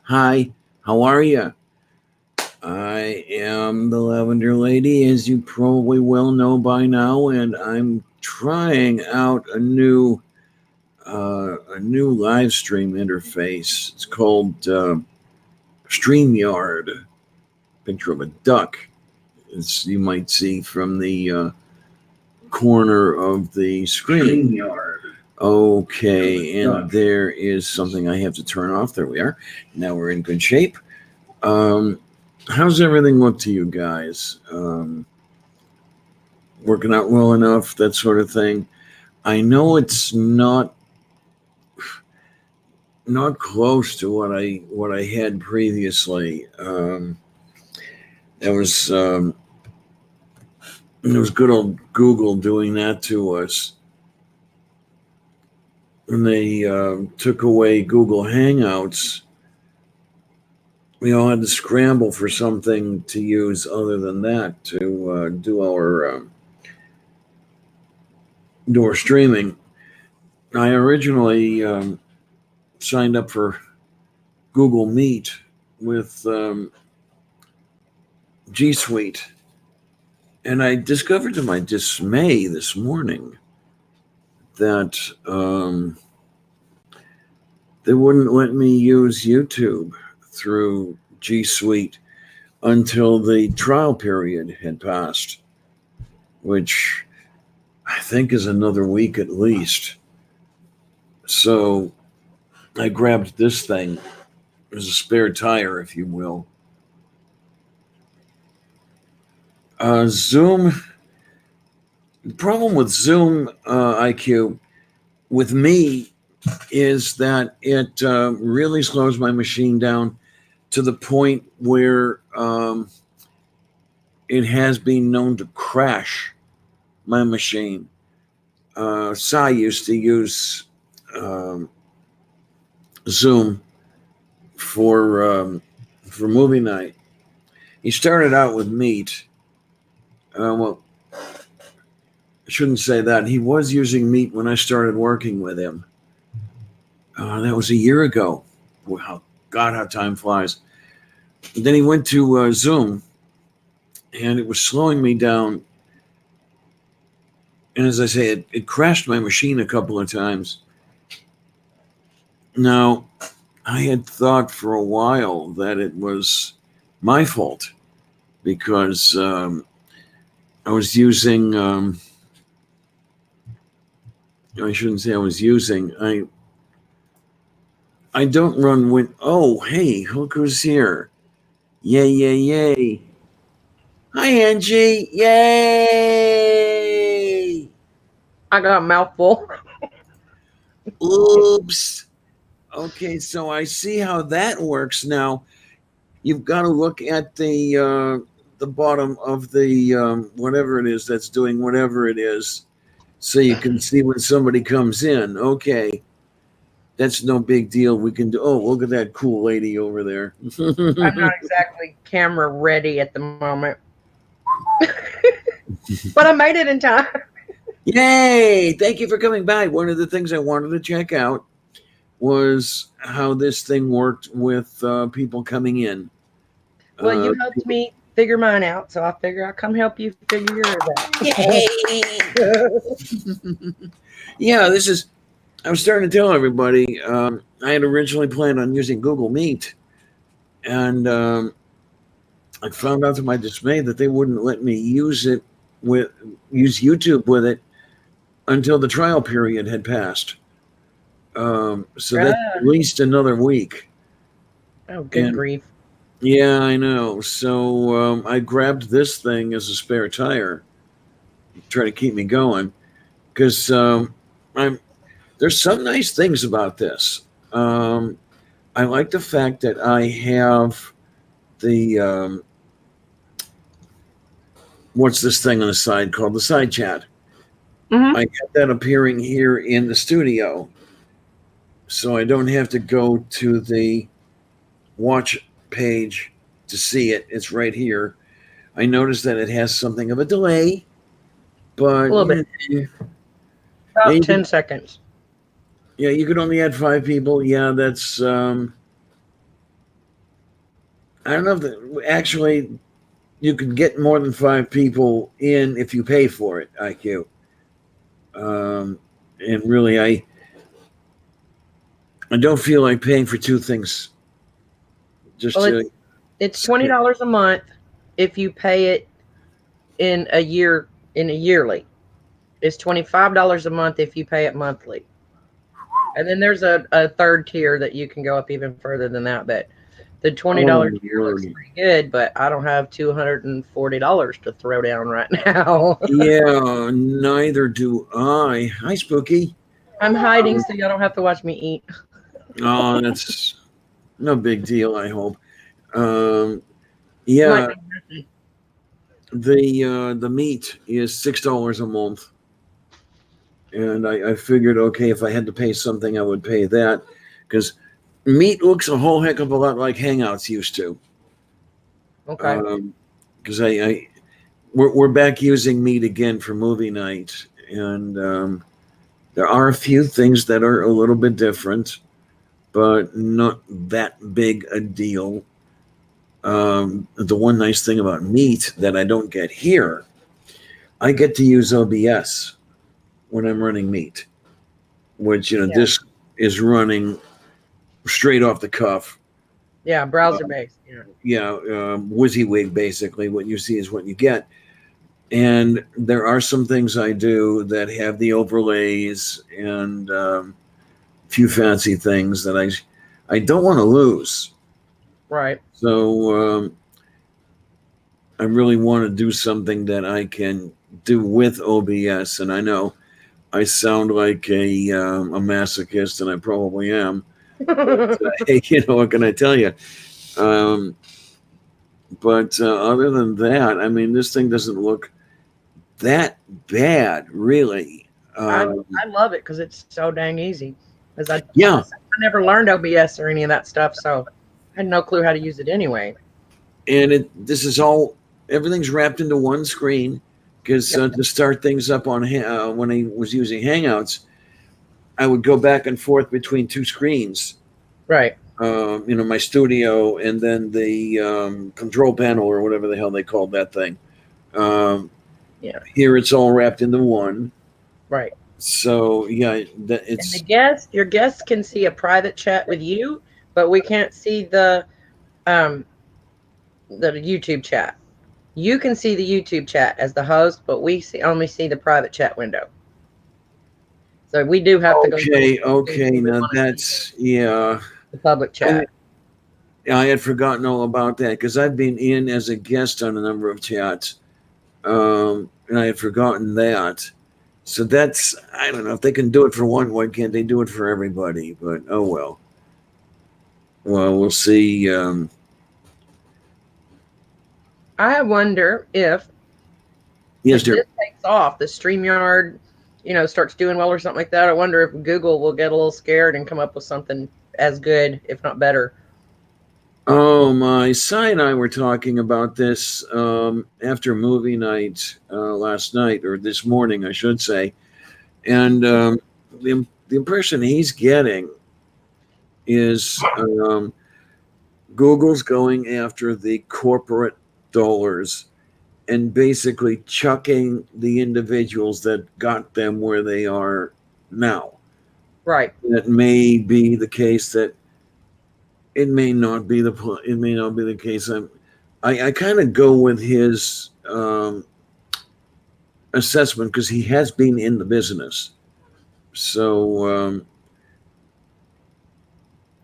Hi, how are you? I am the Lavender Lady, as you probably well know by now, and I'm trying out a new live stream interface. It's called StreamYard. Picture of a duck, as you might see from the corner of the screen. StreamYard. Okay, and there is something I have to turn off. There we are. Now we're in good shape. How's everything look to you guys? Working out well enough, that sort of thing. I know it's not close to what I had previously. It was good old Google doing that to us when they took away Google Hangouts. We all had to scramble for something to use other than that to do our streaming. I originally signed up for Google Meet with G Suite, and I discovered to my dismay this morning that they wouldn't let me use YouTube through G Suite until the trial period had passed, which I think is another week at least. So I grabbed this thing as a spare tire, if you will. Zoom. The problem with Zoom IQ with me is that it really slows my machine down to the point where it has been known to crash my machine. Sai used to use Zoom for movie night. He started out with Meet. Well, I shouldn't say that. He was using Meet when I started working with him. That was a year ago. Wow, God, how time flies. Then he went to Zoom, and it was slowing me down. And as I say, it crashed my machine a couple of times. Now, I had thought for a while that it was my fault because I was using, I shouldn't say I was using, I don't run oh, hey, look who's here. Yay, yay, yay. Hi, Angie. Yay. I got a mouthful. Oops. Okay, so I see how that works now. You've got to look at the bottom of the whatever it is that's doing whatever it is, so you can see when somebody comes in. Okay, that's no big deal. We can do. Oh, look at that cool lady over there. I'm not exactly camera ready at the moment, but I made it in time. Yay! Thank you for coming by. One of the things I wanted to check out was how this thing worked with people coming in. Well, you helped me figure mine out, so I figure I'll come help you figure yours out. Yay! Yeah, this is. I was starting to tell everybody. I had originally planned on using Google Meet, and I found out to my dismay that they wouldn't let me use YouTube with it until the trial period had passed. So that's at least another week. Oh, good grief. Yeah, I know. So I grabbed this thing as a spare tire to try to keep me going, because there's some nice things about this. I like the fact that I have the what's this thing on the side called the side chat. Mm-hmm. I got that appearing here in the studio, so I don't have to go to the watch page to see it. It's right here. I noticed that it has something of a delay, but a little bit. About 10 seconds. Yeah, you could only add 5 people. Yeah, that's I don't know if actually you could get more than 5 people in if you pay for it. IQ. And really, I don't feel like paying for two things just Well, to. it's $20 a month if you pay it in a yearly. It's $25 a month if you pay it monthly. And then there's a third tier that you can go up even further than that. But the $20 Oh tier looks Lord. pretty good, but I don't have $240 to throw down right now. Yeah, neither do I. Hi, Spooky. I'm hiding so y'all don't have to watch me eat. Oh, that's no big deal. I hope. Might Yeah, be messy. the meat is $6 a month, and I figured, okay, if I had to pay something, I would pay that because meat looks a whole heck of a lot like Hangouts used to. Okay. Because we're back using meat again for movie night, and there are a few things that are a little bit different, but not that big a deal. The one nice thing about meat that I don't get here, I get to use OBS when I'm running meat, which Yeah. this is running straight off the cuff. Yeah. Browser based. Yeah. Yeah, WYSIWYG basically. What you see is what you get. And there are some things I do that have the overlays and few fancy things that I don't want to lose. Right. So I really want to do something that I can do with OBS. And I know I sound like a masochist, and I probably am. But hey, what can I tell you? Um, but other than that, I mean, this thing doesn't look that bad, really. I Um, I love it because it's so dang easy. Because like I yeah, said, I never learned OBS or any of that stuff, so I had no clue how to use it anyway. and this is all everything's wrapped into one screen because Yep. to start things up on when I was using Hangouts, I would go back and forth between two screens. Right. My studio and then the control panel or whatever the hell they called that thing. Um, Yeah. Here it's all wrapped into one. Right. So yeah, And it's your guests can see a private chat with you, but we can't see um the YouTube chat. You can see the YouTube chat as the host, but we only see the private chat window. So we do have to go through okay. settings Okay, when we now want to see that's yeah. the public I chat. I had forgotten all about that because I've been in as a guest on a number of chats, and I had forgotten that. So that's I don't know if they can do it for one. Why can't they do it for everybody? But oh well. Well, we'll see. I wonder Yes, if dear. this takes off, the StreamYard, starts doing well or something like that. I wonder if Google will get a little scared and come up with something as good, if not better. Oh, my son and I were talking about this after movie night last night, or this morning, I should say. And the impression he's getting is Google's going after the corporate dollars and basically chucking the individuals that got them where they are now. Right. That may be the case. That it may not be the case. I kind of go with his assessment because he has been in the business. So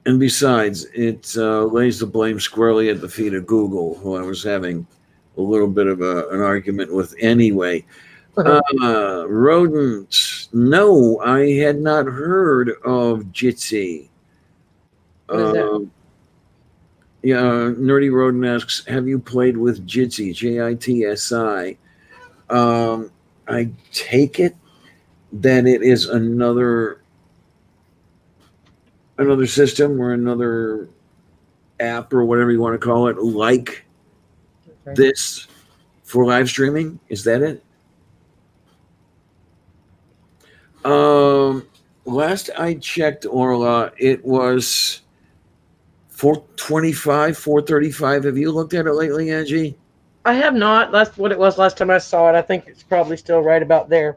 and besides, it lays the blame squarely at the feet of Google, who I was having a little bit of an argument with anyway. Rodent. No, I had not heard of Jitsi. What is that? Yeah, Nerdy Rodent asks, have you played with Jitsi? JITSI. I take it that it is another system or another app or whatever you want to call it, like Okay. this for live streaming. Is that it? Um, Last I checked, Orla, it was 425, 435. Have you looked at it lately, Angie? I have not. That's what it was last time I saw it. I think it's probably still right about there.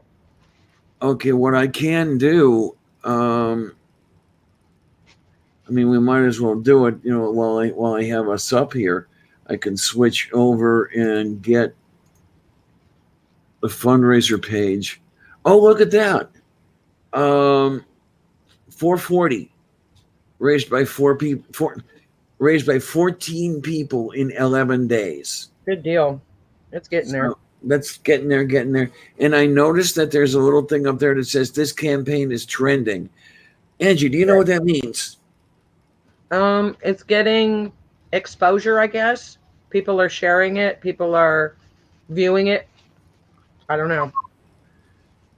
Okay, what I can do, I mean, we might as well do it. While I have us up here, I can switch over and get the fundraiser page. Oh, look at that! 440 raised by 4 people. Raised by 14 people in 11 days. Good deal. It's getting there. So that's getting there. And I noticed that there's a little thing up there that says this campaign is trending. Angie, do you know what that means? It's getting exposure, I guess. People are sharing it. People are viewing it. I don't know.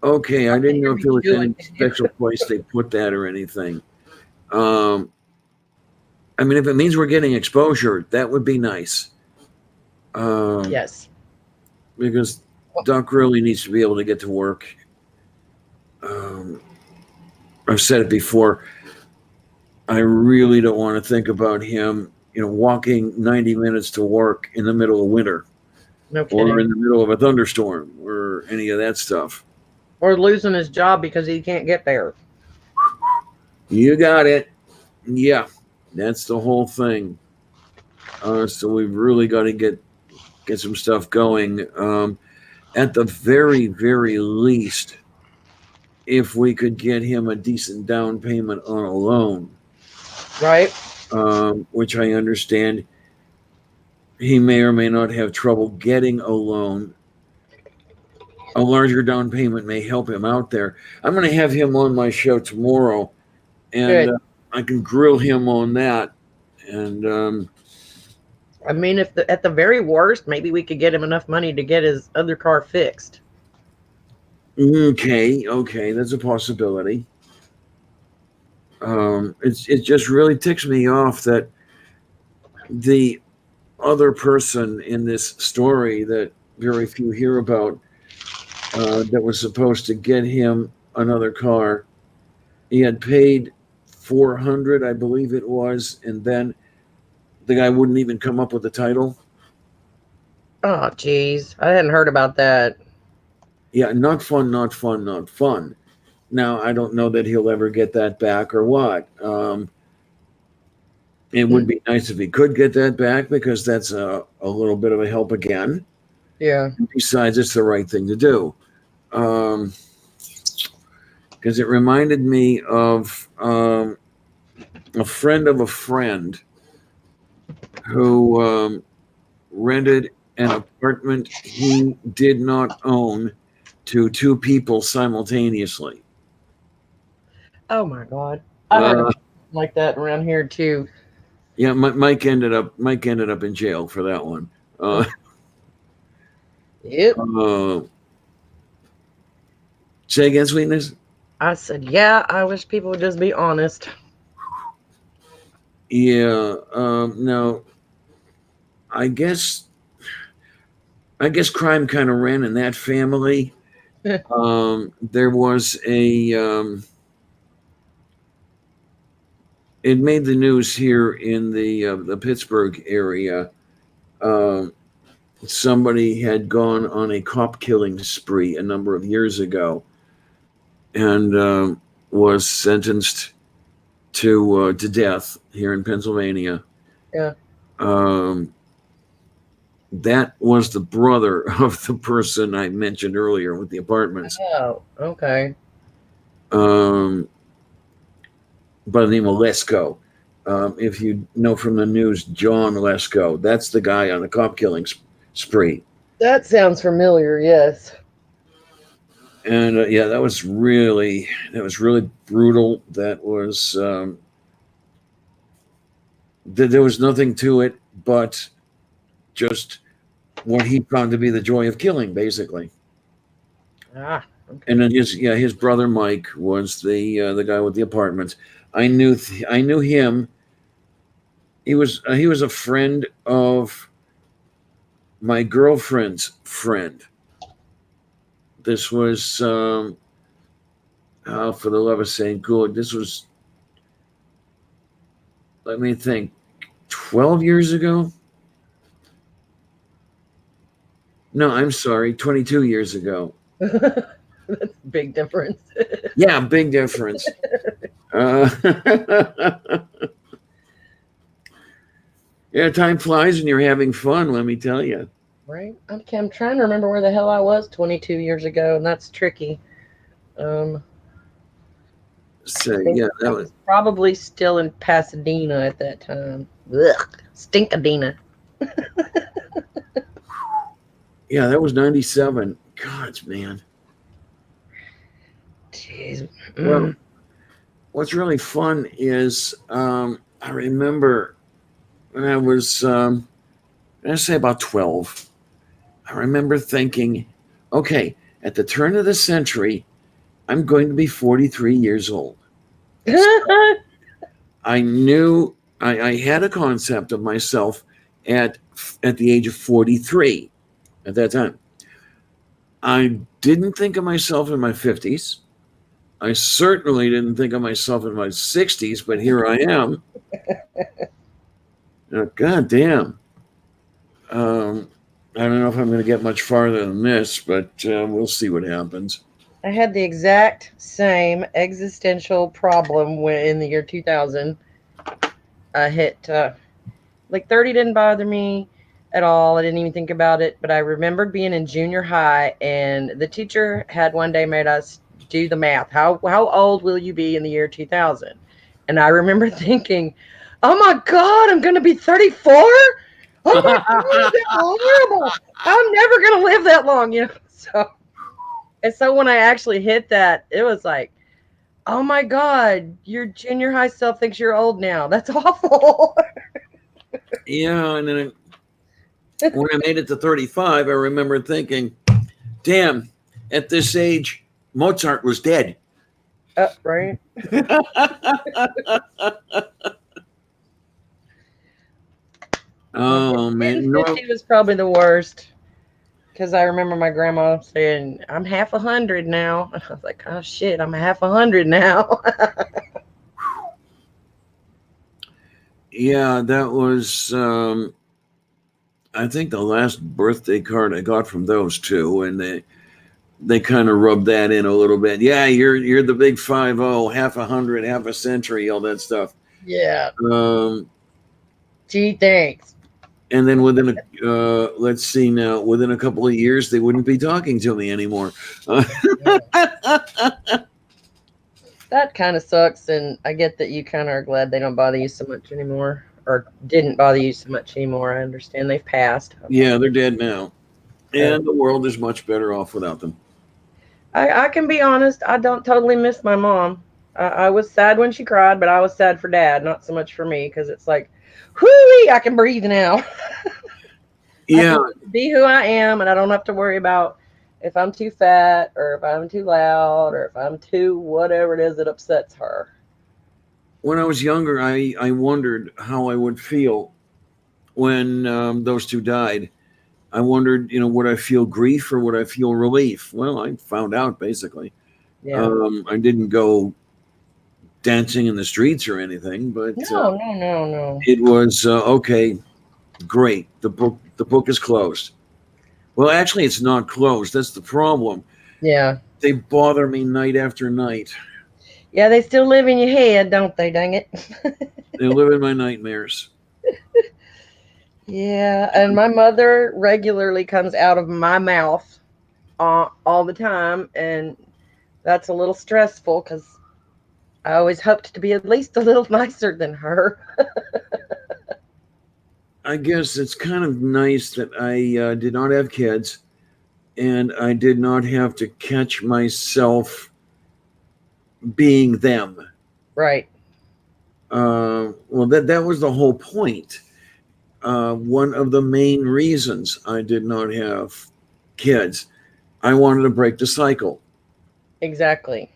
Okay, I didn't know if there was Do any it. special place they put that or anything. I mean, if it means we're getting exposure, that would be nice. Yes. Because Doc really needs to be able to get to work. I've said it before. I really don't want to think about him, walking 90 minutes to work in the middle of winter. No Or kidding. in the middle of a thunderstorm or any of that stuff. Or losing his job because he can't get there. You got it. Yeah, that's the whole thing. So we've really got to get some stuff going. At the very, very least, if we could get him a decent down payment on a loan, Right? which I understand he may or may not have trouble getting a loan. A larger down payment may help him out there. I'm going to have him on my show tomorrow, and I can grill him on that. And I mean, if at the very worst, maybe we could get him enough money to get his other car fixed. okay, that's a possibility. It just really ticks me off that the other person in this story that very few hear about, that was supposed to get him another car, he had paid $400, I believe it was, and then the guy wouldn't even come up with the title. Oh, geez. I hadn't heard about that. Yeah, not fun. Now, I don't know that he'll ever get that back or what. It would be nice if he could get that back, because that's a little bit of a help again. Yeah. Besides, it's the right thing to do. Because it reminded me of a friend of a friend who rented an apartment he did not own to two people simultaneously. Oh my God. I heard of like that around here too. Yeah, Mike ended up in jail for that one. Yep. Say again, sweetness. I said, yeah, I wish people would just be honest. Yeah. No. I guess crime kind of ran in that family. There was it made the news here in the Pittsburgh area. Somebody had gone on a cop killing spree a number of years ago, and was sentenced to death here in Pennsylvania. Yeah. That was the brother of the person I mentioned earlier with the apartments. Oh, okay. By the name of Lesko. If you know from the news, John Lesko, that's the guy on the cop killing spree. That sounds familiar, yes. And yeah, that was really brutal. That was there was nothing to it but just what he found to be the joy of killing, basically. Ah, okay. And then his brother Mike was the guy with the apartments. I knew him. He was a friend of my girlfriend's friend. This was for the love of St. Good. This was, let me think, 12 years ago. No, I'm sorry, 22 years ago. That's a big difference. Yeah, big difference. Yeah, time flies when you're having fun, let me tell you. Right? I'm trying to remember where the hell I was 22 years ago, and that's tricky. Um, So, I think yeah, I that was, was probably still in Pasadena at that time. Ugh, Stinkadena. yeah, that was 97. God, man. Jeez. Well, what's really fun is I remember when I was, let's say about 12, I remember thinking, okay, at the turn of the century, I'm going to be 43 years old. I knew I had a concept of myself at the age of 43 at that time. I didn't think of myself in my 50s. I certainly didn't think of myself in my 60s, but here I am. God damn. I don't know if I'm going to get much farther than this, but we'll see what happens. I had the exact same existential problem when in the year 2000. I hit like 30 didn't bother me at all. I didn't even think about it. But I remembered being in junior high, and the teacher had one day made us do the math. How old will you be in the year 2000? And I remember thinking, oh my God, I'm going to be 34. Oh my God, that's horrible. I'm never going to live that long, you know? So when I actually hit that, it was like, oh my God, your junior high self thinks you're old now. That's awful. Yeah, and then when I made it to 35, I remember thinking, damn, at this age, Mozart was dead. Right. Oh, Hitting man. No, 50 was probably the worst because I remember my grandma saying, I'm half 100 now. I was like, oh shit, I'm half 100 now. yeah, that was, I think, the last birthday card I got from those two, and they kind of rubbed that in a little bit. Yeah, you're the big 50, half 100, half a century, all that stuff. Yeah. Um, Gee, thanks. and then let's see now, within a couple of years, they wouldn't be talking to me anymore. That kind of sucks. And I get that you kind of are glad they don't bother you so much anymore or didn't bother you so much anymore. I understand they've passed. Yeah, they're dead now, and the world is much better off without them. I can be honest. I don't totally miss my mom. I was sad when she cried, but I was sad for dad, not so much for me, because it's like, whoo, I can breathe now. Yeah, I can be who I am, and I don't have to worry about if I'm too fat or if I'm too loud or if I'm too whatever it is that upsets her. when I was younger, I wondered how I would feel when those two died. I wondered, would I feel grief or would I feel relief? Well, I found out basically. Yeah. I didn't go dancing in the streets or anything, but No. it was okay. Great. The book is closed. Well, actually, it's not closed. That's the problem. Yeah. They bother me night after night. Yeah, they still live in your head, don't they? Dang it. They live in my nightmares. Yeah, and my mother regularly comes out of my mouth all the time, and that's a little stressful because I always hoped to be at least a little nicer than her. I guess it's kind of nice that I did not have kids and I did not have to catch myself being them. Right. Well, that was the whole point. One of the main reasons I did not have kids, I wanted to break the cycle. Exactly.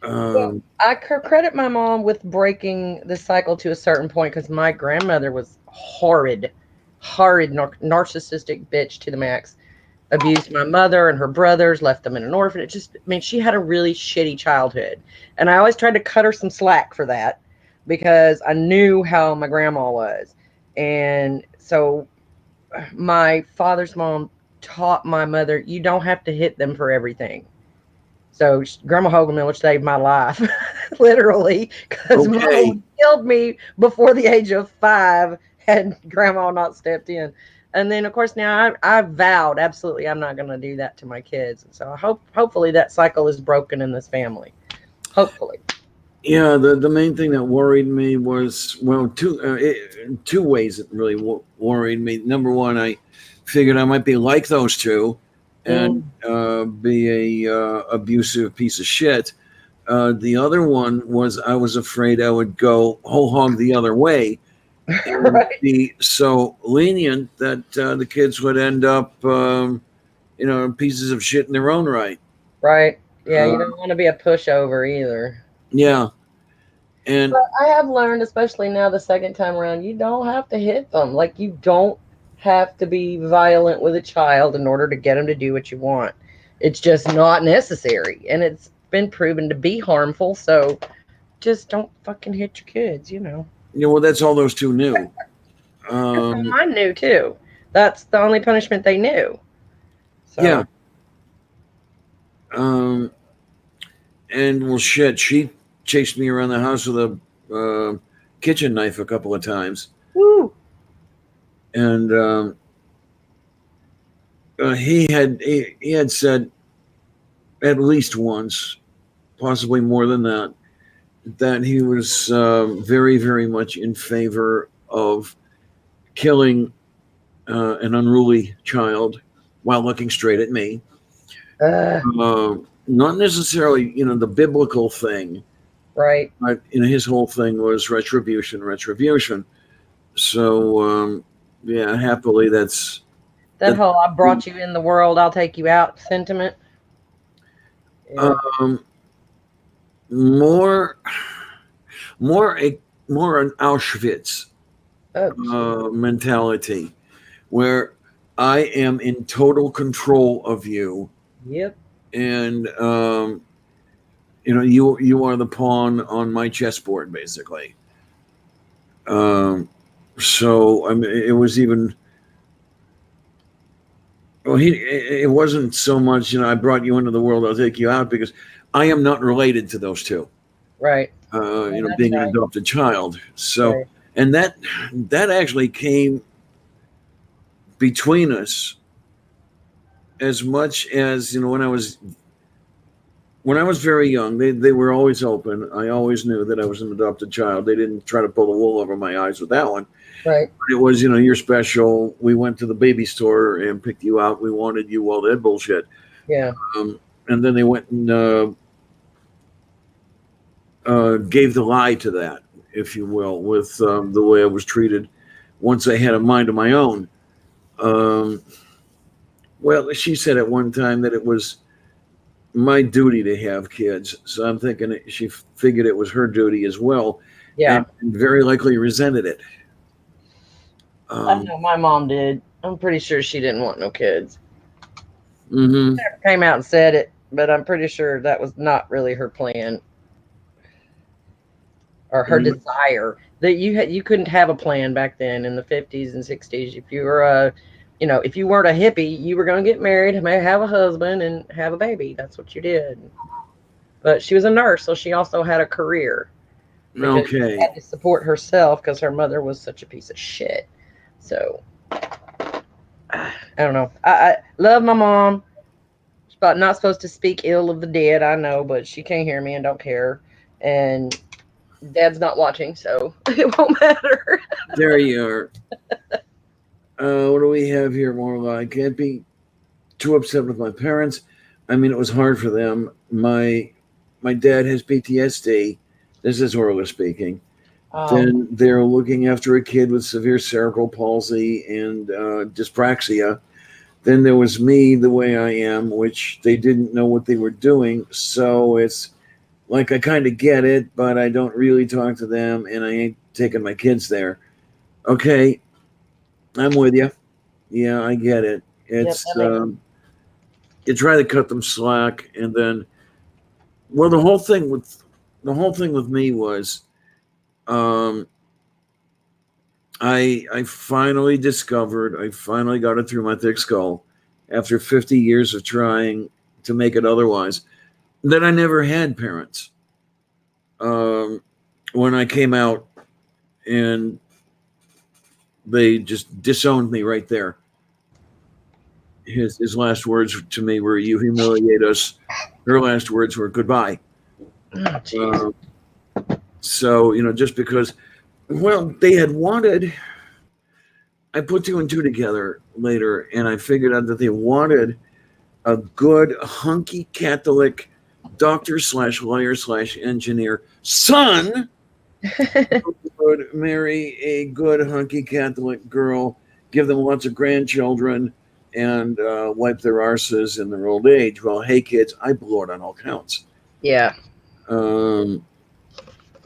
Well, Um, I credit my mom with breaking the cycle to a certain point because my grandmother was horrid, narcissistic bitch to the max. Abused my mother and her brothers, left them in an orphanage. She had a really shitty childhood. And I always tried to cut her some slack for that because I knew how my grandma was. And so my father's mom taught my mother, you don't have to hit them for everything. So Grandma Hogan saved my life, literally, because Mama would Okay. have killed me before the age of 5 had Grandma not stepped in. And then, of course, now I vowed absolutely I'm not going to do that to my kids. And so hopefully that cycle is broken in this family. Hopefully. Yeah, the main thing that worried me was, well, two ways it really worried me. Number one, I figured I might be like those two and Mm. be a abusive piece of shit. The other one was I was afraid I would go whole hog the other way and Right. be so lenient that the kids would end up, pieces of shit in their own right. Right. Yeah, you Uh, don't want to be a pushover either. yeah, and But I have learned, especially now the second time around, you don't have to hit them. Like, you don't have to be violent with a child in order to get them to do what you want. It's just not necessary. And it's been proven to be harmful. So just don't fucking hit your kids. well, that's all those two knew. That's all Um, mine knew, too. That's the only punishment they knew. yeah, So, um, and well, shit, she chased me around the house with a kitchen knife a couple of times, woo. and he had said at least once, possibly more than that, that he was very, very much in favor of killing an unruly child while looking straight at me. Uh, Not necessarily, the biblical thing, right. but his whole thing was retribution, retribution. So, yeah, happily, That that. whole I brought you in the world, I'll take you out sentiment. Yeah. Um, more, more, more an Auschwitz Oh, gee. mentality, where I am in total control of you, Yep. and you are the pawn on my chessboard, basically. Um, so I mean, it was even. Well, it wasn't so much. I brought you into the world. I'll take you out because I am not related to those two. Right. Yeah, that's Being an right. adopted child. So, Right. and that actually came between us as much as when I was very young. They were always open. I always knew that I was an adopted child. They didn't try to pull the wool over my eyes with that one. Right. It was, you're special. We went to the baby store and picked you out. We wanted you. All that bullshit. Yeah. And then they went and gave the lie to that, if you will, with the way I was treated once I had a mind of my own. Um, well, she said at one time that it was my duty to have kids. So I'm thinking she figured it was her duty as well, and Yeah. very likely resented it. I Um, know my mom did. I'm pretty sure she didn't want no kids. hmm Never came out and said it, but I'm pretty sure that was not really her plan or her desire. That you couldn't have a plan back then in the 50s and 60s. If you were if you weren't a hippie, you were going to get married, have a husband, and have a baby. That's what you did. But she was a nurse, so she also had a career because she Okay. had to support herself because her mother was such a piece of shit. So I don't know. I love my mom. She's about not supposed to speak ill of the dead, I know, but she can't hear me and don't care. And Dad's not watching, so it won't matter. There you are. What do we have here, Marla? I can't be too upset with my parents. I mean, it was hard for them. My dad has PTSD. This is Orla speaking. Oh, Then they're looking after a kid with severe cerebral palsy and dyspraxia. Then there was me, the way I am, which they didn't know what they were doing. So it's like I kind of get it, but I don't really talk to them, and I ain't taking my kids there. Okay, I'm with you. Yeah, I get it. yep, It's that makes you try to cut them slack, and then well, the whole thing with me was um, I finally discovered, I finally got it through my thick skull after 50 years of trying to make it otherwise, that I never had parents. Um, when I came out, and they just disowned me right there. His last words to me were, "You humiliate us." Her last words were, "Goodbye." Oh, jeez. Uh, so, just because, well, they had wanted, I put two and two together later, and I figured out that they wanted a good, hunky Catholic doctor slash lawyer slash engineer son who would marry a good, hunky Catholic girl, give them lots of grandchildren, and wipe their arses in their old age. Well, hey, kids, I blew it on all counts. Yeah. Um,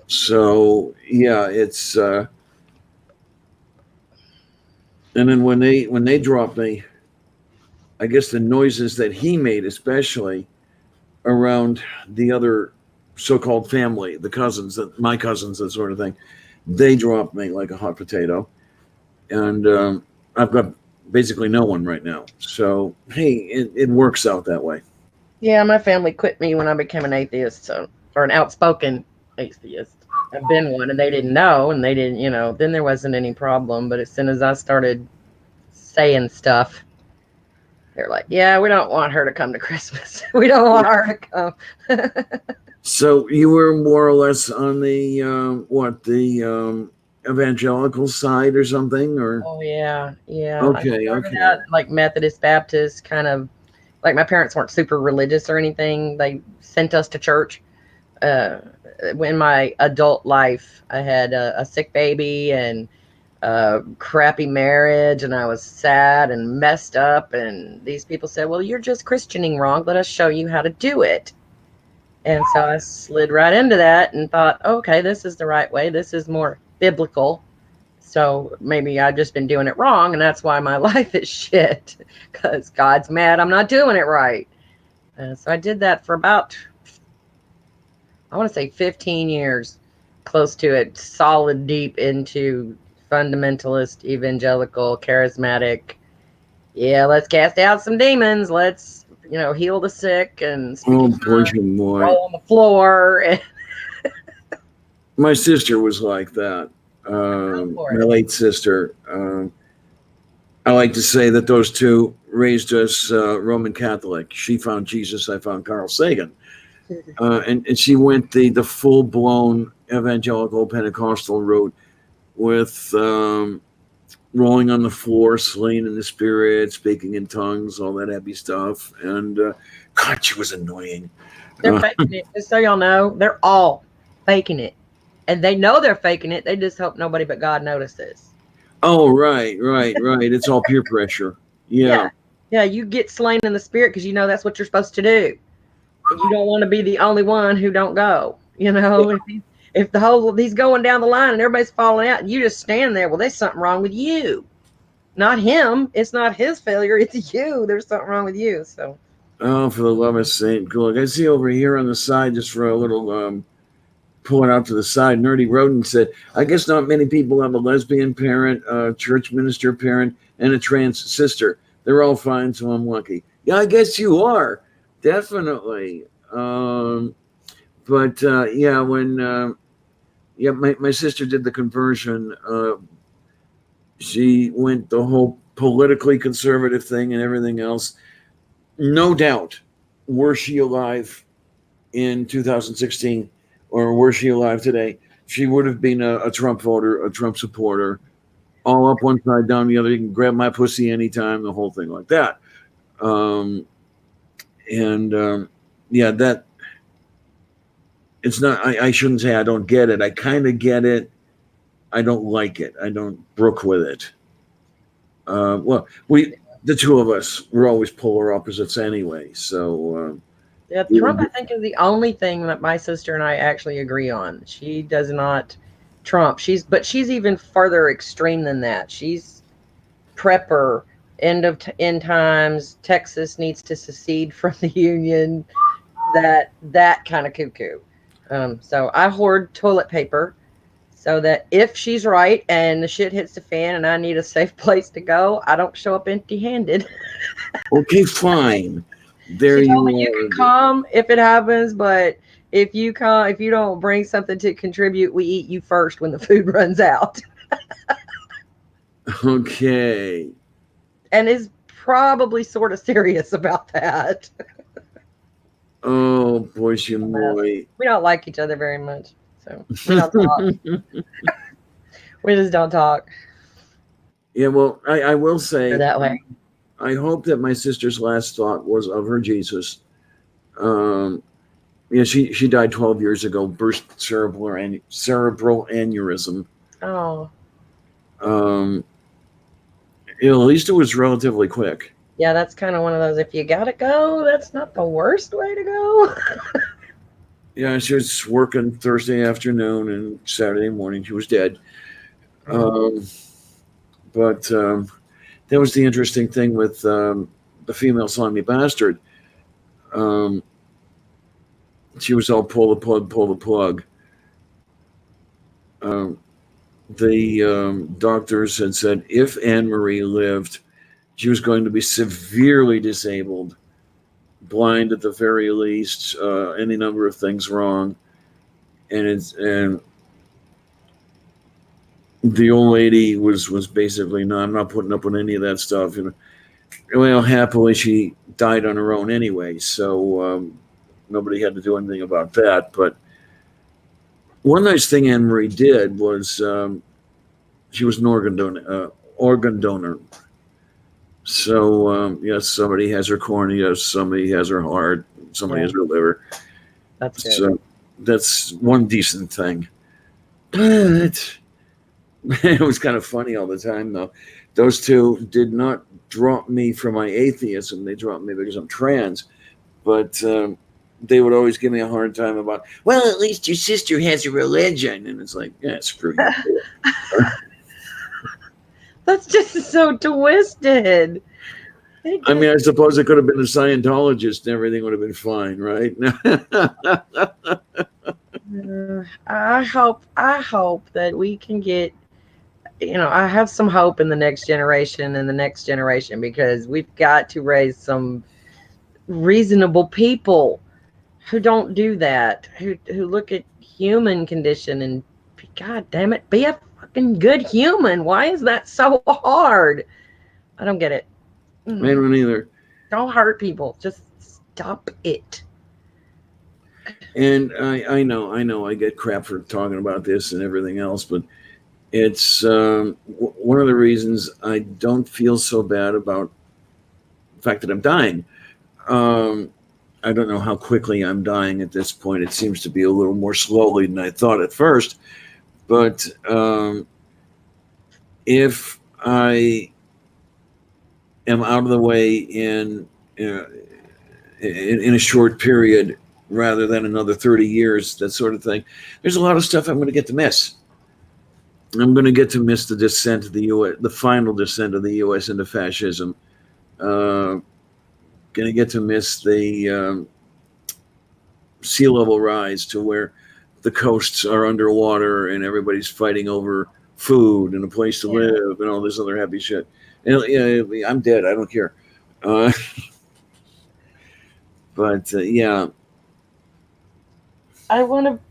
so, yeah, it's. And then when they dropped me, I guess the noises that he made, especially around the other so-called family, the cousins, my cousins, that sort of thing, they dropped me like a hot potato, and I've got basically no one right now. So hey, it works out that way. Yeah, my family quit me when I became an atheist, so or an outspoken atheist. I've been one, and they didn't know, and they didn't, then there wasn't any problem. But as soon as I started saying stuff, they're like, "Yeah, we don't want her to come to Christmas. We don't want her to come." So you were more or less on the evangelical side or something, or Oh yeah, yeah. I okay, started okay. out like Methodist Baptist, kind of like my parents weren't super religious or anything. They sent us to church. Uh, in my adult life, I had a sick baby and a crappy marriage, and I was sad and messed up. And these people said, "Well, you're just Christianing wrong. Let us show you how to do it." And so I slid right into that and thought, okay, this is the right way. This is more biblical. So maybe I've just been doing it wrong, and that's why my life is shit, because God's mad I'm not doing it right. So I did that for about, I want to say 15 years, close to it, solid deep into fundamentalist, evangelical, charismatic. Yeah, let's cast out some demons. Let's, heal the sick and speak Oh, in boy, tongues, boy. roll on the floor. And My sister was like that. go for My it. late sister. I like to say that those two raised us Roman Catholic. She found Jesus. I found Carl Sagan. And she went the full blown evangelical Pentecostal route with rolling on the floor, slaying in the spirit, speaking in tongues, all that happy stuff. And God, she was annoying. They're faking it. Just so y'all know, they're all faking it. And they know they're faking it. They just hope nobody but God notices. Oh, right, right, right. It's all peer pressure. Yeah. Yeah. Yeah, you get slain in the spirit because you know that's what you're supposed to do. And you don't want to be the only one who don't go. If he's going down the line and everybody's falling out and you just stand there, well, there's something wrong with you. Not him. It's not his failure. It's you. There's something wrong with you. So Oh, for the love of Saint. Look, I see over here on the side, just for a little pulling out to the side, Nerdy Rodent said, I guess not many people have a lesbian parent, a church minister parent, and a trans sister. They're all fine, so I'm lucky. Yeah, I guess you are. Definitely. But yeah, when my sister did the conversion, she went the whole politically conservative thing and everything else. No doubt, were she alive in 2016, or were she alive today, she would have been a Trump voter, a Trump supporter, all up one side, down the other. You can grab my pussy anytime, the whole thing like that. Um, and yeah, that it's not. I shouldn't say I don't get it. I kind of get it. I don't like it. I don't brook with it. Well, the two of us, we're always polar opposites anyway. So yeah, Trump, I think, is the only thing that my sister and I actually agree on. She does not Trump. She's even further extreme than that. She's prepper, end times. Texas needs to secede from the union. That kind of cuckoo. So I hoard toilet paper so that if she's right and the shit hits the fan and I need a safe place to go, I don't show up empty-handed. Okay, fine. There She told me you you are. can come if it happens, but if you come, if you don't bring something to contribute, we eat you first when the food runs out. Okay. And is probably sort of serious about that. Oh, boy, boy. We don't like each other very much, so we don't talk. We just don't talk Yeah, well, I will say, that way. I hope that my sister's last thought was of her Jesus. Um, yeah, she died 12 years ago, burst cerebral aneurysm. Oh, Um, at least it was relatively quick. yeah, that's kind of one of those. If you gotta go, that's not the worst way to go. Yeah, she was working Thursday afternoon and Saturday morning. She was dead. Um, but that was the interesting thing with the female slimy bastard. Um, she was all pull the plug, pull the plug. Um, the doctors had said if Anne Marie lived, she was going to be severely disabled, blind at the very least, any number of things wrong, and the old lady was basically, no, I'm not putting up with any of that stuff. Well, happily she died on her own anyway, so nobody had to do anything about that. But one nice thing Anne Marie did was she was an organ donor. So yes, somebody has her cornea, somebody has her heart, somebody has her liver. That's good. So that's one decent thing. But it was kind of funny all the time, though. Those two did not drop me for my atheism. They dropped me because I'm trans. But they would always give me a hard time about, well, at least your sister has a religion. And it's like, yeah, screw you. That's just so twisted. I mean, I suppose it could have been a Scientologist and everything would have been fine, right? I hope that we can get, I have some hope in the next generation and the next generation, because we've got to raise some reasonable people who don't do that, who look at human condition and, God damn it, be a fucking good human. Why is that so hard? I don't get it. I don't either. Don't hurt people. Just stop it. And I know I get crap for talking about this and everything else, but it's one of the reasons I don't feel so bad about the fact that I'm dying. I don't know how quickly I'm dying at this point. It seems to be a little more slowly than I thought at first. But if I am out of the way in a short period rather than another 30 years, that sort of thing, there's a lot of stuff I'm going to get to miss. I'm going to get to miss the descent of the U.S., the final descent of the U.S. into fascism. Going to get to miss the sea level rise to where the coasts are underwater and everybody's fighting over food and a place to live and all this other happy shit. And I'm dead. I don't care. But yeah. I want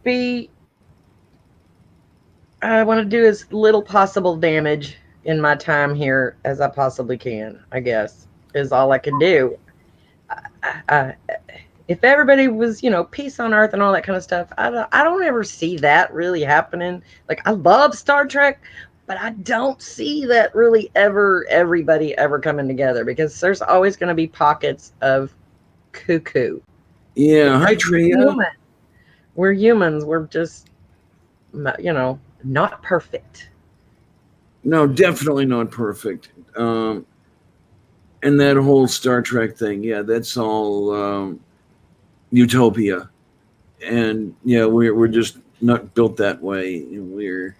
to do as little possible damage in my time here as I possibly can, I guess, is all I can do. If everybody was, peace on earth and all that kind of stuff, I don't ever see that really happening. Like, I love Star Trek, but I don't see that really everybody ever coming together, because there's always going to be pockets of cuckoo. Yeah, hi Tria. We're humans. We're just, not perfect. No, definitely not perfect. And that whole Star Trek thing, yeah, that's all utopia. And yeah, we're just not built that way. We're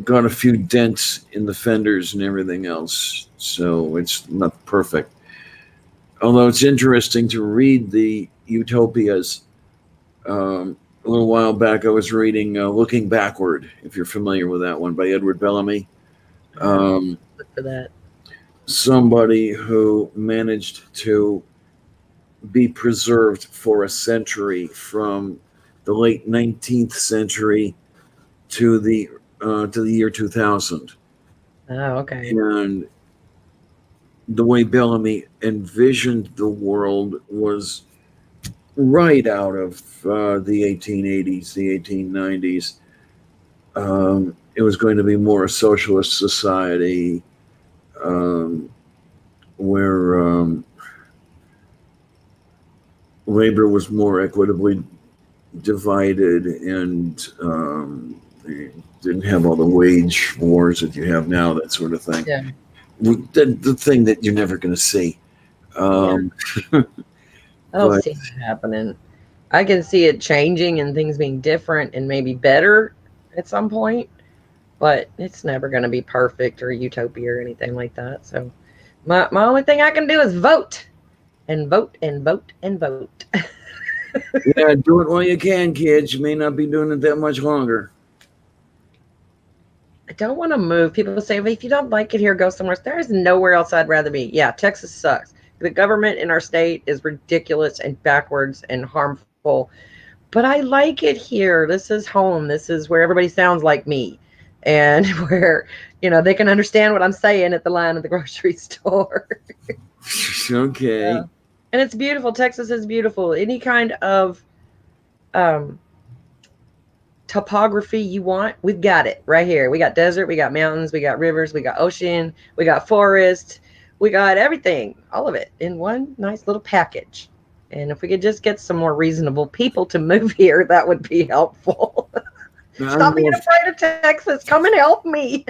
got a few dents in the fenders and everything else, so it's not perfect. Although it's interesting to read the utopias a little while back, I was reading "Looking Backward," if you're familiar with that one, by Edward Bellamy. Um, Look for that. Somebody who managed to be preserved for a century from the late 19th century to the year 2000, Oh, okay. and the way Bellamy envisioned the world was right out of the 1880s, the 1890s. It was going to be more a socialist society um, where labor was more equitably divided, and they didn't have all the wage wars that you have now, that sort of thing. Yeah. The thing that you're never going to see. Um, I don't but see it happening. I can see it changing and things being different and maybe better at some point, but it's never going to be perfect or utopia or anything like that. So my only thing I can do is vote and vote and vote and vote. yeah, do it while you can, kids. You may not be doing it that much longer. I don't want to move. People say, well, if you don't like it here, go somewhere else. There is nowhere else I'd rather be. Yeah, Texas sucks. The government in our state is ridiculous and backwards and harmful, but I like it here. This is home. This is where everybody sounds like me and where, they can understand what I'm saying at the line at the grocery store. Okay. Yeah. And it's beautiful. Texas is beautiful. Any kind of um, topography you want, we've got it right here. We got desert, we got mountains, we got rivers, we got ocean, we got forest, we got everything, all of it in one nice little package. And if we could just get some more reasonable people to move here, that would be helpful. Stop being afraid of Texas. Come and help me.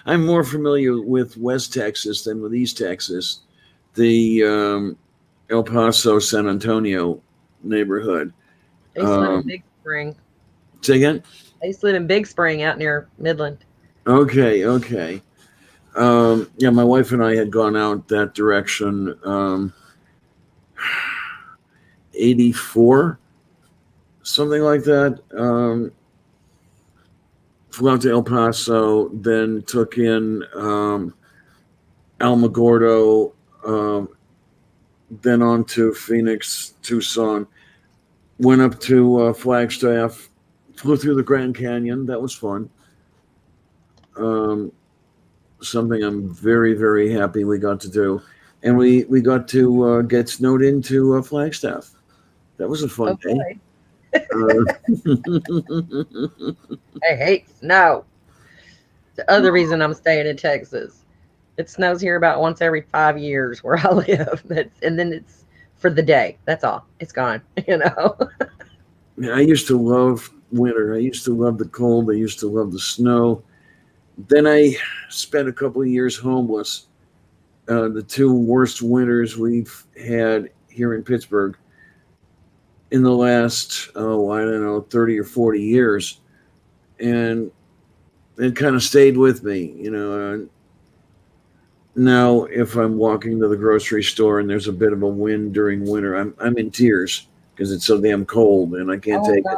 I'm more familiar with West Texas than with East Texas, the El Paso, San Antonio neighborhood. I used to live in Big Spring. Say again? I used to live in Big Spring out near Midland. Okay. Yeah, my wife and I had gone out that direction. 84, something like that. Flew out to El Paso, then took in Alamogordo, then on to Phoenix, Tucson, went up to Flagstaff, flew through the Grand Canyon. That was fun. Something I'm very, very happy we got to do. And we got to get snowed into Flagstaff. That was a fun day. I hate snow. The other reason I'm staying in Texas. It snows here about once every 5 years where I live. And then it's for the day. That's all. It's gone, Yeah, I used to love winter. I used to love the cold. I used to love the snow. Then I spent a couple of years homeless. The two worst winters we've had here in Pittsburgh in the last, I don't know, 30 or 40 years. And it kind of stayed with me, now, if I'm walking to the grocery store and there's a bit of a wind during winter, I'm in tears because it's so damn cold and I can't take it.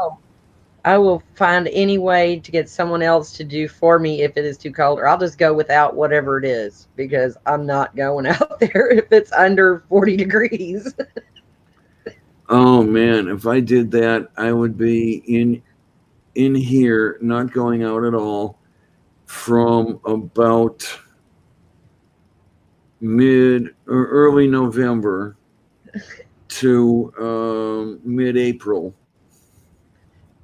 I will find any way to get someone else to do for me if it is too cold, or I'll just go without whatever it is because I'm not going out there if it's under 40 degrees. Oh man, if I did that, I would be in here, not going out at all from about mid or early November to mid-April.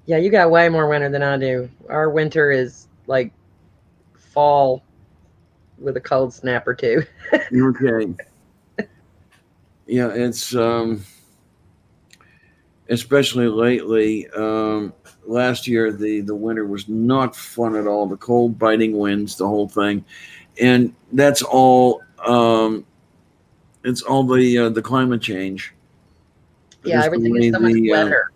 Yeah, you got way more winter than I do. Our winter is like fall with a cold snap or two. Okay. Yeah, it's especially lately. Last year, the winter was not fun at all. The cold, biting winds, the whole thing, and that's all. It's all the climate change. Yeah, everything is so much wetter.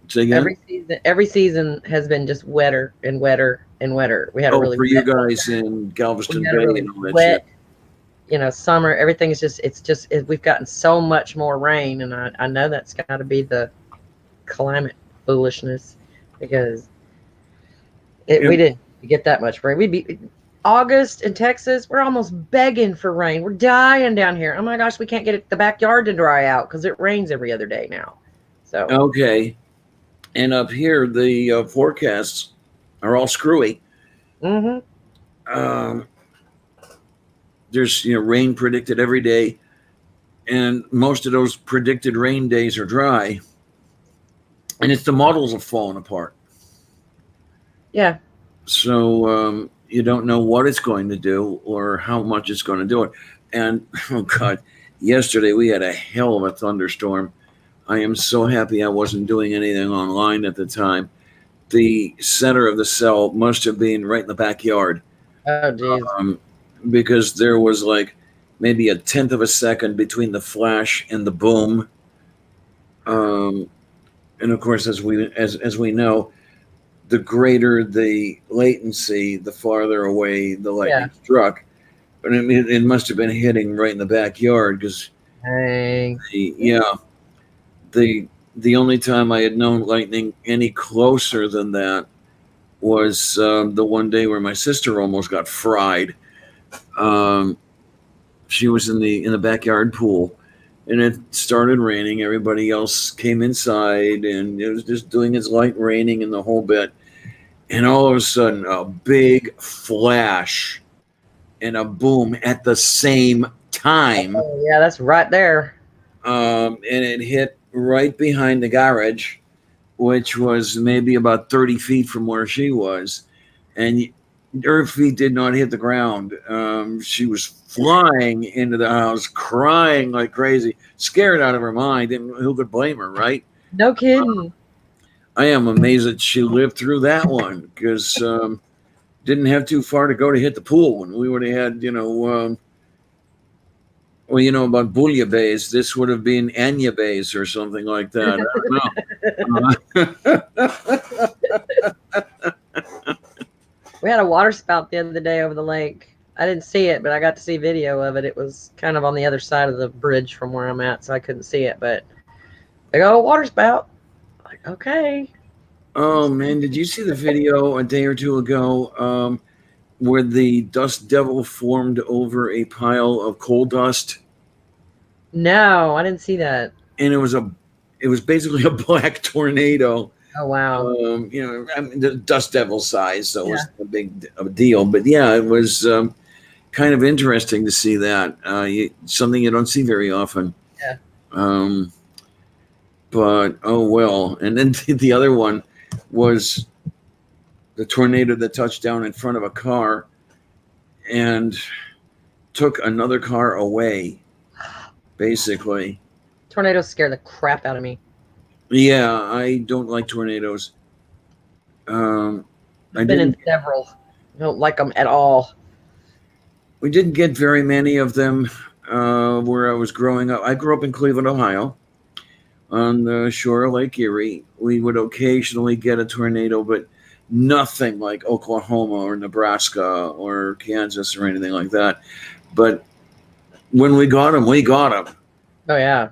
Say again? Every season has been just wetter and wetter and wetter. We had a really for you guys in Galveston Bay really and all that wet, shit. Summer. Everything is we've gotten so much more rain, and I know that's got to be the climate foolishness because Yeah. we didn't get that much rain. We'd be August in Texas. We're almost begging for rain. We're dying down here. Oh my gosh, we can't get the backyard to dry out because it rains every other day now. So Okay. And up here, the forecasts are all screwy. hmm Um, there's rain predicted every day, and most of those predicted rain days are dry, and it's the models have fallen apart. yeah, So you don't know what it's going to do or how much it's going to do it. And oh god, yesterday we had a hell of a thunderstorm. I am so happy I wasn't doing anything online at the time. The center of the cell must have been right in the backyard, oh geez, um, because there was like maybe a tenth of a second between the flash and the boom. Um, and of course, as we know, the greater the latency, the farther away the yeah. lightning struck. But I mean, it must have been hitting right in the backyard because, Dang. yeah, the the only time I had known lightning any closer than that was the one day where my sister almost got fried. Um, she was in the backyard pool, and it started raining. Everybody else came inside, and it was just doing its light raining and the whole bit. And all of a sudden, a big flash and a boom at the same time, Oh, yeah, that's right there. and it hit right behind the garage, which was maybe about 30 feet from where she was. And her feet did not hit the ground. She was flying into the house, crying like crazy, scared out of her mind. And who could blame her, right? No kidding. I am amazed that she lived through that one because didn't have too far to go to hit the pool. When we would have had, well, about bouillabaisse, this would have been agnabaisse or something like that. I don't know. We had a water spout the other day over the lake. I didn't see it, but I got to see video of it. It was kind of on the other side of the bridge from where I'm at, so I couldn't see it. But big old water spout. Like, okay. Oh man, did you see the video a day or two ago where the dust devil formed over a pile of coal dust? No, I didn't see that. And it was basically a black tornado. Oh wow. I mean, the dust devil size, so it was Yeah. a big deal. But yeah, it was kind of interesting to see that. Something you don't see very often. Yeah. But oh well. And then the other one was the tornado that touched down in front of a car and took another car away, basically. Tornadoes scare the crap out of me. Yeah, I don't like tornadoes. I I've been in didn't. several. I don't like them at all. We didn't get very many of them where I was growing up. I grew up in Cleveland, Ohio, on the shore of Lake Erie. We would occasionally get a tornado, but nothing like Oklahoma or Nebraska or Kansas or anything like that. But when we got them, we got them. Oh yeah.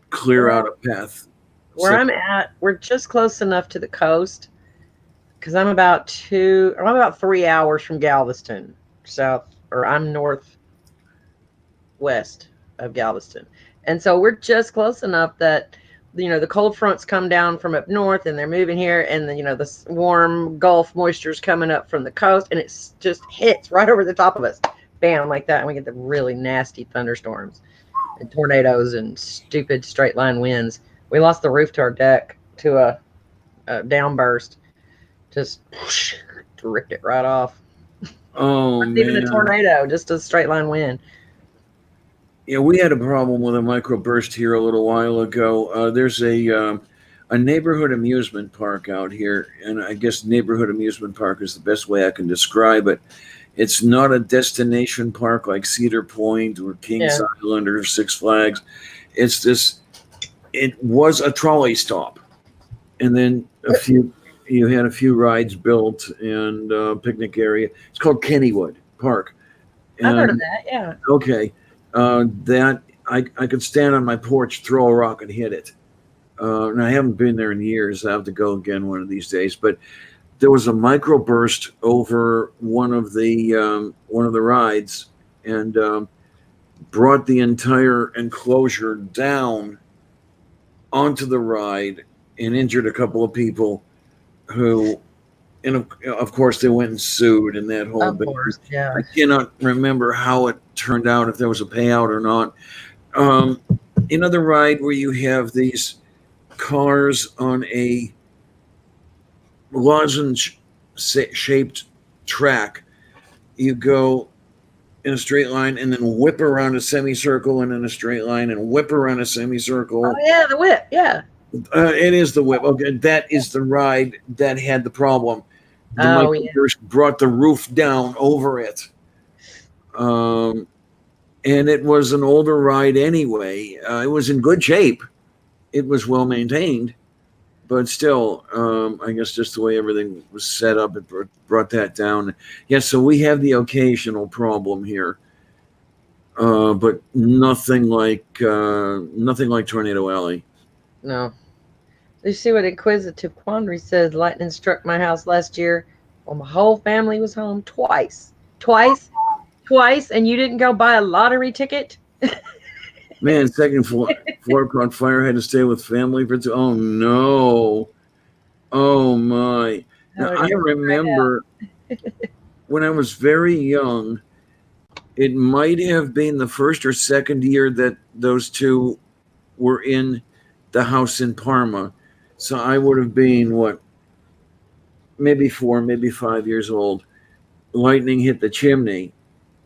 Clear out a path. Where So- I'm at, we're just close enough to the coast because I'm about 3 hours from Galveston, or I'm northwest of Galveston. And so we're just close enough that, the cold fronts come down from up north and they're moving here. And then, the warm Gulf moisture's coming up from the coast and it just hits right over the top of us. Bam, like that. And we get the really nasty thunderstorms and tornadoes and stupid straight line winds. We lost the roof to our deck to a downburst. Just whoosh, ripped it right off. Oh Not even a man. tornado, just a straight line wind. Yeah, we had a problem with a microburst here a little while ago. There's a neighborhood amusement park out here, and I guess neighborhood amusement park is the best way I can describe it. It's not a destination park like Cedar Point or Kings Island or Six Flags. It's this. It was a trolley stop, and then you had a few rides built and picnic area. It's called Kennywood Park. I've heard of that, yeah. Okay. That I could stand on my porch, throw a rock, and hit it. And I haven't been there in years. I have to go again one of these days. But there was a microburst over one of the rides, and brought the entire enclosure down onto the ride and injured a couple of people who, and of course, they went and sued and that whole Of thing. course, yeah. I cannot remember how it turned out, if there was a payout or not. Um, Another ride where you have these cars on a lozenge shaped track. You go in a straight line and then whip around a semicircle and in a straight line and whip around a semicircle. Oh yeah, the whip. Yeah. It is the whip. Okay, that is the ride that had the problem. The Oh yeah. microburst brought the roof down over it. And it was an older ride anyway. It was in good shape. It was well maintained, but still, I guess just the way everything was set up, it brought that down. Yes, so we have the occasional problem here, but nothing like Tornado Alley. No. You see what Inquisitive Quandary says? Lightning struck my house last year while my whole family was home twice. Twice? And you didn't go buy a lottery ticket? Man, second floor caught fire. Had to stay with family for two. Oh no! Oh my! Now I remember when I was very young. It might have been the first or second year that those two were in the house in Parma. So I would have been what, maybe 4, maybe 5 years old. Lightning hit the chimney,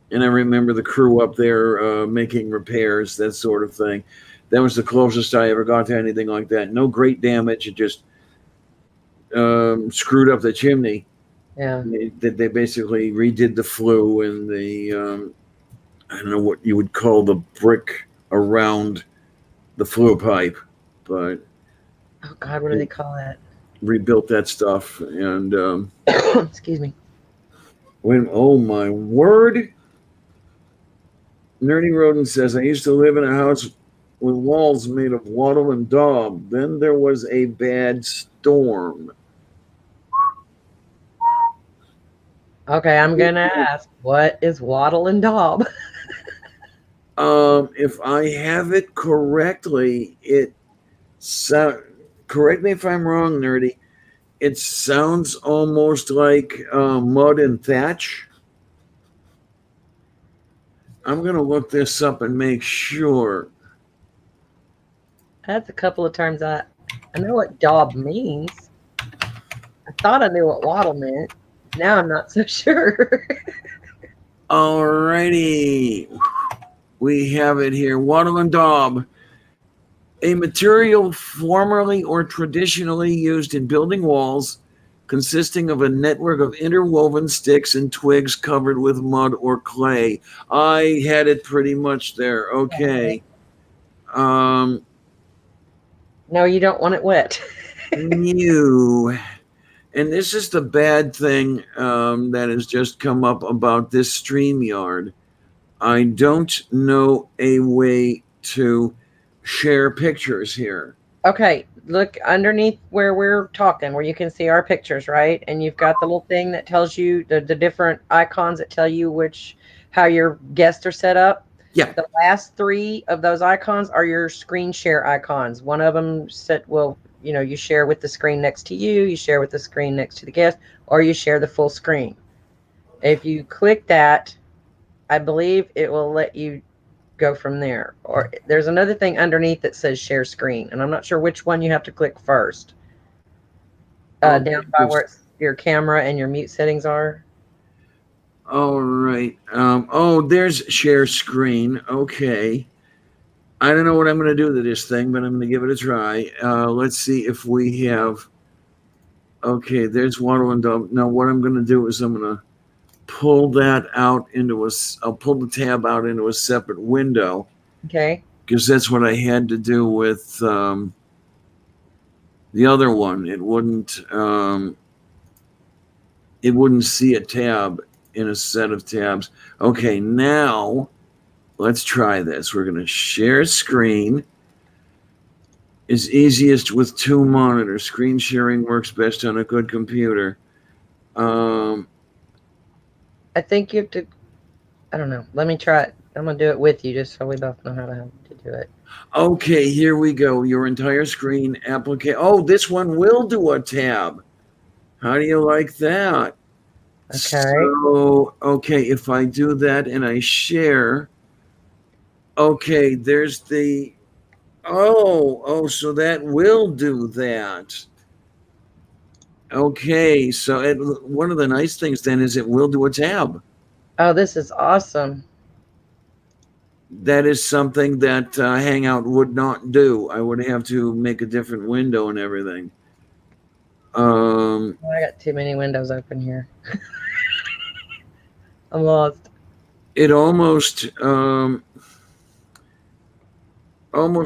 and I remember the crew up there making repairs, that sort of thing. That was the closest I ever got to anything like that. No great damage. It just screwed up the chimney. Yeah. They basically redid the flue and the I don't know what you would call the brick around the flue pipe, but oh God, what do they call that? Rebuilt that stuff. And excuse me. Oh my word! Nerdy Rodent says, I used to live in a house with walls made of wattle and daub. Then there was a bad storm. Okay, I'm gonna ask, what is wattle and daub? If I have it correctly, correct me if I'm wrong, Nerdy. It sounds almost like mud and thatch. I'm going to look this up and make sure. That's a couple of terms I know what daub means. I thought I knew what wattle meant. Now I'm not so sure. Alrighty. We have it here. Wattle and daub. A material formerly or traditionally used in building walls, consisting of a network of interwoven sticks and twigs covered with mud or clay. I had it pretty much there. Okay. No, you don't want it wet. New. And this is the bad thing that has just come up about this StreamYard. I don't know a way to share pictures here. Okay, look underneath where we're talking, where you can see our pictures, right? And you've got the little thing that tells you the different icons that tell you how your guests are set up. Yeah. The last 3 of those icons are your screen share icons. One of them you share with the screen next to you, you share with the screen next to the guest, or you share the full screen. If you click that, I believe it will let you go from there. Or there's another thing underneath that says share screen, and I'm not sure which one you have to click first. Down by where your camera and your mute settings are. All right. There's share screen. Okay. I don't know what I'm going to do to this thing, but I'm going to give it a try. Let's see if we have. Okay, there's wattle and daub. Now, what I'm going to do is I'm going to pull that out I'll pull the tab out into a separate window. Okay. Because that's what I had to do with the other one. It wouldn't see a tab in a set of tabs. Okay, now let's try this. We're going to share screen. is easiest with two monitors. Screen sharing works best on a good computer. Um, I think you have to. I don't know. Let me try it. I'm gonna do it with you, just so we both know how to do it. okay, here we go. Your entire screen application. Oh, this one will do a tab. How do you like that? Okay. So, okay, if I do that and I share, okay, there's the, oh, so that will do that. Okay, so one of the nice things then is it will do a tab. Oh, this is awesome. That is something that Hangout would not do. I would have to make a different window and everything. Um, Oh, I got too many windows open here. I'm lost. it almost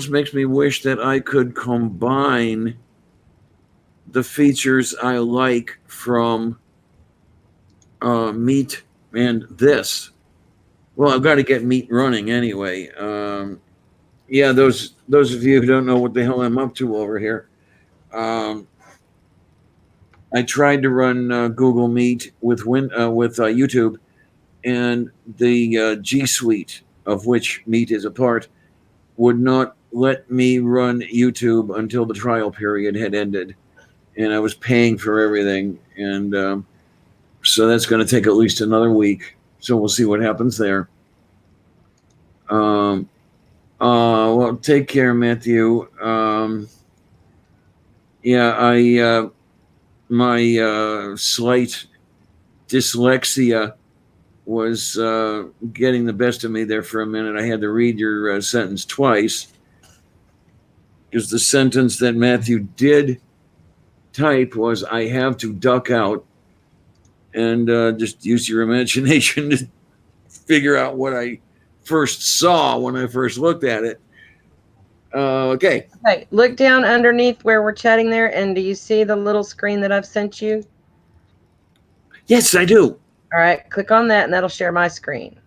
makes me wish that I could combine the features I like from Meet and this. Well, I've got to get Meet running anyway. Yeah, those of you who don't know what the hell I'm up to over here, um, I tried to run Google Meet with YouTube, and the G Suite of which Meet is a part would not let me run YouTube until the trial period had ended, and I was paying for everything, and so that's going to take at least another week. So we'll see what happens there. Um, well, take care, Matthew. Yeah, I my slight dyslexia was getting the best of me there for a minute. I had to read your sentence twice because the sentence that Matthew did type was, "I have to duck out," and just use your imagination to figure out what I first saw when I first looked at it. Okay. Okay, look down underneath where we're chatting there, and do you see the little screen that I've sent you? Yes, I do. All right, click on that, and that'll share my screen.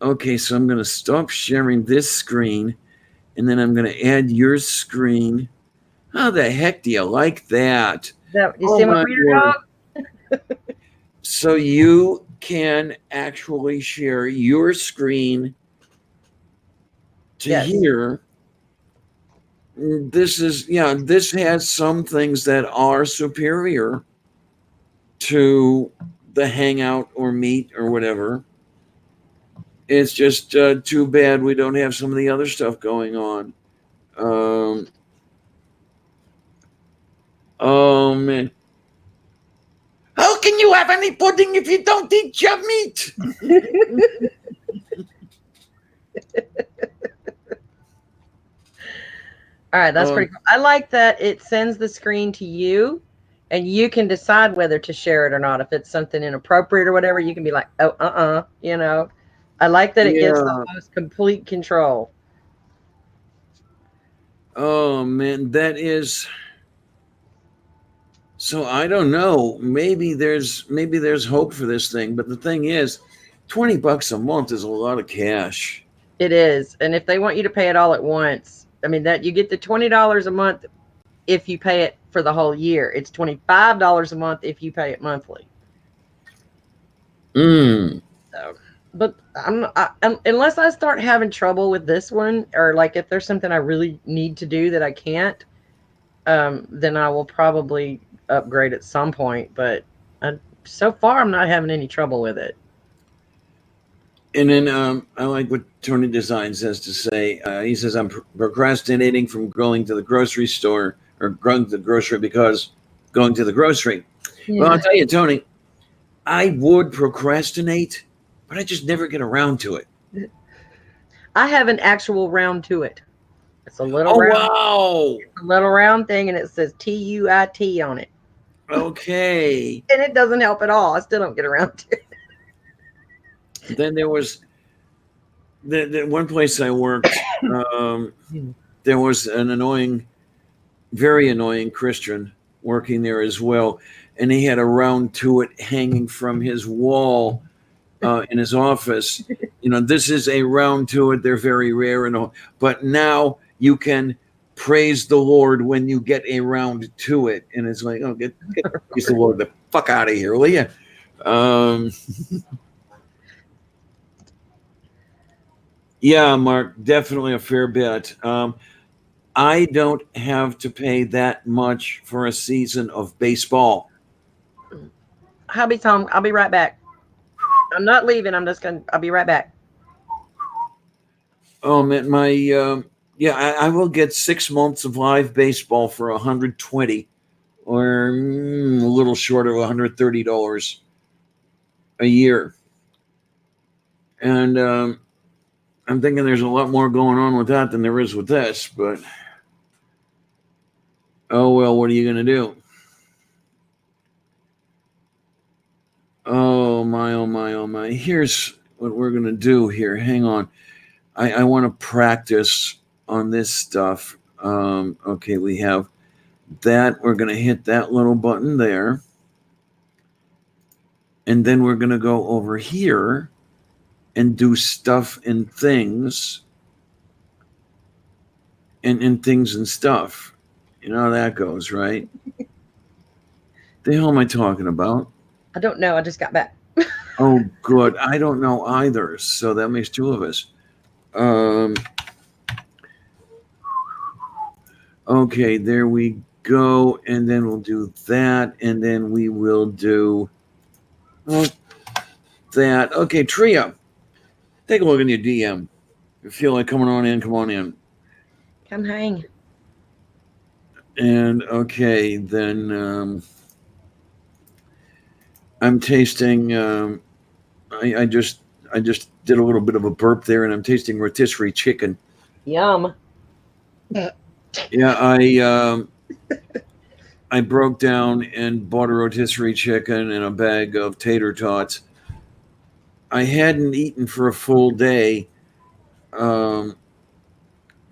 Okay, so I'm going to stop sharing this screen, and then I'm going to add your screen. How the heck do you like that? You Oh see my my wiener word. dog? So you can actually share your screen to Yes. here. This has some things that are superior to the Hangout or Meet or whatever. It's just too bad we don't have some of the other stuff going on. Oh man, how can you have any pudding if you don't eat your meat? All right, that's pretty cool. I like that it sends the screen to you, and you can decide whether to share it or not. If it's something inappropriate or whatever, you can be like, "Oh, you know." I like that it gives the Yeah. host complete control. Oh man, that is. So I don't know. Maybe there's hope for this thing, but the thing is, $20 a month is a lot of cash. It is, and if they want you to pay it all at once, I mean that you get the $20 a month if you pay it for the whole year. It's $25 a month if you pay it monthly. Mm. So, but unless I start having trouble with this one, or like if there's something I really need to do that I can't, then I will probably upgrade at some point. But so far, I'm not having any trouble with it. And then I like what Tony Designs has to say. He says, I'm procrastinating from going to the grocery store or going to the grocery because going to the grocery. Yeah. Well, I'll tell you, Tony, I would procrastinate, but I just never get around to it. I have an actual round to it. It's a little wow. It's a little round thing, and it says TUIT on it. Okay. And it doesn't help at all. I still don't get around to it. Then there was the one place I worked, there was an very annoying Christian working there as well. And he had a round to it hanging from his wall in his office. You know, this is a round to it. They're very rare, but now you can praise the Lord when you get around to it. And it's like, oh, get praise the Lord the fuck out of here, will you? Yeah, Mark, definitely a fair bit. I don't have to pay that much for a season of baseball. Hubby's home. I'll be right back. I'm not leaving. I'll be right back. Oh man, I will get 6 months of live baseball for 120, or a little short of $130 a year, and I'm thinking there's a lot more going on with that than there is with this. But oh well, what are you gonna do? Oh my, oh my, oh my. Here's what we're gonna do here. Hang on, I want to practice on this stuff. Okay, we have that. We're gonna hit that little button there. And then we're going to go over here and do stuff and things and things and stuff. You know how that goes, right? The hell am I talking about? I don't know. I just got back. Oh, good. I don't know either. So that makes two of us. Okay, there we go. And then we'll do that. And then we will do that. Okay, Tria, take a look in your DM. If you feel like coming on in, come on in. Come hang. And okay, then I'm tasting. I just did a little bit of a burp there, and I'm tasting rotisserie chicken. Yum. Yeah, I broke down and bought a rotisserie chicken and a bag of tater tots. I hadn't eaten for a full day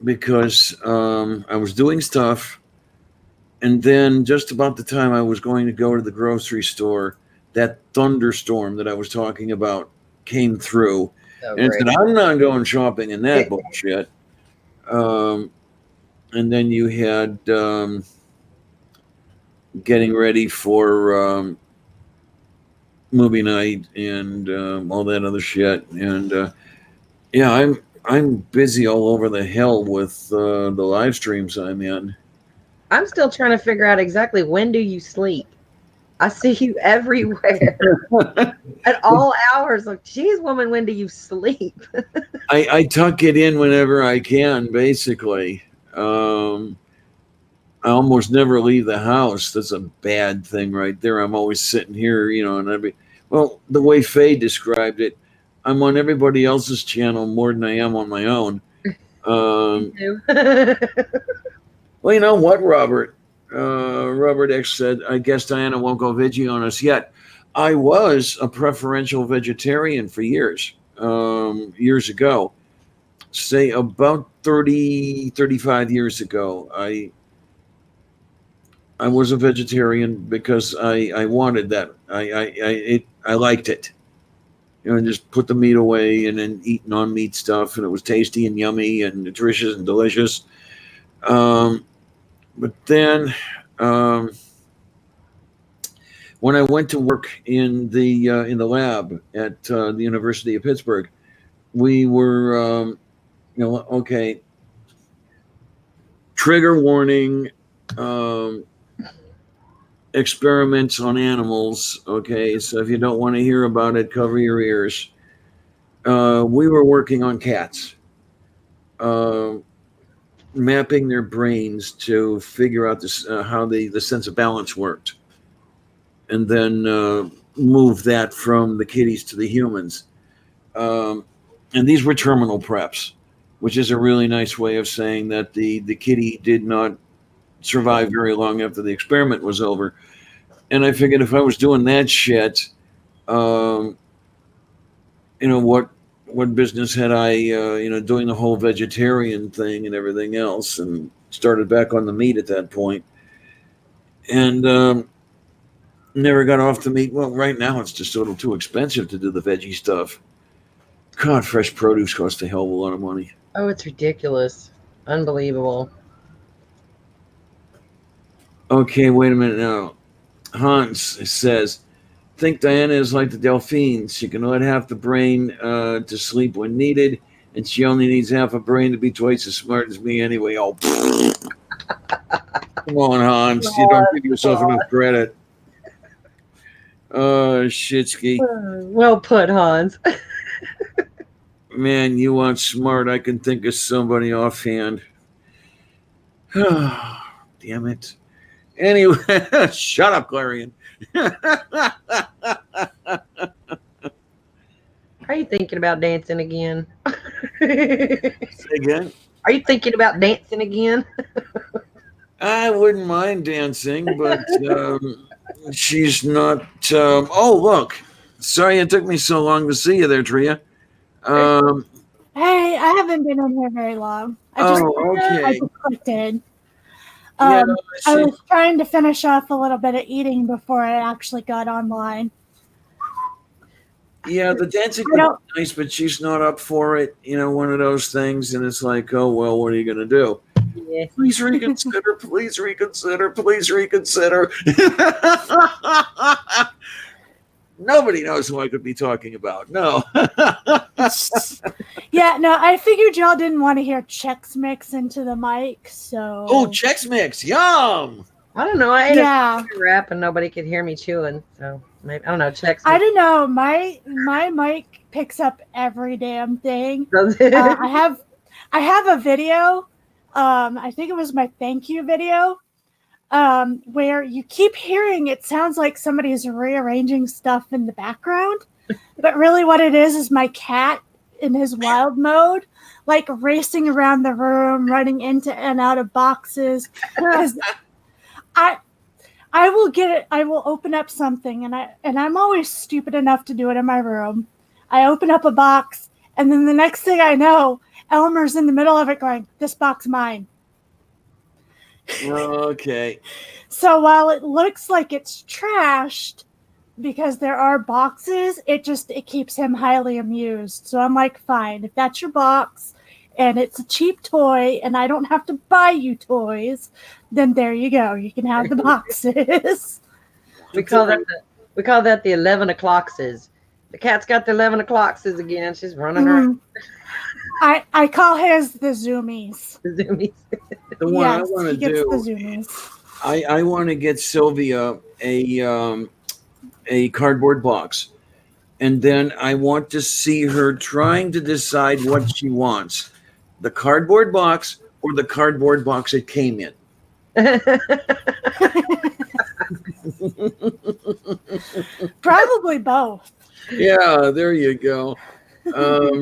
because I was doing stuff, and then just about the time I was going to go to the grocery store, that thunderstorm that I was talking about came through. Oh, And it great. said, I'm not going shopping in that bullshit. And then you had getting ready for movie night and all that other shit. And yeah, I'm busy all over the hell with the live streams I'm in. I'm still trying to figure out exactly when do you sleep. I see you everywhere at all hours. Like, geez, woman, when do you sleep? I tuck it in whenever I can, basically. I almost never leave the house. That's a bad thing right there. I'm always sitting here, and the way Faye described it, I'm on everybody else's channel more than I am on my own. Well, you know what, Robert? Robert X said, I guess Diana won't go veggie on us yet. I was a preferential vegetarian for years ago. Say about 30, 35 years ago. I was a vegetarian because I wanted that. I liked it. Just put the meat away and then eat non-meat stuff, and it was tasty and yummy and nutritious and delicious. But then, when I went to work in the lab at the University of Pittsburgh, we were, okay. Trigger warning. Experiments on animals. Okay, so if you don't want to hear about it, cover your ears. We were working on cats, mapping their brains to figure out this, how the sense of balance worked, and then move that from the kitties to the humans. And these were terminal preps, which is a really nice way of saying that the kitty did not survive very long after the experiment was over. And I figured if I was doing that shit, what business had I, doing the whole vegetarian thing and everything else, and started back on the meat at that point. And never got off the meat. Well, right now it's just a little too expensive to do the veggie stuff. God, fresh produce costs a hell of a lot of money. Oh, it's ridiculous. Unbelievable. Okay, wait a minute now. Hans says, think Diana is like the Delphines. She can let half the brain to sleep when needed, and she only needs half a brain to be twice as smart as me anyway. Oh, come on, Hans. You don't give yourself enough credit. Shitsky. Well put, Hans. Man, you want smart. I can think of somebody offhand. Damn it. Anyway, shut up, Clarion. Are you thinking about dancing again? Say again? Are you thinking about dancing again? I wouldn't mind dancing, but she's not. Oh, look. Sorry it took me so long to see you there, Tria. Hey, I haven't been in here very long. I okay. just clicked in. Yeah, I was trying to finish off a little bit of eating before I actually got online. Yeah, the dancing was nice, but she's not up for it. You know, one of those things, and it's like, oh well, what are you gonna do? Yeah. Please reconsider. Please reconsider. Please reconsider. Nobody knows who I could be talking about. No. Yeah, no, I figured y'all didn't want to hear Chex Mix into the mic, so. Oh, Chex Mix, yum! I don't know. I ate a wrap and nobody could hear me chewing, so maybe I don't know. Chex Mix. I don't know. My mic picks up every damn thing. I have a video. I think it was my thank you video. Where you keep hearing it sounds like somebody's rearranging stuff in the background, but really what it is my cat in his wild mode, like racing around the room, running into and out of boxes. Because I will open up something, and I'm always stupid enough to do it in my room. I open up a box, and then the next thing I know, Elmer's in the middle of it going, "This box mine." Okay. So while it looks like it's trashed because there are boxes, it keeps him highly amused. So I'm like, fine, if that's your box and it's a cheap toy and I don't have to buy you toys, then there you go. You can have the boxes. We call that the 11 o'clockses. The cat's got the 11 o'clockses again. She's running around. I call his the zoomies. The zoomies. The one I want to do. The zoomies. I want to get Sylvia a cardboard box, and then I want to see her trying to decide what she wants: the cardboard box or the cardboard box it came in. Probably both. Yeah, there you go.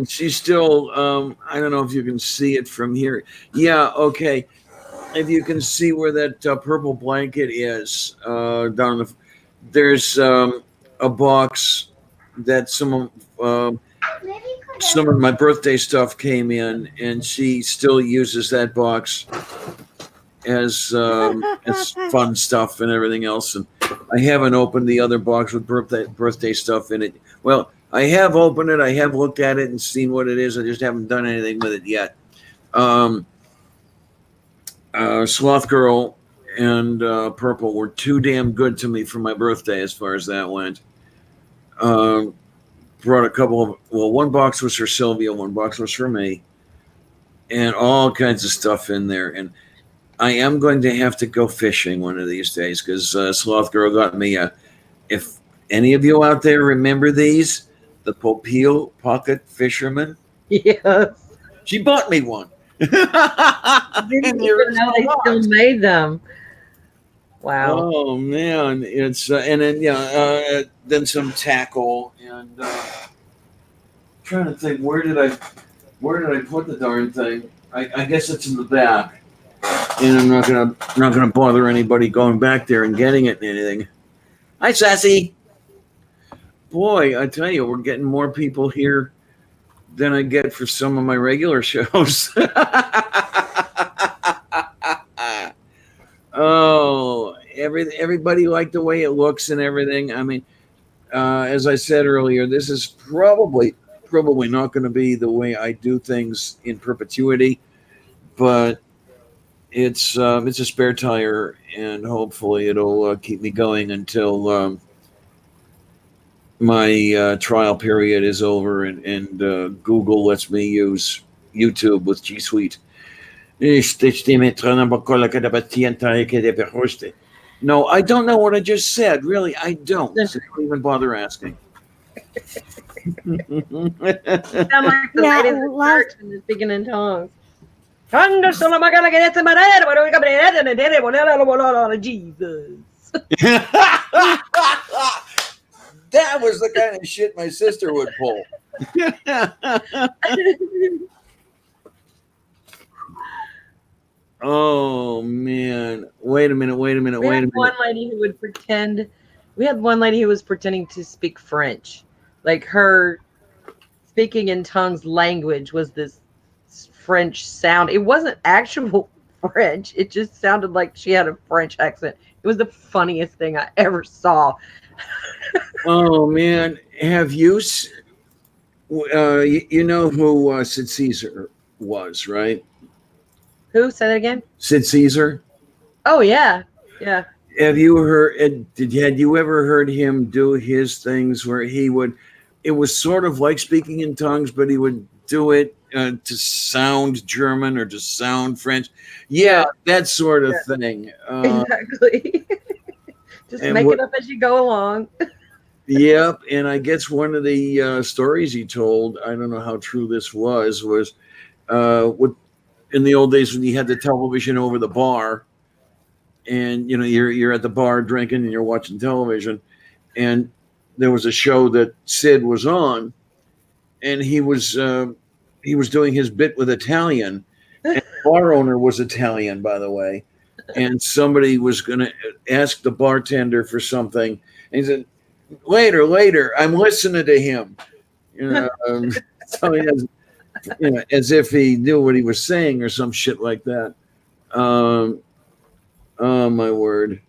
She's still, I don't know if you can see it from here. Yeah, okay. If you can see where that purple blanket is, down there's a box that some of my birthday stuff came in, and she still uses that box as fun stuff and everything else. And I haven't opened the other box with birthday stuff in it. Well, I have opened it. I have looked at it and seen what it is. I just haven't done anything with it yet. Sloth Girl and Purple were too damn good to me for my birthday as far as that went. Brought a couple of, one box was for Sylvia, one box was for me, and all kinds of stuff in there. And I am going to have to go fishing one of these days because Sloth Girl got me if any of you out there remember these, the Popeil Pocket Fisherman. Yes. She bought me one. I didn't even know they still made them. Wow. Oh man, it's and then then some tackle and trying to think where did I put the darn thing? I guess it's in the back, and I'm not gonna bother anybody going back there and getting it and anything. Hi, Sassy. Boy, I tell you, we're getting more people here than I get for some of my regular shows. Oh, everybody liked the way it looks and everything. I mean, as I said earlier, this is probably not going to be the way I do things in perpetuity, but it's a spare tire, and hopefully it'll keep me going until my trial period is over, and Google lets me use YouTube with G Suite. No, I don't know what I just said. Really, I don't. So don't even bother asking. You sound like the lady in the church and they're speaking in tongues. Jesus. That was the kind of shit my sister would pull. Oh man! Wait a minute! We had one lady who would pretend. We had one lady who was pretending to speak French, like her speaking in tongues language was this French sound. It wasn't actual French. It just sounded like she had a French accent. It was the funniest thing I ever saw. Oh man! Have you? You know who Sid Caesar was, right? Who? Say that again. Sid Caesar. Oh yeah, yeah. Have you heard? Had you ever heard him do his things where he would? It was sort of like speaking in tongues, but he would do it to sound German or to sound French. Yeah, that sort of thing. Exactly. Just make it up as you go along. Yep, and I guess one of the stories he told, I don't know how true this was what in the old days when you had the television over the bar, and you're at the bar drinking and you're watching television, and there was a show that Sid was on, and he was doing his bit with Italian, and the bar owner was Italian, by the way, and somebody was going to ask the bartender for something, and he said, Later, I'm listening to him. So as if he knew what he was saying or some shit like that. Oh my word!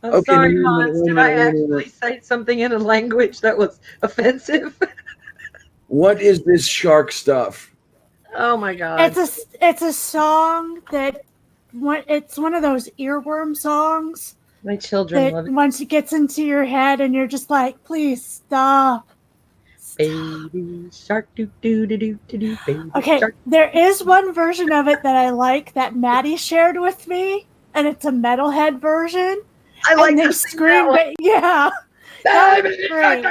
I'm sorry, Hans. Did I actually say something in a language that was offensive? What is this shark stuff? Oh my god! It's a song that it's one of those earworm songs. My children love it. Once it gets into your head and you're just like, please stop. Baby shark, do do do do do do. Baby okay, shark. There is one version of it that I like that Maddie shared with me, and it's a metalhead version. I like and they scream, but yeah, that was great.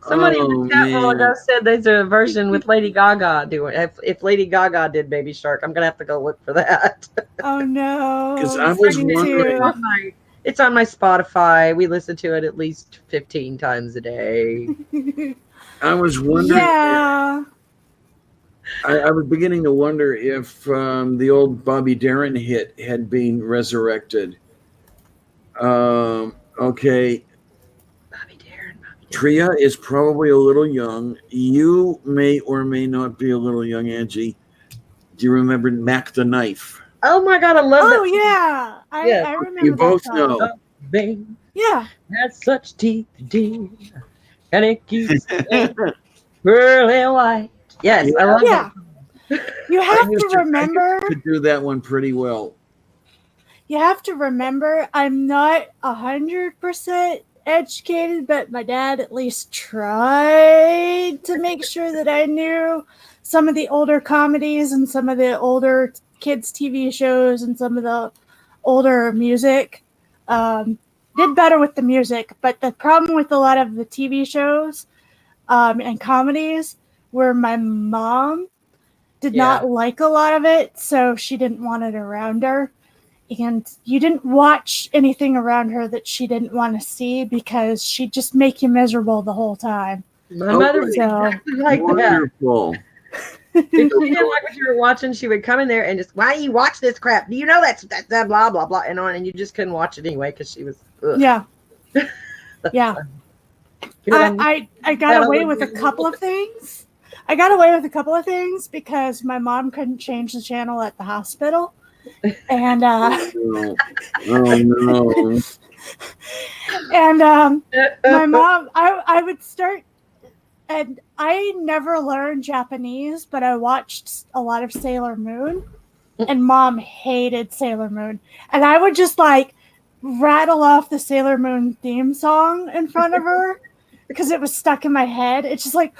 Somebody in the chat room ago said there's a version with Lady Gaga doing. If Lady Gaga did Baby Shark, I'm gonna have to go look for that. Oh no! Because I was wondering. It's on my Spotify. We listen to it at least 15 times a day. I was wondering. Yeah. I was beginning to wonder if the old Bobby Darin hit had been resurrected. Okay. Tria is probably a little young. You may or may not be a little young, Angie. Do you remember Mac the Knife? Oh my god, I love that. Oh yeah, I remember. You both that know. Yeah. Has such teeth, dear, and it keeps pearly white. Yes, I love that. You have to remember. I could do that one pretty well. You have to remember, I'm not 100% educated, but my dad at least tried to make sure that I knew some of the older comedies and some of the older kids' TV shows and some of the older music. Did better with the music, but the problem with a lot of the TV shows and comedies were my mom did not like a lot of it, so she didn't want it around her. And you didn't watch anything around her that she didn't want to see because she'd just make you miserable the whole time. My mother was exactly like wonderful. That. If she didn't like what you were watching, she would come in there and just, why do you watch this crap? Do you know that's blah, blah, blah, and on, and you just couldn't watch it anyway because she was, ugh. Yeah. Yeah. I got away with a couple of things. Because my mom couldn't change the channel at the hospital. And oh no. And my mom, I would start and I never learned Japanese, but I watched a lot of Sailor Moon, and Mom hated Sailor Moon, and I would just like rattle off the Sailor Moon theme song in front of her because it was stuck in my head. It's just like,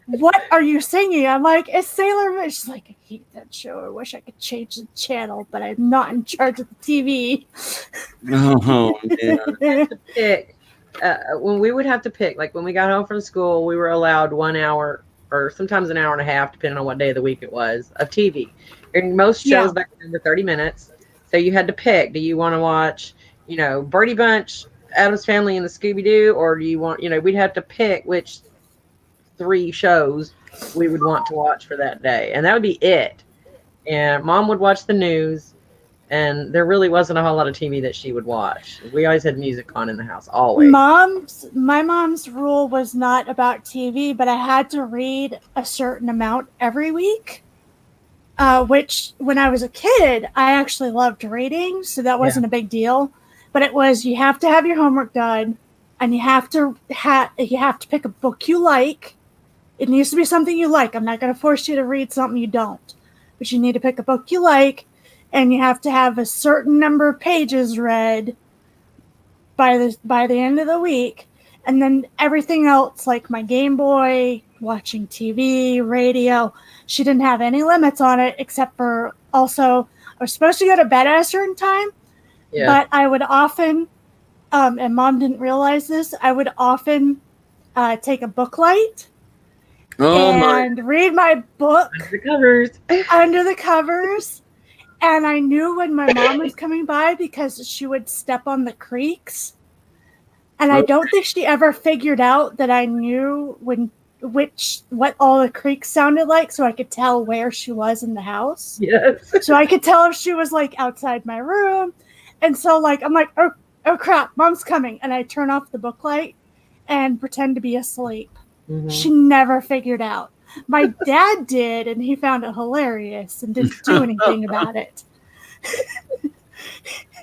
what are you singing? I'm like, it's Sailor Moon. She's like, I hate that show. I wish I could change the channel, but I'm not in charge of the TV. Oh, man. Pick. When we would have to pick, like when we got home from school, we were allowed 1 hour or sometimes an hour and a half, depending on what day of the week it was, of TV. And most shows back then were 30 minutes. So you had to pick. Do you want to watch, Brady Bunch, Addams Family, and the Scooby-Doo? Or do you want, we'd have to pick which 3 shows we would want to watch for that day. And that would be it. And Mom would watch the news. And there really wasn't a whole lot of TV that she would watch. We always had music on in the house, always. My mom's rule was not about TV, but I had to read a certain amount every week. Which, when I was a kid, I actually loved reading, so that wasn't a big deal. But it was, you have to have your homework done, and you have to pick a book you like. It needs to be something you like. I'm not going to force you to read something you don't, but you need to pick a book you like. And you have to have a certain number of pages read by the end of the week. And then everything else, like my Game Boy, watching TV, radio, she didn't have any limits on it, except for also I was supposed to go to bed at a certain time. Yeah. But I would often, and Mom didn't realize this, I would often take a book light and read my book under the covers. And I knew when my mom was coming by because she would step on the creaks. And I don't think she ever figured out that I knew what all the creaks sounded like, so I could tell where she was in the house. Yes. So I could tell if she was like outside my room. And so like I'm like, oh crap, Mom's coming. And I turn off the book light and pretend to be asleep. Mm-hmm. She never figured out. My dad did, and he found it hilarious and didn't do anything about it.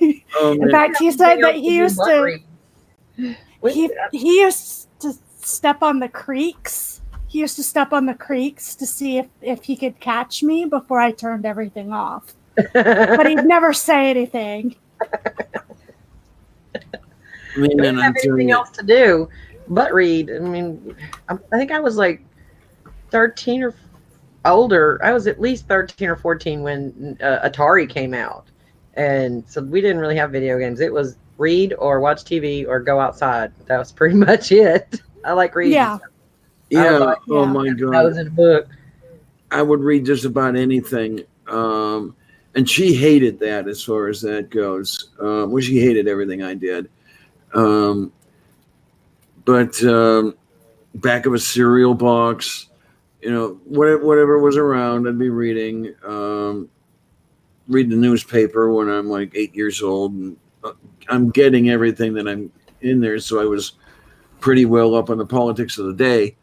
In fact, he said that he used to step on the creeks. He used to step on the creeks to see if he could catch me before I turned everything off. But he'd never say anything. I didn't have anything else to do but read. I mean, I think I was like 13 or older. I was at least 13 or 14 when Atari came out. And so we didn't really have video games. It was read or watch TV or go outside. That was pretty much it. I like reading. Yeah. Oh my God. I was in a book. I would read just about anything. And she hated that as far as that goes. Well, she hated everything I did. But back of a cereal box, whatever was around, I'd be reading. Read the newspaper when I'm like 8 years old. And I'm getting everything that I'm in there. So I was pretty well up on the politics of the day.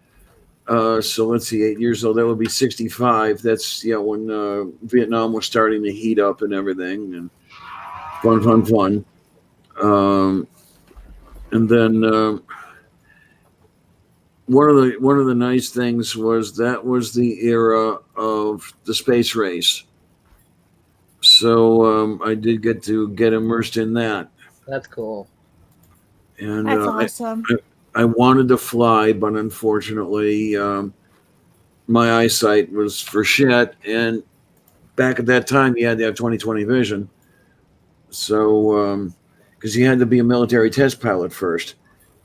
So let's see, 8 years old, that would be 65. That's, when Vietnam was starting to heat up and everything, and fun. And then one of the nice things was that was the era of the space race. So I did get immersed in that. That's cool. And that's awesome. I wanted to fly, but unfortunately, my eyesight was for shit. And back at that time, you had to have 20/20 vision. So, because you had to be a military test pilot first.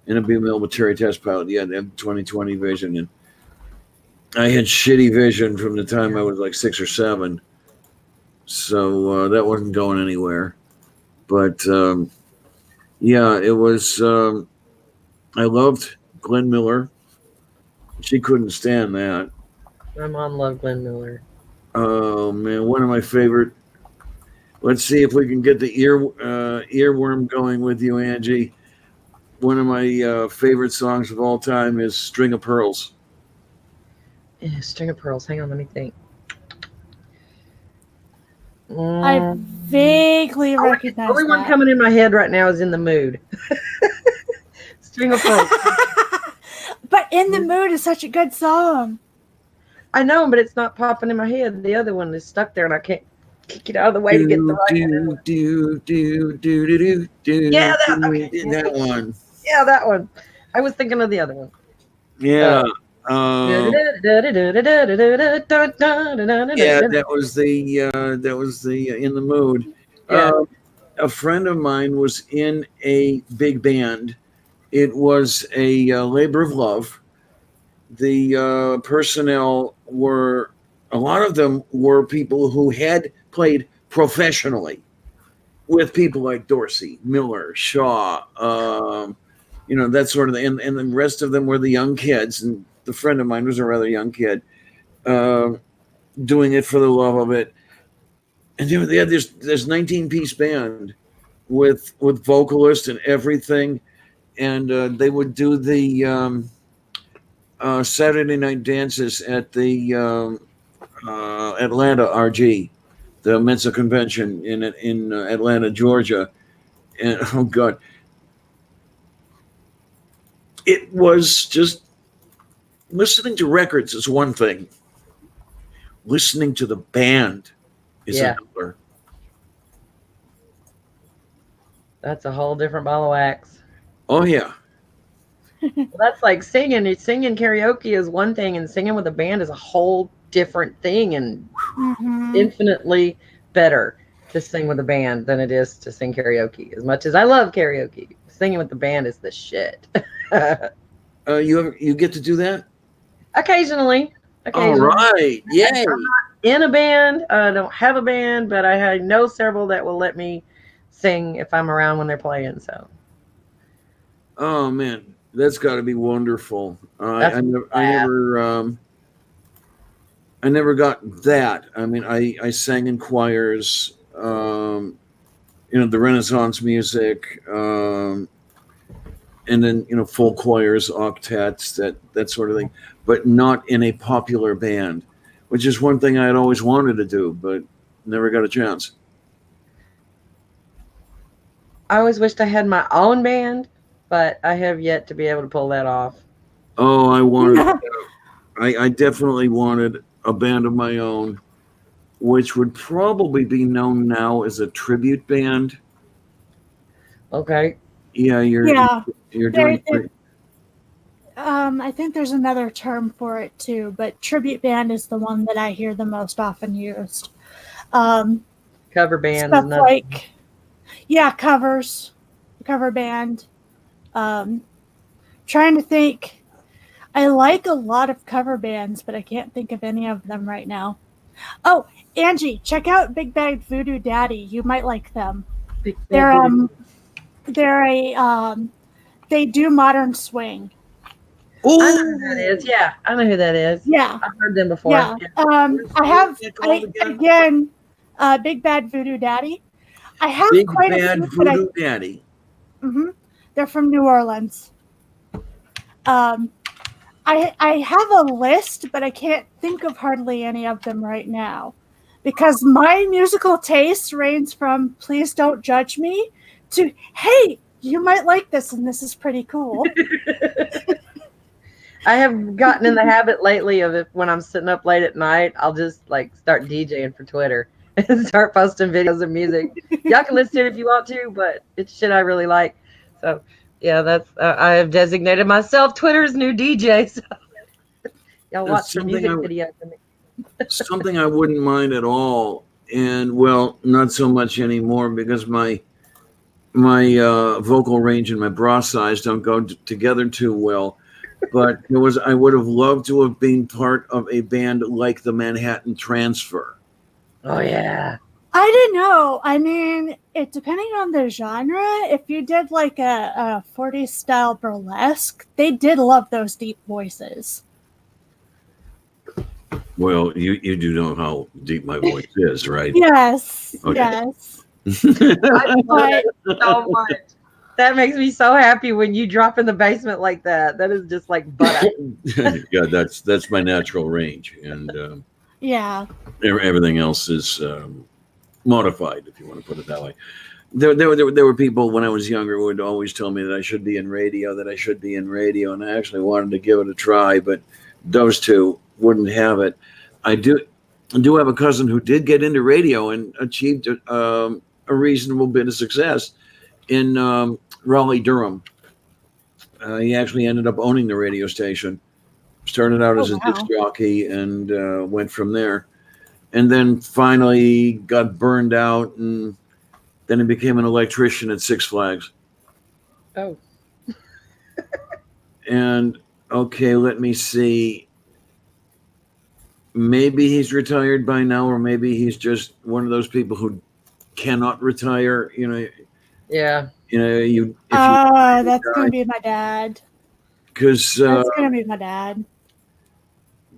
And to be a military test pilot, you had to have 20/20 vision. And I had shitty vision from the time I was like 6 or 7. So that wasn't going anywhere. But, it was... I loved Glenn Miller. She couldn't stand that. My mom loved Glenn Miller. Oh man, one of my favorite. Let's see if we can get the earworm going with you, Angie. One of my favorite songs of all time is "String of Pearls." Yeah, "String of Pearls." Hang on, let me think. I vaguely recognize the only one coming in my head right now is "In the Mood." String of Pearls. But In the Mood is such a good song. I know, but it's not popping in my head. The other one is stuck there, and I can't kick it out of the way to get the right one. Yeah, that one. Yeah, that one. I was thinking of the other one. Yeah. Yeah, Yeah, that was the In the Mood. Yeah. A friend of mine was in a big band. It was a labor of love. The personnel were, a lot of them were people who had played professionally with people like Dorsey, Miller, Shaw, that sort of thing. And the rest of them were the young kids. And the friend of mine was a rather young kid, doing it for the love of it. And they had this 19-piece band with vocalists and everything. And they would do the Saturday night dances at the Atlanta RG, the Mensa Convention in Atlanta, Georgia. And oh God, it was just, listening to records is one thing. Listening to the band is another. That's a whole different ball of wax. Oh yeah. Well, that's like singing. Singing karaoke is one thing, and singing with a band is a whole different thing, and infinitely better to sing with a band than it is to sing karaoke. As much as I love karaoke, singing with the band is the shit. You get to do that? Occasionally. All right. Yay. I'm not in a band. I don't have a band, but I know several that will let me sing if I'm around when they're playing. So. Oh man, that's got to be wonderful. I never got that. I mean, I sang in choirs, the Renaissance music, and then full choirs, octets, that sort of thing, but not in a popular band, which is one thing I had always wanted to do, but never got a chance. I always wished I had my own band, but I have yet to be able to pull that off. Oh, I wanted. I definitely wanted a band of my own, which would probably be known now as a tribute band. Okay. Yeah, you're doing great. I think there's another term for it too, but tribute band is the one that I hear the most often used. Cover band. Stuff like, cover band. Trying to think. I like a lot of cover bands, but I can't think of any of them right now. Oh, Angie, check out Big Bad Voodoo Daddy. You might like them. They do modern swing. Ooh. I know who that is. Yeah, I know who that is. Yeah, I've heard them before. Yeah. Big Bad Voodoo Daddy. I have Big quite Bad a few, Voodoo Daddy. Mm-hmm. They're from New Orleans. I have a list, but I can't think of hardly any of them right now, because my musical taste range from "Please Don't Judge Me" to "Hey, you might like this, and this is pretty cool." I have gotten in the habit lately of, when I'm sitting up late at night, I'll just start DJing for Twitter and start posting videos of music. Y'all can listen to it if you want to, but it's shit I really like. So yeah, that's I have designated myself Twitter's new DJ. So y'all watch the music video for me. Something I wouldn't mind at all, and well, not so much anymore because my vocal range and my bra size don't go together too well. But I would have loved to have been part of a band like the Manhattan Transfer. Oh yeah. I don't know. I mean, it depending on the genre. If you did like a 40s style burlesque, they did love those deep voices. Well, you do know how deep my voice is, right? Yes. Okay. Yes. I love it so much. That makes me so happy when you drop in the basement like that. That is just like butter. Yeah, that's my natural range, and yeah, everything else is modified, if you want to put it that way. There were people when I was younger who would always tell me that I should be in radio, and I actually wanted to give it a try, but those two wouldn't have it. I do have a cousin who did get into radio and achieved a reasonable bit of success in Raleigh, Durham. He actually ended up owning the radio station. Started out as a disc jockey and went from there. And then finally got burned out, and then he became an electrician at Six Flags. Oh. And, okay, let me see. Maybe he's retired by now, or maybe he's just one of those people who cannot retire. Yeah. That's going to be my dad. Because that's going to be my dad.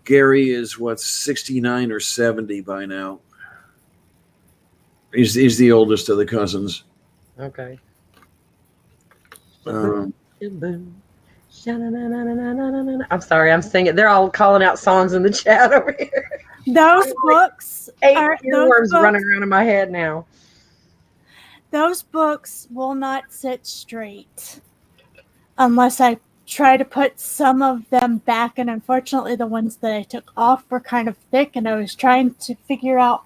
Gary is 69 or 70 by now. He's the oldest of the cousins. Okay. Um, I'm sorry, I'm singing. They're all calling out songs in the chat over here. Those books are earworms running around in my head now. Those books will not sit straight unless I try to put some of them back. And unfortunately, the ones that I took off were kind of thick, and I was trying to figure out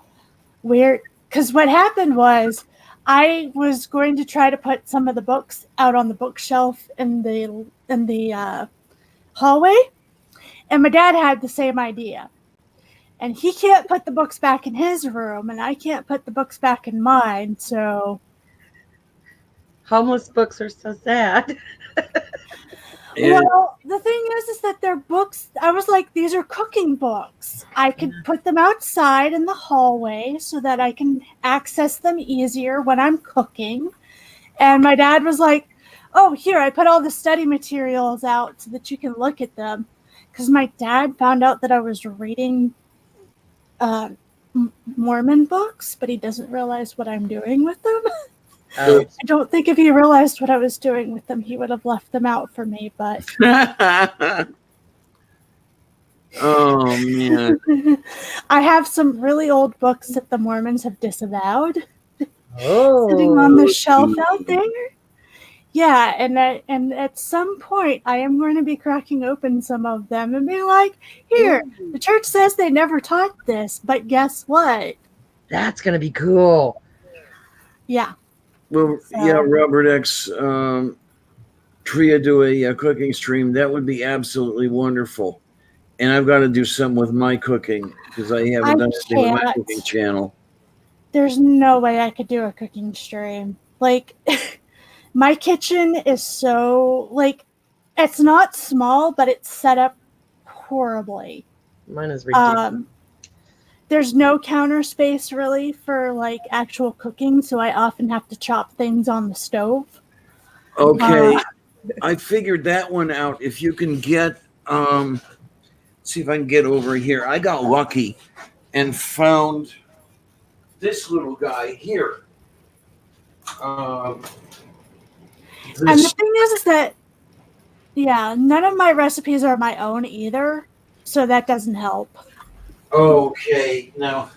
where. Because what happened was, I was going to try to put some of the books out on the bookshelf in the hallway, and my dad had the same idea. And he can't put the books back in his room, and I can't put the books back in mine. So, homeless books are so sad. Well, the thing is that they're books. I was like, these are cooking books. I could put them outside in the hallway so that I can access them easier when I'm cooking. And my dad was like, oh, here, I put all the study materials out so that you can look at them. Because my dad found out that I was reading Mormon books, but he doesn't realize what I'm doing with them. I don't think if he realized what I was doing with them, he would have left them out for me, but... Oh, man. I have some really old books that the Mormons have disavowed. Oh. Sitting on the shelf out there. Yeah, and at some point, I am going to be cracking open some of them and be like, here, the church says they never taught this, but guess what? That's going to be cool. Yeah. Well, yeah, Robert X, Tria do a cooking stream. That would be absolutely wonderful. And I've got to do something with my cooking because I haven't done anything with my cooking channel. There's no way I could do a cooking stream. Like, my kitchen is so, like, it's not small, but it's set up horribly. Mine is ridiculous. There's no counter space really for like actual cooking, so I often have to chop things on the stove. Okay, I figured that one out. If you can get, see if I can get over here. I got lucky and found this little guy here. And the thing is that, yeah, none of my recipes are my own either, so that doesn't help. Okay, now,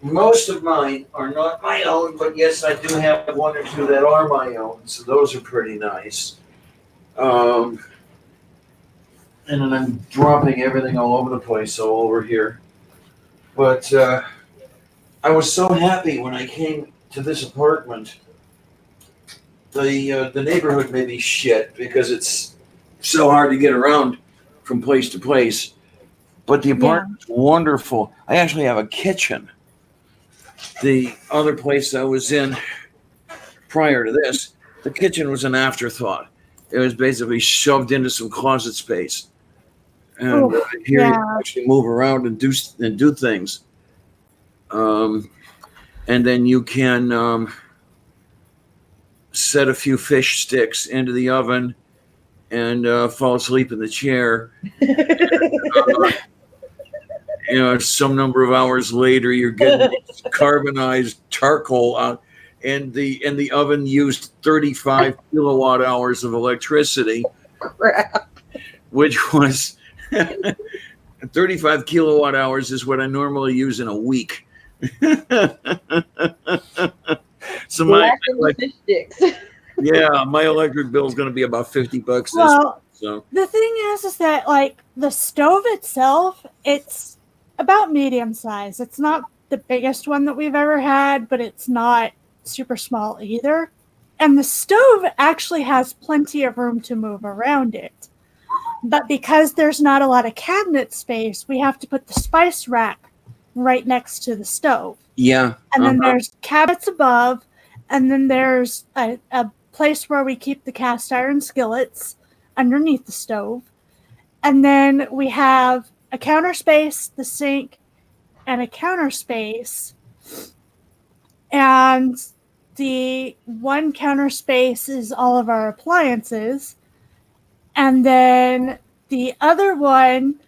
most of mine are not my own, but yes, I do have one or two that are my own, so those are pretty nice. And then I'm dropping everything all over the place, all over here. But I was so happy when I came to this apartment. The neighborhood may be shit because it's so hard to get around from place to place. But the apartment's wonderful. I actually have a kitchen. The other place I was in prior to this, the kitchen was an afterthought. It was basically shoved into some closet space. And here you can actually move around and do things. And then you can set a few fish sticks into the oven and fall asleep in the chair. Some number of hours later, you're getting carbonized charcoal out, and the oven used 35 kilowatt hours of electricity, which was 35 kilowatt hours is what I normally use in a week. So Blasting the fish sticks. my electric bill is going to be about $50 this Well, month, so the thing is that like the stove itself, it's about medium size. It's not the biggest one that we've ever had, but it's not super small either. And the stove actually has plenty of room to move around it. But because there's not a lot of cabinet space, we have to put the spice rack right next to the stove. yeah. And then there's cabinets above, and then there's a place where we keep the cast iron skillets underneath the stove. And then we have a counter space, the sink, and a counter space. And the one counter space is all of our appliances. And then the other one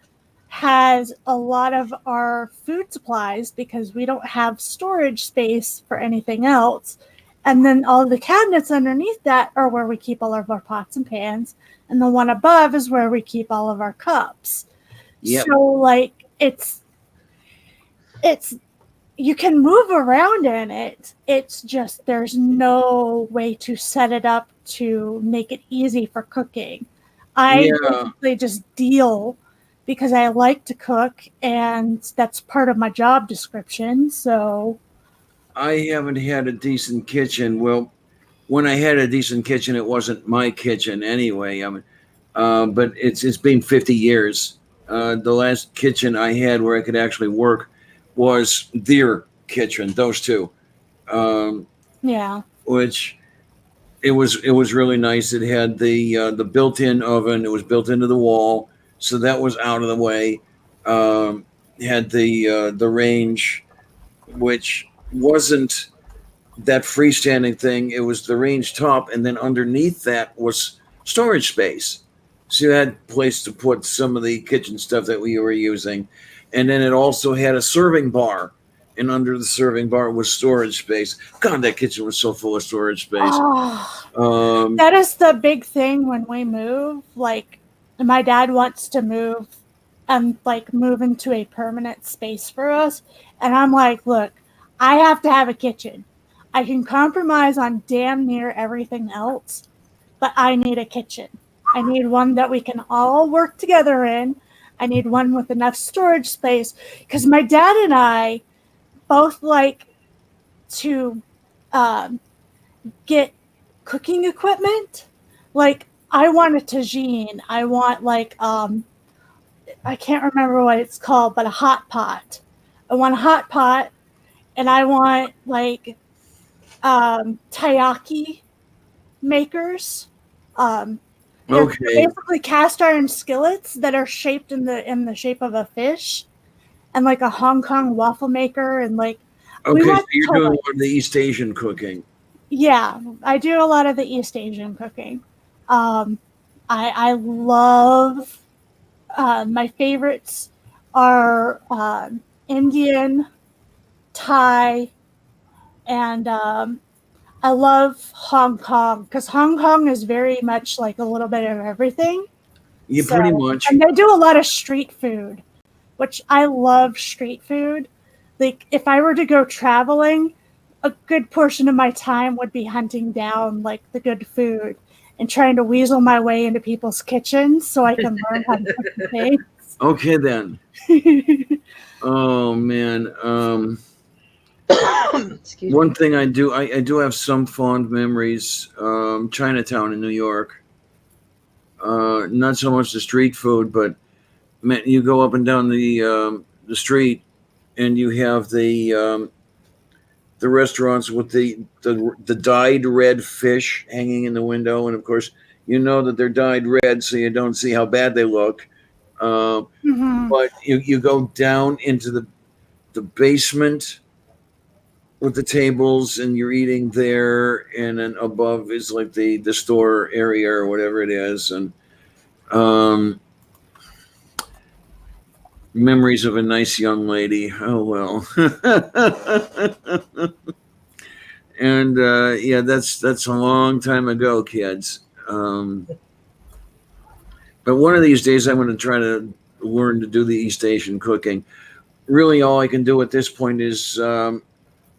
has a lot of our food supplies because we don't have storage space for anything else. And then all of the cabinets underneath that are where we keep all of our pots and pans. And the one above is where we keep all of our cups. Yep. So like it's you can move around in it. It's just there's no way to set it up to make it easy for cooking. I basically just deal because I like to cook, and that's part of my job description. So I haven't had a decent kitchen. Well, when I had a decent kitchen, it wasn't my kitchen anyway. I mean, but it's been 50 years. The last kitchen I had where I could actually work was their kitchen. Those two, yeah, which it was really nice. It had the built-in oven. It was built into the wall, so that was out of the way. Had the range, which wasn't that freestanding thing. It was the range top, and then underneath that was storage space. So you had a place to put some of the kitchen stuff that we were using. And then it also had a serving bar. And under the serving bar was storage space. God, that kitchen was so full of storage space. That is the big thing when we move. Like, my dad wants to move and like move into a permanent space for us. And I'm like, look, I have to have a kitchen. I can compromise on damn near everything else, but I need a kitchen. I need one that we can all work together in. I need one with enough storage space because my dad and I both like to get cooking equipment. Like, I want a tagine. I want like I can't remember what it's called, but a hot pot. I want a hot pot, and I want like taiyaki makers. They're basically cast iron skillets that are shaped in the shape of a fish, and like a Hong Kong waffle maker, and like. Okay, so you're doing a lot of the East Asian cooking. Yeah, I do a lot of the East Asian cooking. I love my favorites are Indian, Thai, and I love Hong Kong because Hong Kong is very much like a little bit of everything. Yeah, so, pretty much. And they do a lot of street food, which I love street food. Like, if I were to go traveling, a good portion of my time would be hunting down like the good food and trying to weasel my way into people's kitchens so I can learn how to cook the things. Okay, then. Oh, man. One thing I do have some fond memories. Chinatown in New York. Not so much the street food, but man, you go up and down the street, and you have the restaurants with the dyed red fish hanging in the window, and of course, you know that they're dyed red, so you don't see how bad they look. But you go down into the basement with the tables, and you're eating there, and then above is like the store area or whatever it is, and memories of a nice young lady. Oh well. And yeah, that's a long time ago, kids. But one of these days, I'm going to try to learn to do the East Asian cooking. Really, all I can do at this point is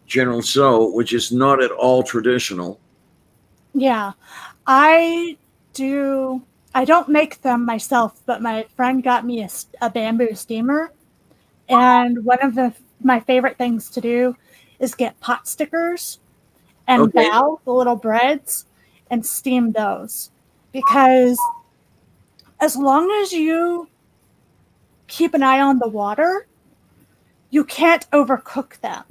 General So, which is not at all traditional. Yeah, I do. I don't make them myself, but my friend got me a bamboo steamer, and one of my favorite things to do is get pot stickers and Okay. bao, the little breads, and steam those, because as long as you keep an eye on the water, you can't overcook them.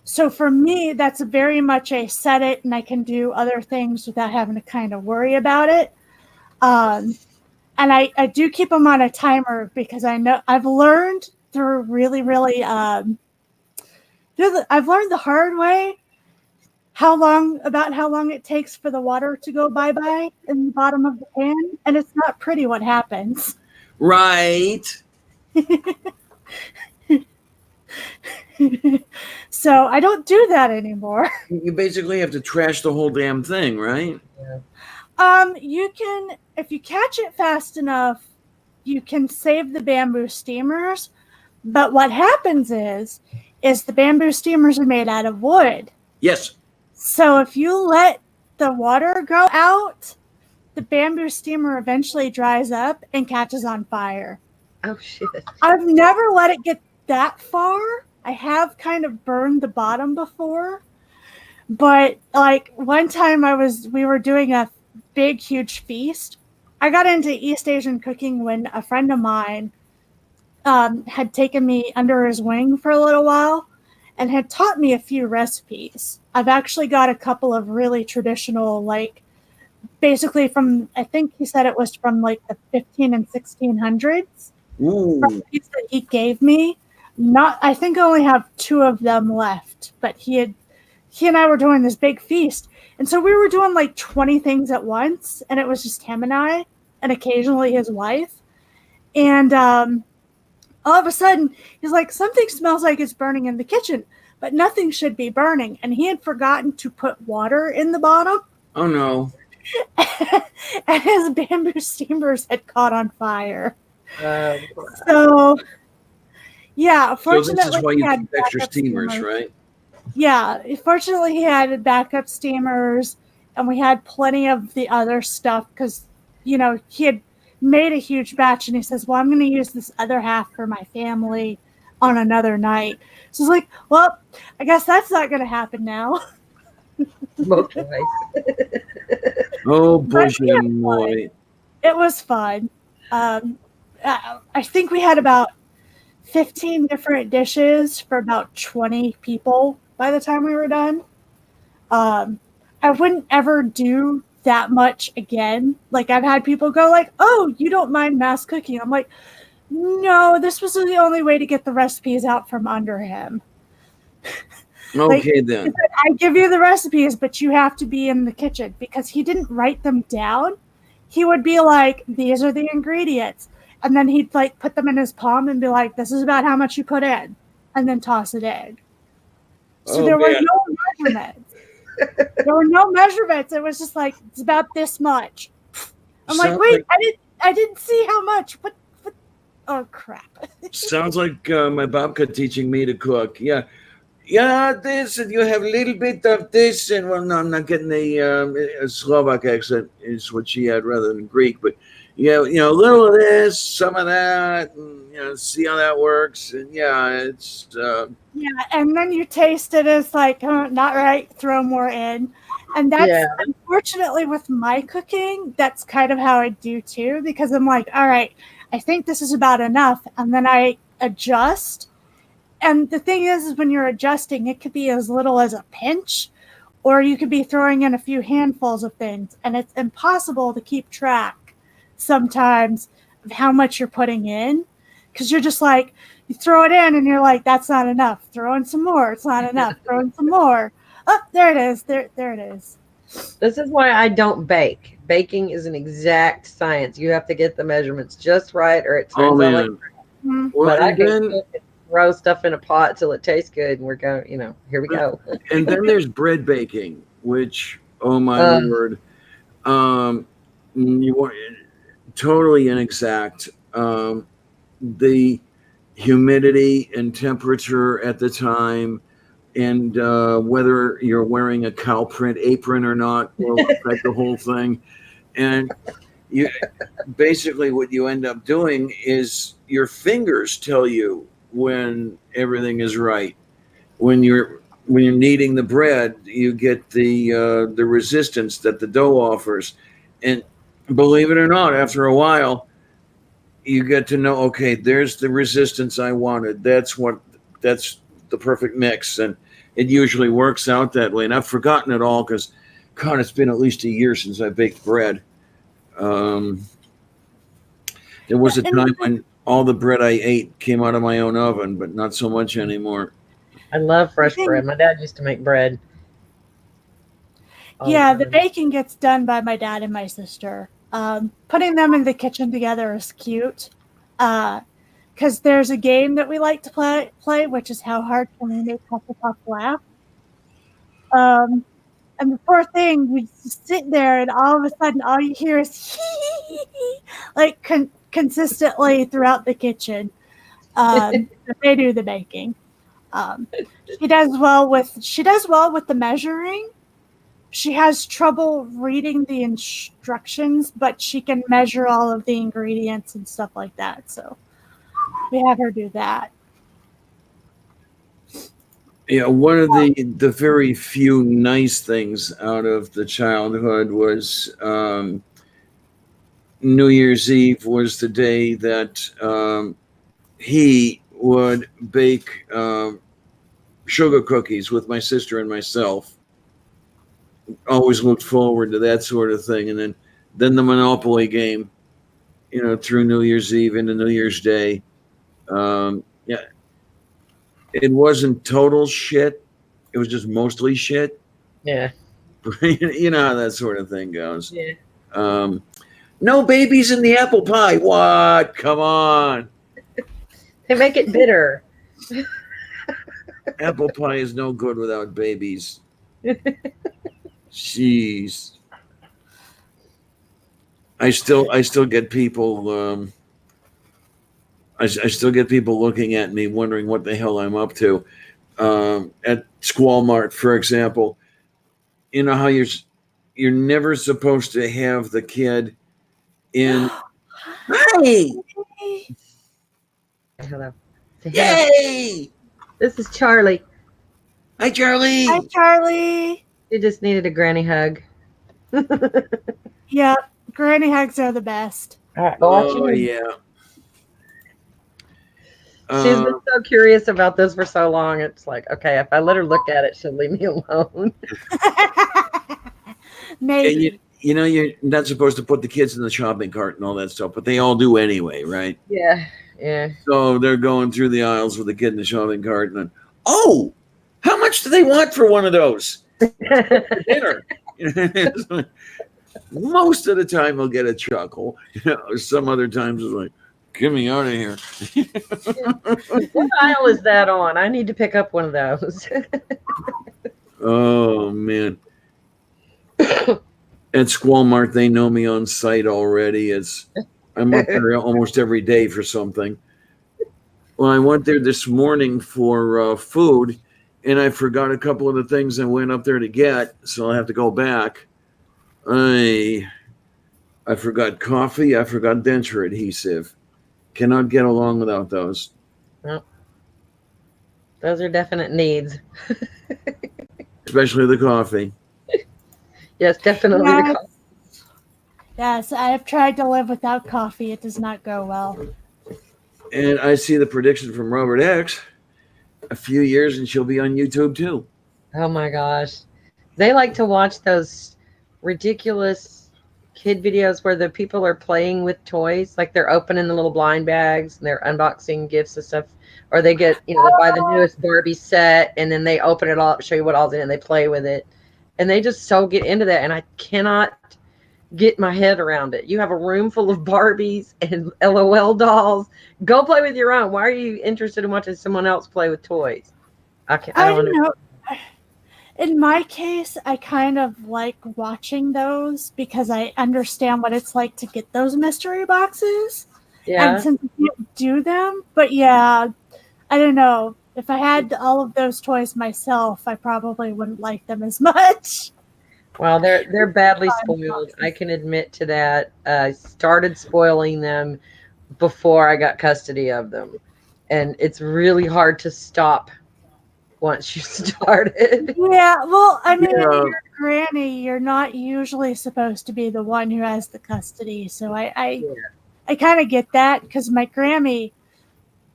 So for me, that's very much a set it and I can do other things without having to kind of worry about it. And I do keep them on a timer because I know I've learned through I've learned the hard way how long it takes for the water to go bye-bye in the bottom of the pan. And it's not pretty what happens. Right. So I don't do that anymore. You basically have to trash the whole damn thing, right? You can, if you catch it fast enough, you can save the bamboo steamers. But what happens is the bamboo steamers are made out of wood. Yes. So if you let the water go out, the bamboo steamer eventually dries up and catches on fire. Oh shit! I've never let it get that far. I have kind of burned the bottom before, but like one time we were doing a big, huge feast. I got into East Asian cooking when a friend of mine had taken me under his wing for a little while and had taught me a few recipes. I've actually got a couple of really traditional, like basically from, I think he said it was from like the 15 and 1600s. Ooh. Recipes that he gave me. I think I only have 2 of them left, but he and I were doing this big feast. And so we were doing like 20 things at once, and it was just him and I, and occasionally his wife. And all of a sudden, he's like, something smells like it's burning in the kitchen, but nothing should be burning. And he had forgotten to put water in the bottom. Oh, no. And his bamboo steamers had caught on fire. So, yeah, fortunately, so this is why you keep extra steamers, right? Yeah, fortunately, he had backup steamers, and we had plenty of the other stuff because, you know, he had made a huge batch, and he says, well, I'm going to use this other half for my family on another night. So it's like, well, I guess that's not going to happen now. Both ways. Oh, boy. It was fun. I think we had about 15 different dishes for about 20 people by the time we were done. I wouldn't ever do that much again. Like, I've had people go like, oh, you don't mind mass cooking. I'm like, no, this was the only way to get the recipes out from under him. Okay, then. I give you the recipes, but you have to be in the kitchen, because he didn't write them down. He would be like, these are the ingredients. And then he'd like put them in his palm and be like, this is about how much you put in, and then toss it in. So there were no measurements. There were no measurements. It was just like, it's about this much. I'm like, wait, I didn't see how much. What? Oh, crap. Sounds like my babka teaching me to cook. Yeah, this, and you have a little bit of this, and well, no, I'm not getting a Slovak accent is what she had rather than Greek, but a little of this, some of that, and, see how that works, and it's and then you taste it as like, not right, throw more in, and that's unfortunately with my cooking, that's kind of how I do too, because I'm like, all right, I think this is about enough, and then I adjust. And the thing is when you're adjusting, it could be as little as a pinch, or you could be throwing in a few handfuls of things. And it's impossible to keep track sometimes of how much you're putting in, because you're just like, you throw it in and you're like, that's not enough. Throw in some more. It's not enough. Throw in some more. Oh, there it is. There it is. This is why I don't bake. Baking is an exact science. You have to get the measurements just right, or it turns out like Mm-hmm. But I can throw stuff in a pot till it tastes good, and we're going, here we go. And then there's bread baking, which, oh my word, you want totally inexact. The humidity and temperature at the time, and whether you're wearing a cow print apron or not will affect the whole thing. And you basically what you end up doing is your fingers tell you when everything is right. When you're kneading the bread, you get the resistance that the dough offers, and believe it or not, after a while, you get to know. Okay, there's the resistance I wanted. That's the perfect mix, and it usually works out that way. And I've forgotten it all because, God, it's been at least a year since I baked bread. Um, there was a time when all the bread I ate came out of my own oven, but not so much anymore. I love fresh bread. My dad used to make bread. Yeah, the baking gets done by my dad and my sister. Putting them in the kitchen together is cute. Because there's a game that we like to play, which is how hard can we make Hufflepuff laugh. And the poor thing, we just sit there, and all of a sudden, all you hear is like consistently throughout the kitchen. They do the baking. She does well with the measuring. She has trouble reading the instructions, but she can measure all of the ingredients and stuff like that. So we have her do that. Yeah, one of the very few nice things out of the childhood was New Year's Eve was the day that he would bake sugar cookies with my sister and myself. Always looked forward to that sort of thing, and then the Monopoly game, through New Year's Eve into New Year's Day. Yeah, it wasn't total shit. It was just mostly shit. Yeah. You know how that sort of thing goes. Yeah. No babies in the apple pie. What? Come on. They make it bitter. Apple pie is no good without babies. Jeez. I still get people I still get people looking at me wondering what the hell I'm up to. At Squalmart, for example, you know how you're never supposed to have the kid in. Hi. Hello. Yay! This is Charlie. Hi, Charlie. Hi, Charlie. You just needed a granny hug. Yep, granny hugs are the best. All right, oh yeah. She's been so curious about this for so long. It's like, okay, if I let her look at it, she'll leave me alone. Maybe. You're not supposed to put the kids in the shopping cart and all that stuff, but they all do anyway, right? Yeah, yeah. So they're going through the aisles with the kid in the shopping cart, and then, oh, how much do they want for one of those? Dinner. Most of the time, they'll get a chuckle. Some other times, it's like, get me out of here. What aisle is that on? I need to pick up one of those. Oh, man. At Squalmart, they know me on site already. I'm up there almost every day for something. Well, I went there this morning for food, and I forgot a couple of the things I went up there to get, so I have to go back. I forgot coffee. I forgot denture adhesive. Cannot get along without those. Well, those are definite needs. Especially the coffee. Yes, definitely Yes. the coffee. Yes, I have tried to live without coffee. It does not go well. And I see the prediction from Robert X. A few years and she'll be on YouTube too. Oh my gosh. They like to watch those ridiculous kid videos where the people are playing with toys, like they're opening the little blind bags and they're unboxing gifts and stuff, or they get, they buy the newest Barbie set and then they open it all up, show you what all's in it, and they play with it, and they just so get into that, and I cannot get my head around it. You have a room full of Barbies and LOL dolls. Go play with your own. Why are you interested in watching someone else play with toys? I don't know. In my case, I kind of like watching those because I understand what it's like to get those mystery boxes. Yeah. And since I can't do them, but yeah, I don't know. If I had all of those toys myself, I probably wouldn't like them as much. Well, they're badly spoiled. I can admit to that. I started spoiling them before I got custody of them, and it's really hard to stop once you started. Yeah, well, I mean, Yeah. you're a granny. You're not usually supposed to be the one who has the custody. So I kind of get that because my Grammy,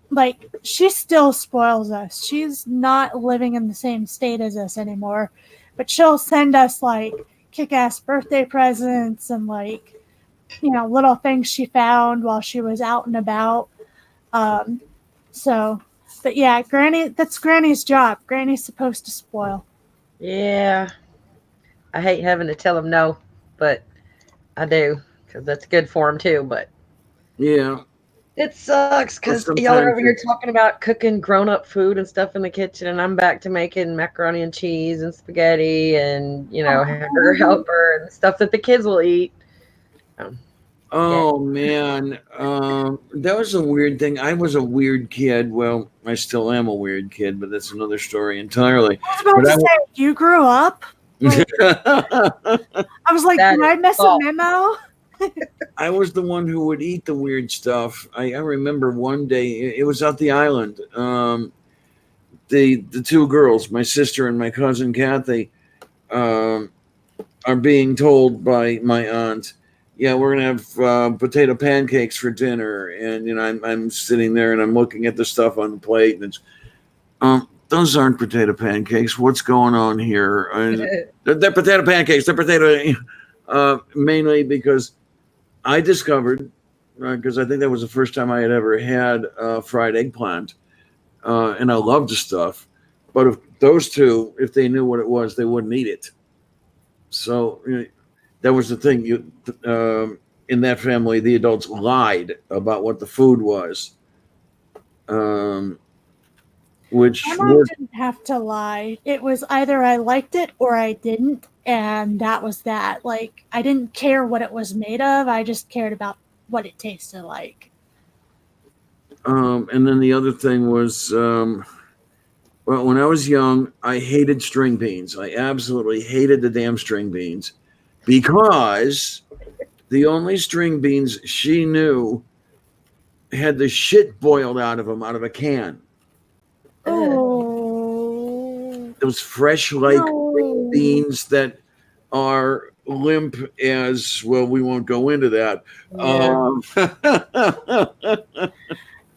like, she still spoils us. She's not living in the same state as us anymore, but she'll send us like kick-ass birthday presents and like, little things she found while she was out and about. Um, so, but yeah, that's Granny's job. Granny's supposed to spoil. Yeah, I hate having to tell them no, but I do because that's good for them too. But Yeah. it sucks because y'all are over here talking about cooking grown-up food and stuff in the kitchen, and I'm back to making macaroni and cheese and spaghetti and hamburger helper and stuff that the kids will eat. Oh man, that was a weird thing. I was a weird kid. Well, I still am a weird kid, but that's another story entirely. I was about to say, you grew up. Like, I was like, did I miss a memo? I was the one who would eat the weird stuff. I remember one day it was out the island. The two girls, my sister and my cousin Kathy, are being told by my aunt, "Yeah, we're gonna have potato pancakes for dinner." And I'm sitting there and I'm looking at the stuff on the plate, and it's those aren't potato pancakes. What's going on here? And they're potato pancakes. They're potato. Mainly because I discovered, because I think that was the first time I had ever had fried eggplant, and I loved the stuff. But if those two, if they knew what it was, they wouldn't eat it. So that was the thing. In that family, the adults lied about what the food was. Which my mom didn't have to lie. It was either I liked it or I didn't, and that was that. Like, I didn't care what it was made of. I just cared about what it tasted like. And then the other thing was, well, when I was young, I hated string beans. I absolutely hated the damn string beans because the only string beans she knew had the shit boiled out of them out of a can. Oh, those fresh beans that are limp as well. We won't go into that.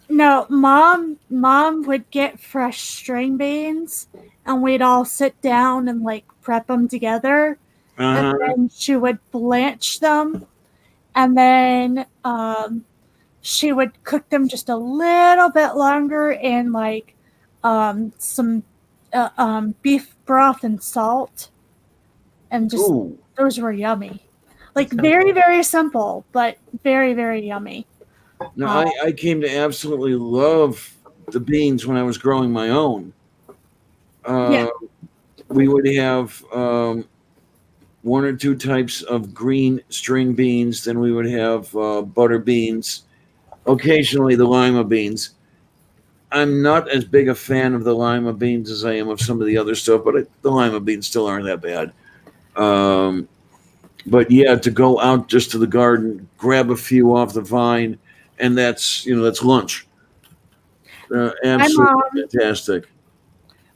No, mom would get fresh string beans, and we'd all sit down and like prep them together, and then she would blanch them, and then she would cook them just a little bit longer in like some beef broth and salt, and just those were yummy. Like, very, very simple, but very, very yummy. No, I came to absolutely love the beans when I was growing my own. We would have one or two types of green string beans. Then we would have butter beans, occasionally the lima beans. I'm not as big a fan of the lima beans as I am of some of the other stuff, but the lima beans still aren't that bad. But yeah, to go out just to the garden, grab a few off the vine, and that's lunch. Absolutely fantastic.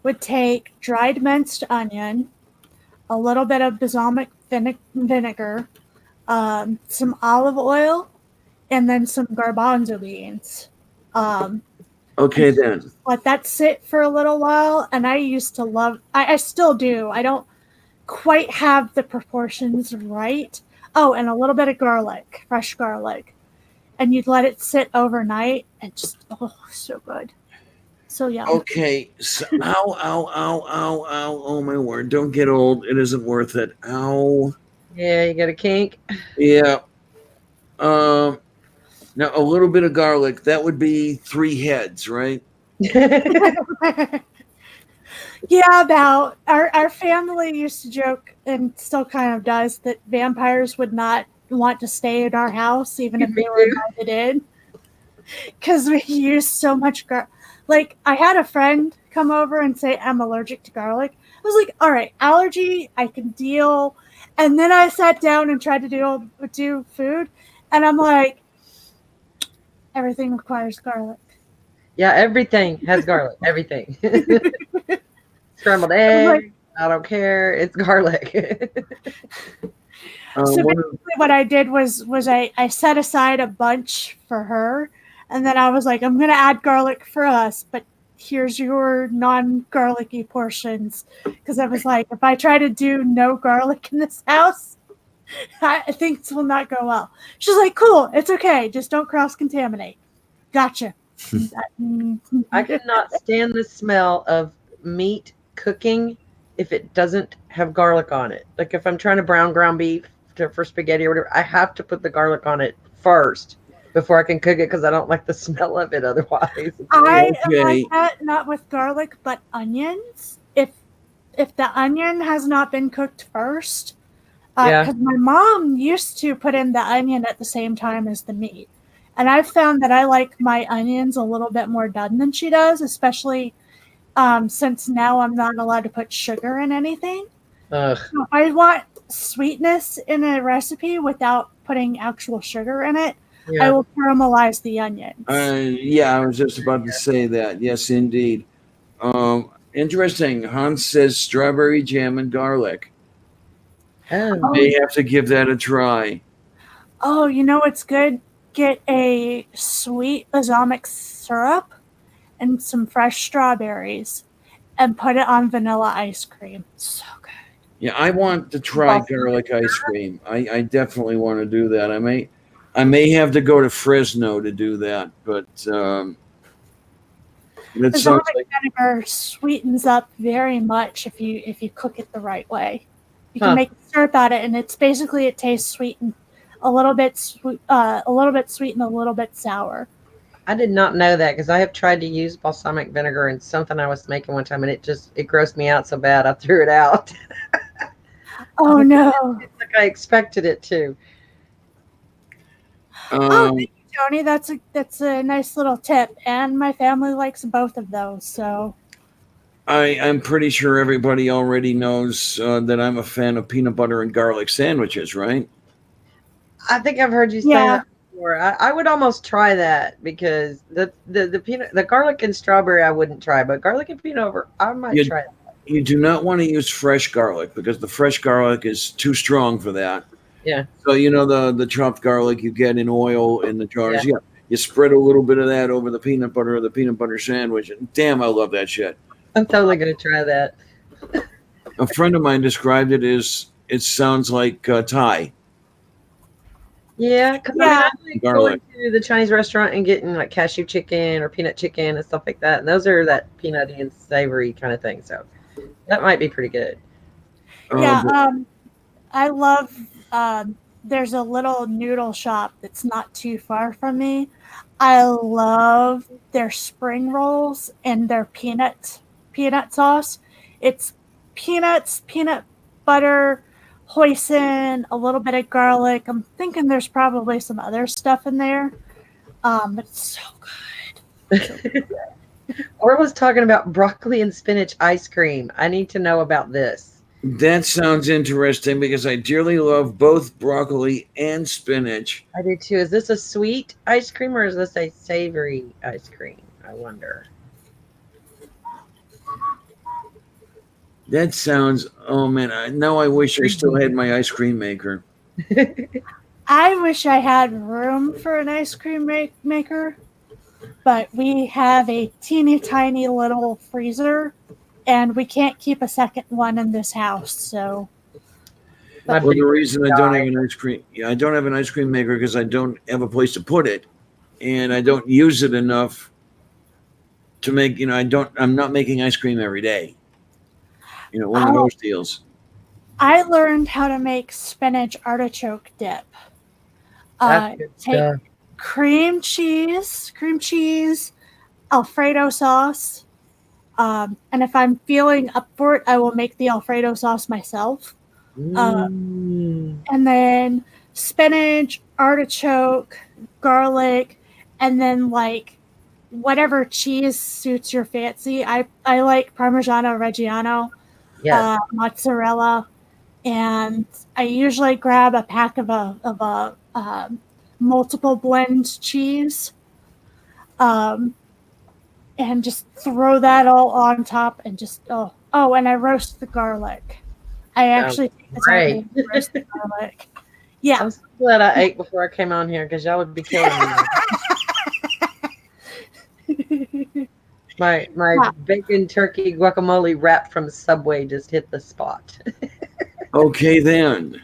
Would take dried minced onion, a little bit of balsamic vinegar, some olive oil, and then some garbanzo beans. Okay, then. Let that sit for a little while, and I used to love. I still do. I don't quite have the proportions right. Oh, and a little bit of garlic, fresh garlic, and you'd let it sit overnight, and just so good, so yummy. Okay, so, ow, oh my word! Don't get old. It isn't worth it. Ow. Yeah, you got a kink. Yeah. Now a little bit of garlic. That would be 3 heads, right? Yeah, about our family used to joke, and still kind of does, that vampires would not want to stay in our house even if they were invited in, because we use so much Like, I had a friend come over and say I'm allergic to garlic. I was like, all right, allergy, I can deal. And then I sat down and tried to do food, and I'm like, everything requires garlic. Yeah, everything has garlic. Everything. Scrambled I'm like, egg. I don't care. It's garlic. so One basically what I did was I set aside a bunch for her, and then I was like, I'm gonna add garlic for us, but here's your non-garlicky portions, because I was like, if I try to do no garlic in this house, I think this will not go well. She's like, cool, it's okay, just don't cross-contaminate. Gotcha. I cannot stand the smell of meat cooking if it doesn't have garlic on it. Like if I'm trying to brown ground beef for spaghetti or whatever, I have to put the garlic on it first before I can cook it because I don't like the smell of it otherwise. I am like that, not with garlic, but onions. If the onion has not been cooked first, because my mom used to put in the onion at the same time as the meat. And I've found that I like my onions a little bit more done than she does, especially since now I'm not allowed to put sugar in anything. Ugh. So if I want sweetness in a recipe without putting actual sugar in it, I will caramelize the onions. Yeah, I was just about to say that. Yes, indeed. Interesting. Hans says strawberry jam and garlic. Oh. May have to give that a try. Oh, you know what's good? Get a sweet balsamic syrup and some fresh strawberries and put it on vanilla ice cream. So good. Yeah, I want to try garlic ice cream. I definitely want to do that. I may have to go to Fresno to do that, but balsamic vinegar sweetens up very much if you cook it the right way. You can make syrup out of it, and it's basically it tastes sweet and a little bit sweet and a little bit sour. I did not know that because I have tried to use balsamic vinegar in something I was making one time, and it grossed me out so bad I threw it out. Oh no! It's like I expected it to. Oh, thank you, Tony. That's a nice little tip, and my family likes both of those. So I'm pretty sure everybody already knows that I'm a fan of peanut butter and garlic sandwiches, right? I think I've heard you say that before. I would almost try that because the garlic and strawberry I wouldn't try, but garlic and peanut butter I might try that. You do not want to use fresh garlic because the fresh garlic is too strong for that. Yeah. So you know the chopped garlic you get in oil in the jars. Yeah. You spread a little bit of that over the peanut butter or the peanut butter sandwich, and damn, I love that shit. I'm totally gonna try that. A friend of mine described it as it sounds like Thai. Yeah, because I like going to the Chinese restaurant and getting like cashew chicken or peanut chicken and stuff like that, and those are that peanutty and savory kind of thing. So that might be pretty good. Yeah, I love. There's a little noodle shop that's not too far from me. I love their spring rolls and their peanut sauce. It's peanuts, peanut butter, hoisin, a little bit of garlic. I'm thinking there's probably some other stuff in there, but it's so good. Or was talking about broccoli and spinach ice cream. I need to know about this. That sounds interesting because I dearly love both broccoli and spinach. I do too. Is this a sweet ice cream or is this a savory ice cream? I wonder. That sounds, oh man, now I wish I still had my ice cream maker. I wish I had room for an ice cream maker, but we have a teeny tiny little freezer and we can't keep a second one in this house. So, well, the reason I don't have an ice cream, I don't have an ice cream maker because I don't have a place to put it, and I don't use it enough to make. I'm not making ice cream every day. One of those deals. I learned how to make spinach artichoke dip. Take cream cheese, Alfredo sauce. And if I'm feeling up for it, I will make the Alfredo sauce myself. And then spinach, artichoke, garlic, and then like whatever cheese suits your fancy. I like Parmigiano Reggiano, Yes. mozzarella, and I usually grab a pack of a multiple blend cheese, and just throw that all on top, and just and I roast the garlic. I actually take the time to roast the garlic. Yeah, I'm so glad I ate before I came on here because y'all would be killing me. My bacon turkey guacamole wrap from Subway just hit the spot. Okay, then.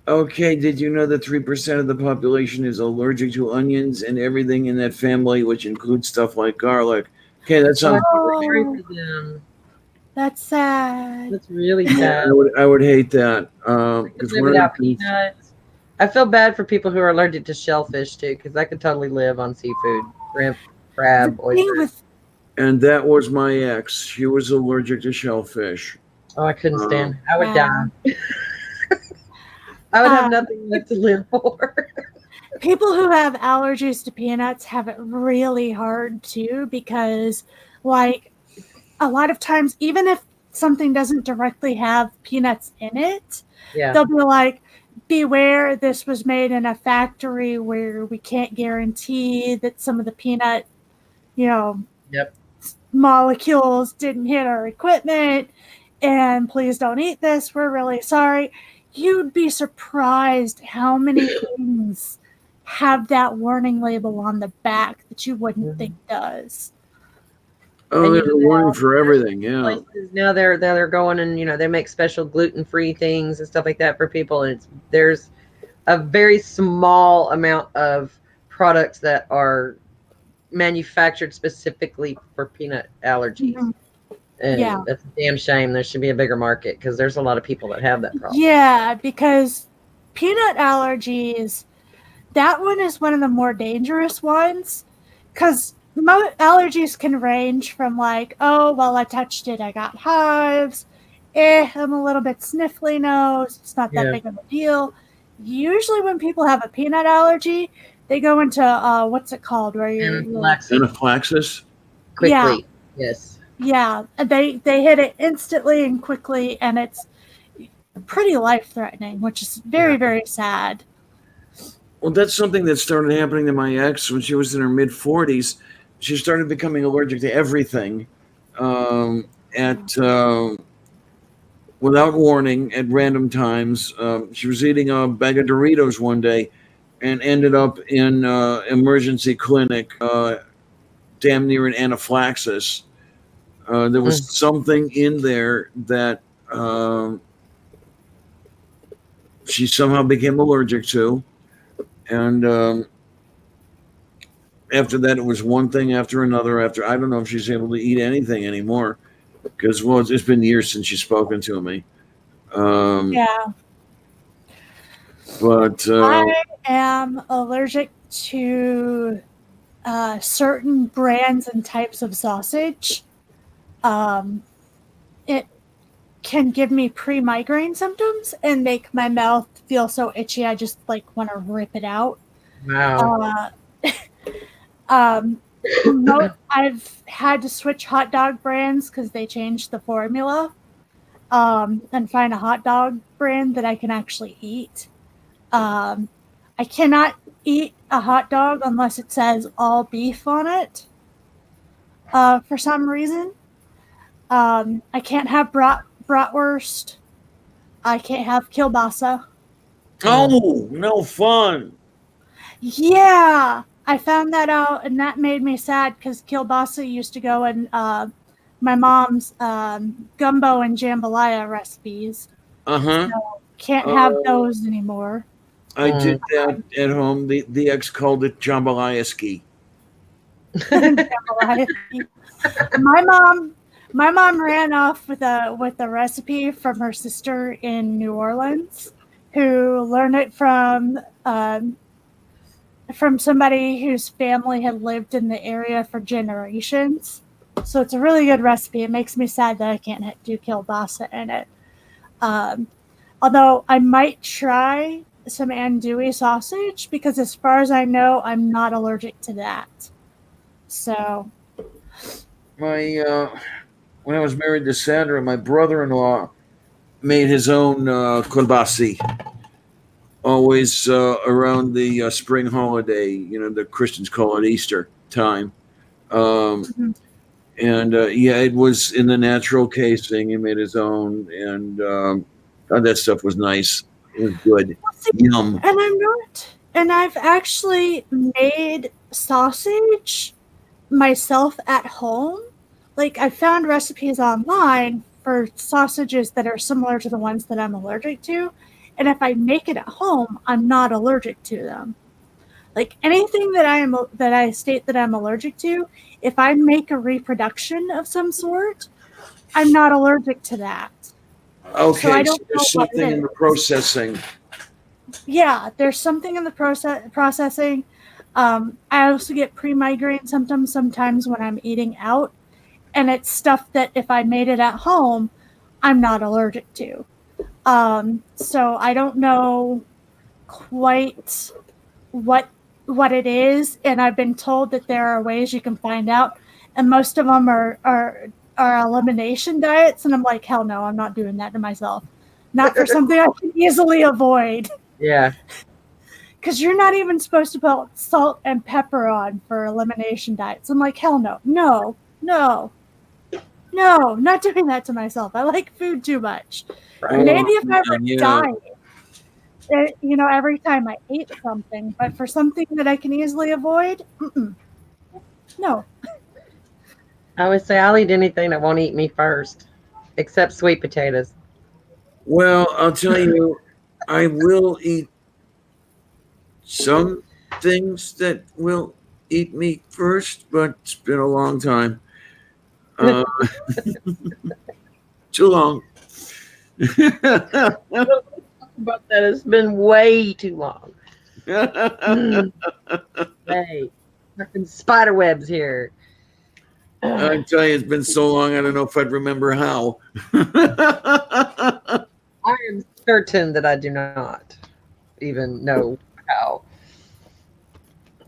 Okay, did you know that 3% of the population is allergic to onions and everything in that family, which includes stuff like garlic? Okay, that sounds sorry for them. That's sad. That's really sad. I would hate that. Without peanuts. I feel bad for people who are allergic to shellfish too, because I could totally live on seafood, shrimp, crab, oyster. And that was my ex. She was allergic to shellfish. Oh, I couldn't stand. I would die. I would have nothing left to live for. People who have allergies to peanuts have it really hard too, because like a lot of times, even if something doesn't directly have peanuts in it, they'll be like, beware, this was made in a factory where we can't guarantee that some of the peanut, molecules didn't hit our equipment, and please don't eat this. We're really sorry. You'd be surprised how many things have that warning label on the back that you wouldn't think does. Oh, there's a warning for everything. Yeah. Places now they're going and they make special gluten-free things and stuff like that for people, and there's a very small amount of products that are manufactured specifically for peanut allergies. Mm-hmm. And that's a damn shame. There should be a bigger market because there's a lot of people that have that problem. Yeah, because peanut allergies, that one is one of the more dangerous ones, because allergies can range from like, oh, well, I touched it, I got hives. I'm a little bit sniffly nose. It's not that big of a deal. Usually when people have a peanut allergy, they go into, what's it called? Where anaphylaxis? Quickly. Yeah. Yes. Yeah. They hit it instantly and quickly, and it's pretty life-threatening, which is very, very sad. Well, that's something that started happening to my ex when she was in her mid-40s. She started becoming allergic to everything without warning at random times. She was eating a bag of Doritos one day and ended up in emergency clinic, damn near an anaphylaxis. There was something in there that she somehow became allergic to. And after that, it was one thing after another. I don't know if she's able to eat anything anymore because, well, it's been years since she's spoken to me. But I am allergic to certain brands and types of sausage. It can give me pre-migraine symptoms and make my mouth feel so itchy I just like want to rip it out. Wow. I've had to switch hot dog brands because they changed the formula, and find a hot dog brand that I can actually eat. I cannot eat a hot dog unless it says all beef on it. For some reason, I can't have bratwurst. I can't have kielbasa. Oh, no fun. Yeah, I found that out, and that made me sad because kielbasa used to go in my mom's gumbo and jambalaya recipes. So can't have those anymore. I did that at home. The ex called it jambalaya ski. My mom ran off with a recipe from her sister in New Orleans, who learned it from somebody whose family had lived in the area for generations. So it's a really good recipe. It makes me sad that I can't do kielbasa in it. Although I might try some andouille sausage because, as far as I know, I'm not allergic to that. So, My when I was married to Sandra, my brother-in-law made his own kolbasi. Always around the spring holiday, the Christians call it Easter time. Um, mhm. and yeah, it was in the natural casing. He made his own, and that stuff was nice. It was good. Well, see, Yum. and I've actually made sausage myself at home. Like, I found recipes online for sausages that are similar to the ones that I'm allergic to. And if I make it at home, I'm not allergic to them. Like, anything that I state that I'm allergic to, if I make a reproduction of some sort, I'm not allergic to that. So I Okay, so don't know there's what something it in the is. processing. Yeah, there's something in the processing. I also get pre-migraine symptoms sometimes when I'm eating out, and it's stuff that if I made it at home, I'm not allergic to. So I don't know quite what it is, and I've been told that there are ways you can find out, and most of them are elimination diets, and I'm like, hell no, I'm not doing that to myself. Not for something I can easily avoid. Yeah. Because you're not even supposed to put salt and pepper on for elimination diets. I'm like, hell no, no, no, no, not doing that to myself. I like food too much. Right. Maybe if I were Yeah. dying, every time I ate something, but for something that I can easily avoid, no. I would say I'll eat anything that won't eat me first, except sweet potatoes. Well, I'll tell you, I will eat some things that will eat me first, but it's been a long time. Uh, too long. About that, it's been way too long. Hey, fucking spider webs here. I tell you, it's been so long. I don't know if I'd remember how. I am certain that I do not even know how.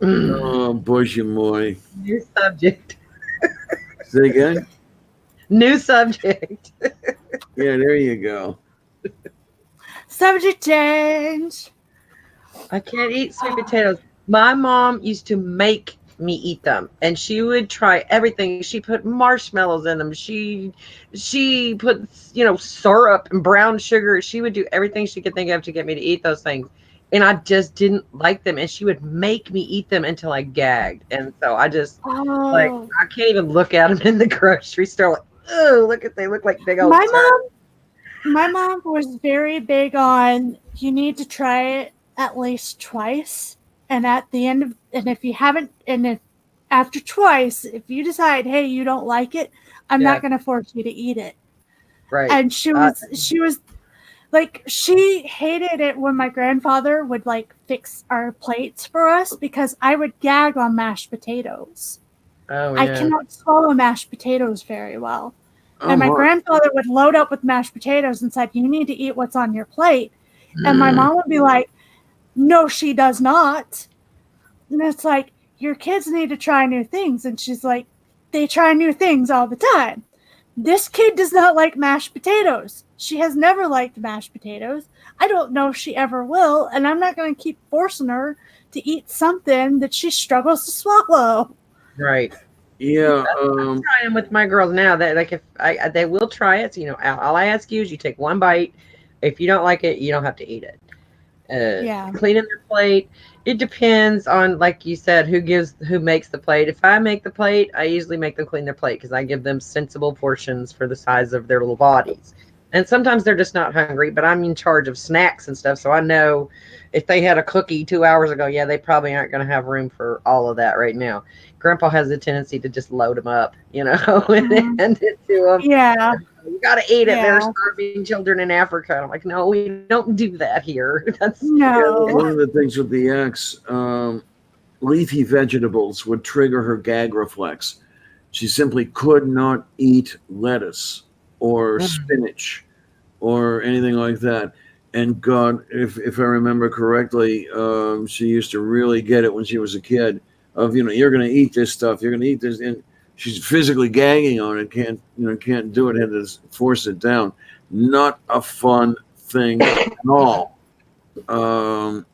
Oh, boy, boy. New subject. Say again? New subject. Yeah, there you go. Subject change. I can't eat sweet potatoes. My mom used to make me eat them, and she would try everything. She put marshmallows in them. She put syrup and brown sugar. She would do everything she could think of to get me to eat those things, and I just didn't like them. And she would make me eat them until I gagged. And so I just I can't even look at them in the grocery store. Like, oh, they look like big old. My mom was very big on you need to try it at least twice, and at the end of, and if you haven't, and if after twice, if you decide, hey, you don't like it, I'm not going to force you to eat it. Right. And she was like, she hated it when my grandfather would like fix our plates for us because I would gag on mashed potatoes. Oh, yeah. I cannot swallow mashed potatoes very well. And my grandfather would load up with mashed potatoes and said, you need to eat what's on your plate. And my mom would be like, no, she does not. And it's like, your kids need to try new things. And she's like, they try new things all the time. This kid does not like mashed potatoes. She has never liked mashed potatoes. I don't know if she ever will. And I'm not going to keep forcing her to eat something that she struggles to swallow. Right. Yeah, I'm trying with my girls now. That like if they will try it. So, all I ask you is you take one bite. If you don't like it, you don't have to eat it. Cleaning their plate. It depends on, like you said, who makes the plate. If I make the plate, I usually make them clean their plate because I give them sensible portions for the size of their little bodies. And sometimes they're just not hungry, but I'm in charge of snacks and stuff, so I know if they had a cookie 2 hours ago, yeah, they probably aren't going to have room for all of that right now. Grandpa has a tendency to just load them up, and hand it to them. Yeah. You got to eat it. There are starving children in Africa. And I'm like, no, we don't do that here. That's no. One of the things with the ex, leafy vegetables would trigger her gag reflex. She simply could not eat lettuce or spinach or anything like that. And God, if I remember correctly, she used to really get it when she was a kid. Of you're going to eat this stuff, you're going to eat this, and she's physically gagging on it. Can't do it. Had to force it down. Not a fun thing at all. What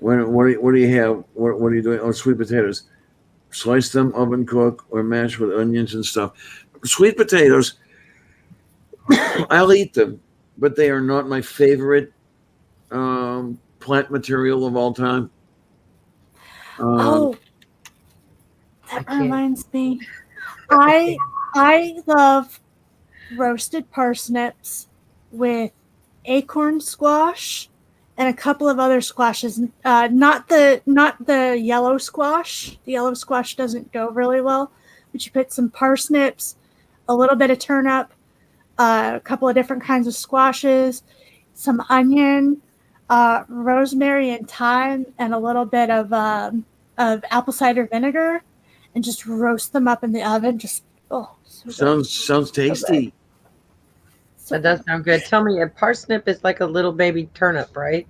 do you have? What are you doing? Oh, sweet potatoes. Slice them, oven cook, or mash with onions and stuff. Sweet potatoes, I'll eat them, but they are not my favorite plant material of all time. Oh, I that can't. reminds me. I love roasted parsnips with acorn squash and a couple of other squashes. Not the yellow squash. The yellow squash doesn't go really well, but you put some parsnips, a little bit of turnip, a couple of different kinds of squashes, some onion, rosemary and thyme, and a little bit of apple cider vinegar, and just roast them up in the oven. Just so Sounds tasty. That does sound good. Tell me, a parsnip is like a little baby turnip, right?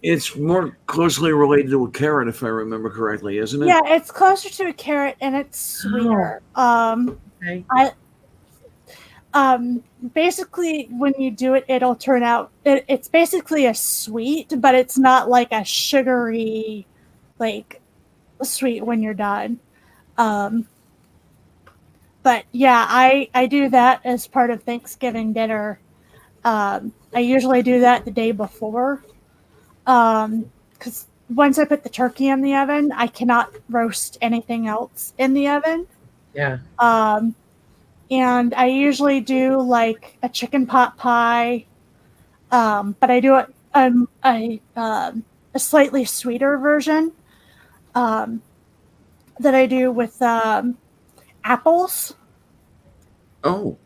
It's more closely related to a carrot, if I remember correctly, isn't it? Yeah, it's closer to a carrot and it's sweeter. Okay. Basically, when you do it, it'll turn out. It's basically a sweet, but it's not like a sugary, like sweet when you're done. But yeah, I do that as part of Thanksgiving dinner. I usually do that the day before, because once I put the turkey in the oven, I cannot roast anything else in the oven. Yeah. And I usually do like a chicken pot pie, but I do it a slightly sweeter version that I do with apples. Oh.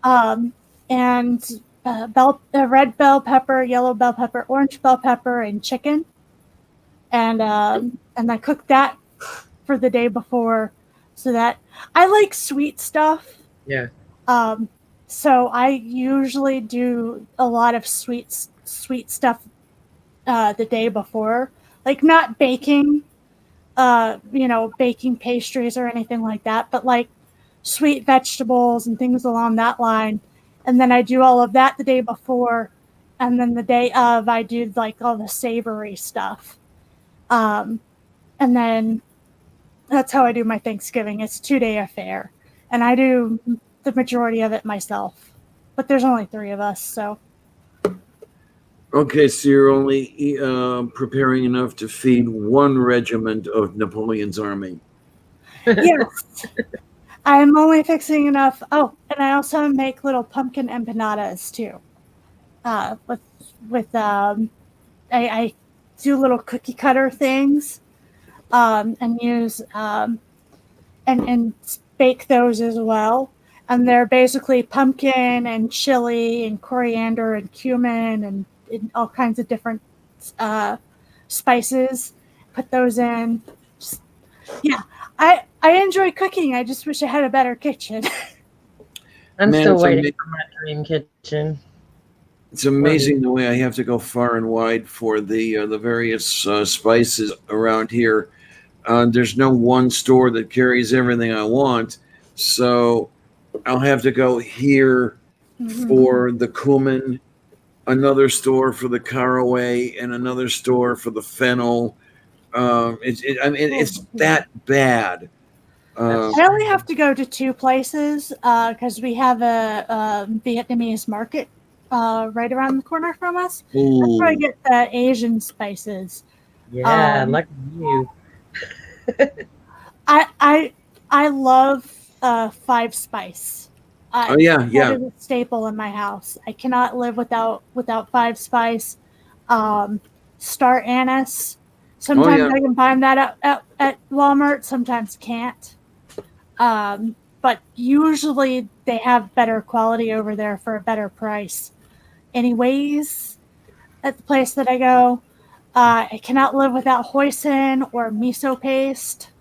And red bell pepper, yellow bell pepper, orange bell pepper, and chicken. And I cook that for the day before, so that I like sweet stuff. Yeah. So I usually do a lot of sweet stuff the day before, like not baking, baking pastries or anything like that, but like sweet vegetables and things along that line. And then I do all of that the day before, and then the day of I do like all the savory stuff. And then that's how I do my Thanksgiving. It's a 2-day affair, and I do the majority of it myself. But there's only 3 of us, so. Okay, so you're only preparing enough to feed one regiment of Napoleon's army. Yes. I'm only fixing enough. Oh, and I also make little pumpkin empanadas too. I do little cookie cutter things, and use and bake those as well. And they're basically pumpkin and chili and coriander and cumin and all kinds of different spices. Put those in. Yeah, I enjoy cooking. I just wish I had a better kitchen. I'm still waiting for my dream kitchen. It's amazing the way I have to go far and wide for the various spices around here. There's no one store that carries everything I want, so I'll have to go here for the cumin, another store for the caraway, and another store for the fennel. It's that bad. I only have to go to 2 places because we have a Vietnamese market right around the corner from us. Ooh. That's where I get the Asian spices. Yeah, like you. I love 5 spice. Oh yeah. That is a staple in my house. I cannot live without 5 spice. Star anise. Sometimes I can find that at Walmart. Sometimes can't. But usually they have better quality over there for a better price. Anyways, at the place that I go, I cannot live without hoisin or miso paste.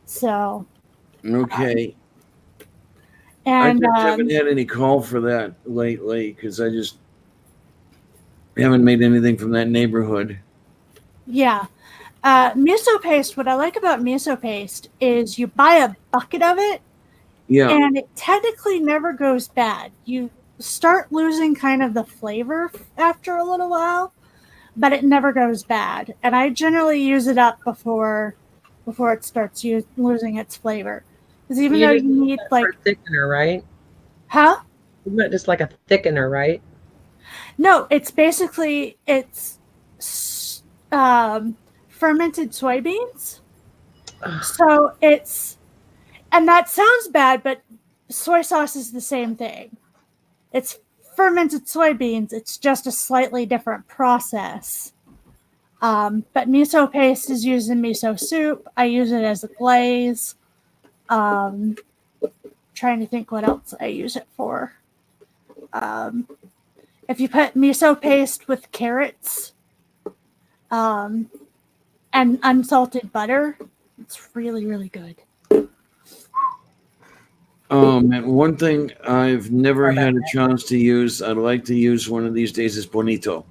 So. Okay. And I just haven't had any call for that lately because I just We haven't made anything from that neighborhood. Yeah. Miso paste, what I like about miso paste is you buy a bucket of it Yeah. and it technically never goes bad. You start losing kind of the flavor after a little while, but it never goes bad. And I generally use it up before it starts losing its flavor. Because even though you need like a thickener, right? Huh? Isn't that just like a thickener, right? No, it's basically fermented soybeans. So and that sounds bad, but soy sauce is the same thing. It's fermented soybeans. It's just a slightly different process. But miso paste is used in miso soup. I use it as a glaze. Trying to think what else I use it for. If you put miso paste with carrots and unsalted butter, it's really, really good. And one thing I've never had a chance to use, I'd like to use one of these days, is bonito.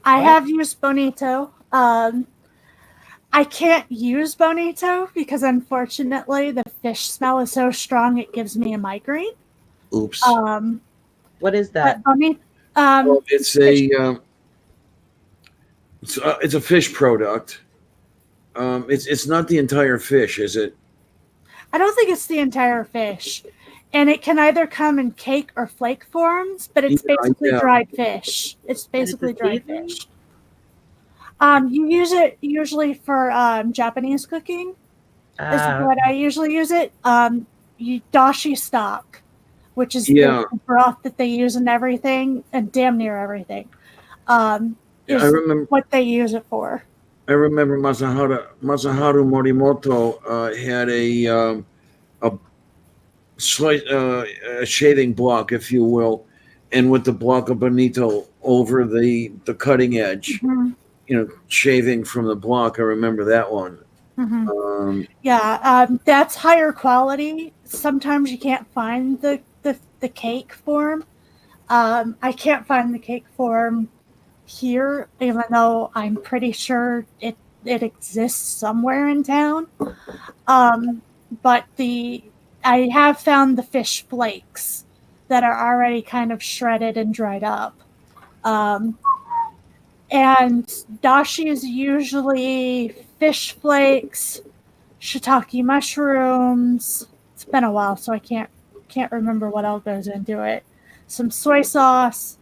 I have used bonito. I can't use bonito because unfortunately the fish smell is so strong it gives me a migraine. Oops. What is that? Bonito, well, it's a fish product. It's not the entire fish, is it? I don't think it's the entire fish. And it can either come in cake or flake forms, but it's basically dried fish. It's basically dried fish. You use it usually for Japanese cooking. Is what I usually use it. Dashi stock, which is the broth that they use in everything, and damn near everything. I remember what they use it for. I remember Masaharu Morimoto had a shaving block, if you will, and with the block of bonito over the cutting edge, shaving from the block. I remember that one. That's higher quality. Sometimes you can't find the cake form. I can't find the cake form here, even though I'm pretty sure it exists somewhere in town. But I have found the fish flakes that are already kind of shredded and dried up. And dashi is usually fish flakes, shiitake mushrooms. It's been a while, so I can't remember what all goes into it. Some soy sauce.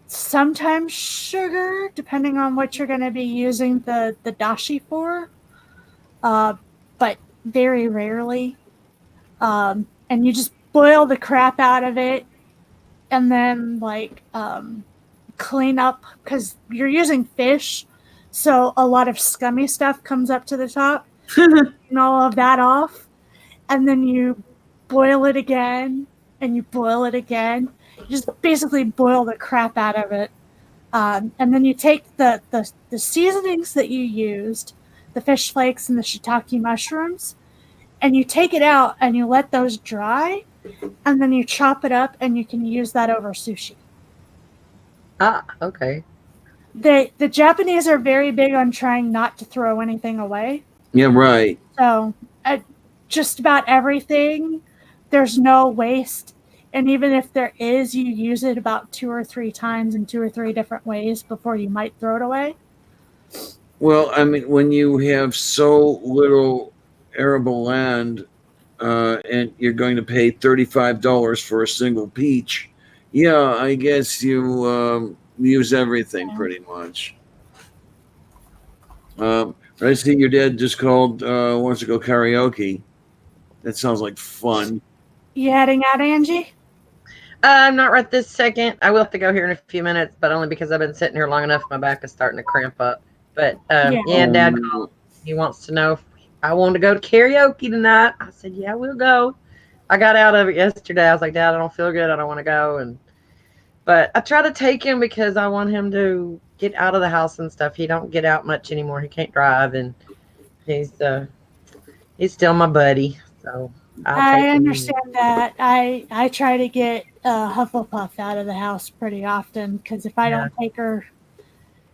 Sometimes sugar, depending on what you're going to be using the dashi for. But very rarely. And you just boil the crap out of it and then clean up, because you're using fish, so a lot of scummy stuff comes up to the top. Clean all of that off, and then you boil it again and you boil it again. You just basically boil the crap out of it, and then you take the seasonings that you used, the fish flakes and the shiitake mushrooms, and you take it out and you let those dry, and then you chop it up and you can use that over sushi. Okay. The Japanese are very big on trying not to throw anything away. Yeah, right. So just about everything, there's no waste. And even if there is, you use it about 2 or 3 times in 2 or 3 different ways before you might throw it away. Well, I mean, when you have so little arable land and you're going to pay $35 for a single peach, yeah, I guess you use everything pretty much. I see your dad just called, wants to go karaoke. That sounds like fun. You heading out, Angie? I'm not right this second. I will have to go here in a few minutes, but only because I've been sitting here long enough. My back is starting to cramp up. But Dad called. He wants to know if I want to go to karaoke tonight. I said, yeah, we'll go. I got out of it yesterday. I was like, Dad, I don't feel good. I don't want to go. But I try to take him because I want him to get out of the house and stuff. He don't get out much anymore. He can't drive, and he's still my buddy. So I understand that. I try to get Hufflepuff out of the house pretty often because if I don't take her,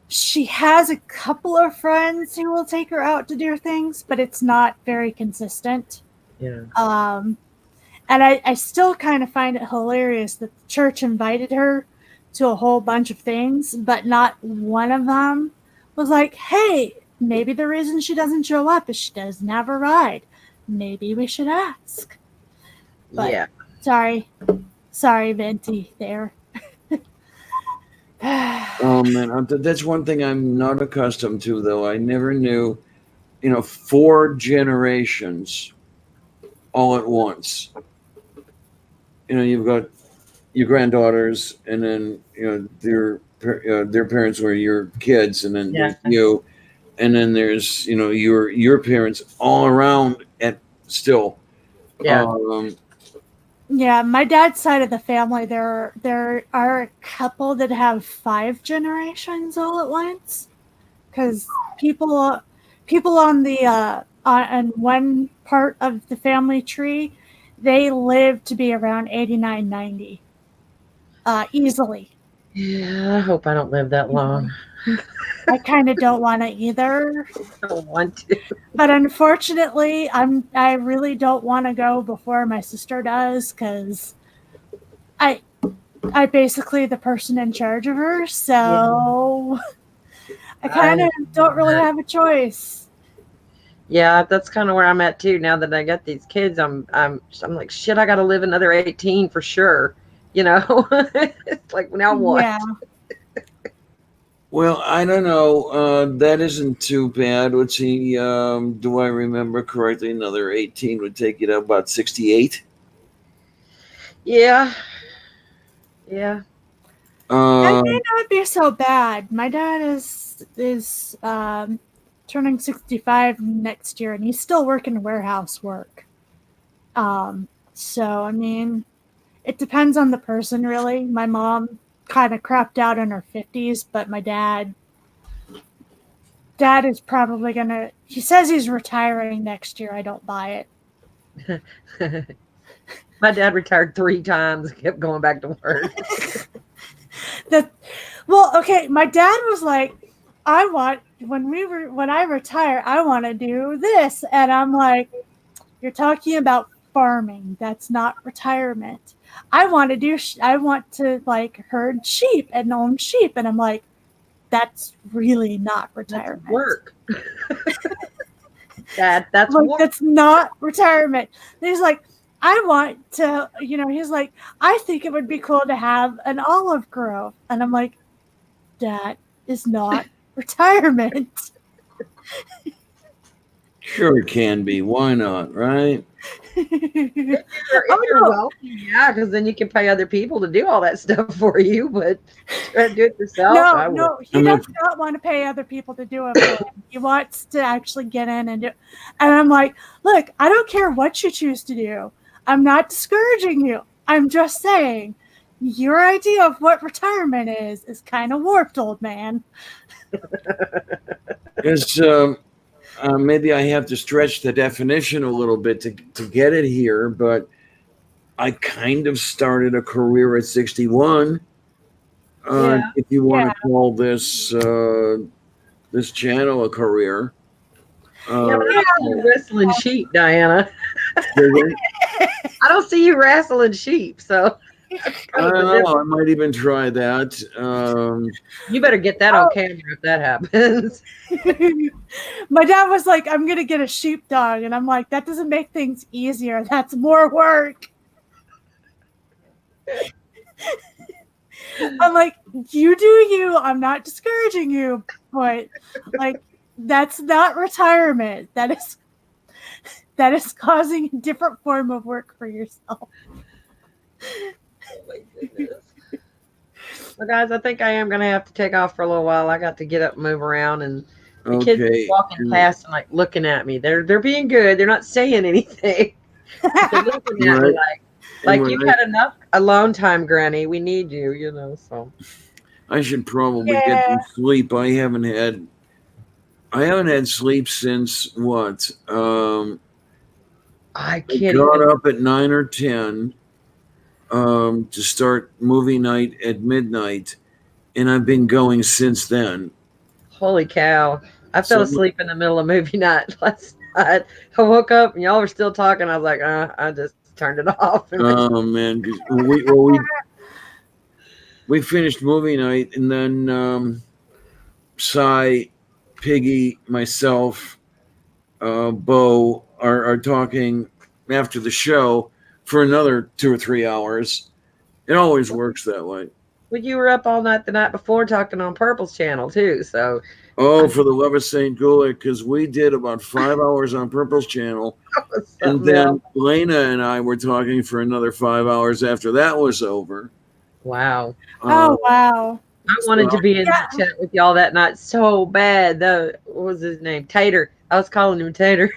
she has a couple of friends who will take her out to do things, but it's not very consistent. Yeah. And I still kind of find it hilarious that the church invited her to a whole bunch of things, but not one of them was like, hey, maybe the reason she doesn't show up is she doesn't have a ride. Maybe we should ask. But yeah. Sorry, Venti there. Oh man, that's one thing I'm not accustomed to, though. I never knew, 4 generations all at once. You've got your granddaughters, and then their parents were your kids, and then there's you, and then there's your parents all around at still. Yeah. Yeah, my dad's side of the family, there are a couple that have 5 generations all at once, because people on the on one part of the family tree, they live to be around 89, 90, easily. Yeah, I hope I don't live that long. I kind of don't want to either. I don't want to. But unfortunately, I really don't want to go before my sister does, because I basically the person in charge of her, so I kind of don't really have a choice. Yeah, that's kind of where I'm at too. Now that I got these kids, I'm like, shit, I got to live another 18 for sure. It's like, now what? Yeah. Well, I don't know. That isn't too bad. Let's see. Do I remember correctly? Another 18 would take you to about 68. Yeah. Yeah. That may not be so bad. My dad is turning 65 next year, and he's still working warehouse work. So I mean, it depends on the person, really. My mom kind of crapped out in her 50s, but my dad is probably gonna. He says he's retiring next year. I don't buy it. My dad retired 3 times, kept going back to work. Okay, my dad was like, when I retire, I want to do this, and I'm like, you're talking about farming. That's not retirement. I want to like herd sheep and own sheep, and I'm like, that's really not retirement. That's work. That's like, work. That's not retirement. And he's like, I want to, he's like, I think it would be cool to have an olive grove. And I'm like, that is not retirement. Sure it can be. Why not, right? if you're wealthy, yeah, because then you can pay other people to do all that stuff for you, but try to do it yourself. No, he does not want to pay other people to do it for him. He wants to actually get in and do it. And I'm like, look, I don't care what you choose to do. I'm not discouraging you. I'm just saying your idea of what retirement is kind of warped, old man. Because maybe I have to stretch the definition a little bit to get it here, but I kind of started a career at 61. If you want to call this this channel a career. But I don't see you wrestling sheep, Diana. I don't see you wrestling sheep, so I don't know. I might even try that. You better get that on camera if that happens. My dad was like, I'm going to get a sheepdog. And I'm like, that doesn't make things easier. That's more work. I'm like, you do you. I'm not discouraging you. But, like, that's not retirement. That is causing a different form of work for yourself. Oh my goodness. Well, guys, I think I am going to have to take off for a little while. I got to get up and move around, and the kids are walking past and like looking at me. They're being good. They're not saying anything. They're looking at me like you've had enough alone time, Granny. We need you, so. I should probably get some sleep. I haven't had sleep since what? I I can't got even. up at 9 or 10 to start movie night at midnight, and I've been going since then. Holy cow! I fell So, asleep in the middle of movie night last night. I woke up and y'all were still talking. I was like, I just turned it off. And oh man, 'cause we finished movie night, and then Cy, Piggy, myself, Bo are talking after the show for another 2 or 3 hours. It always works that way. well, you were up all night the night before talking on Purple's channel too. So Oh, I for the love of St. Gulick, because we did about 5 hours on Purple's channel. was And something else. then Lena and I were talking for another 5 hours after that was over. Wow. Uh, Oh wow. I wanted to so, be in Yeah. that chat with y'all that night so bad. What was his name? Tater. I was calling him Tater.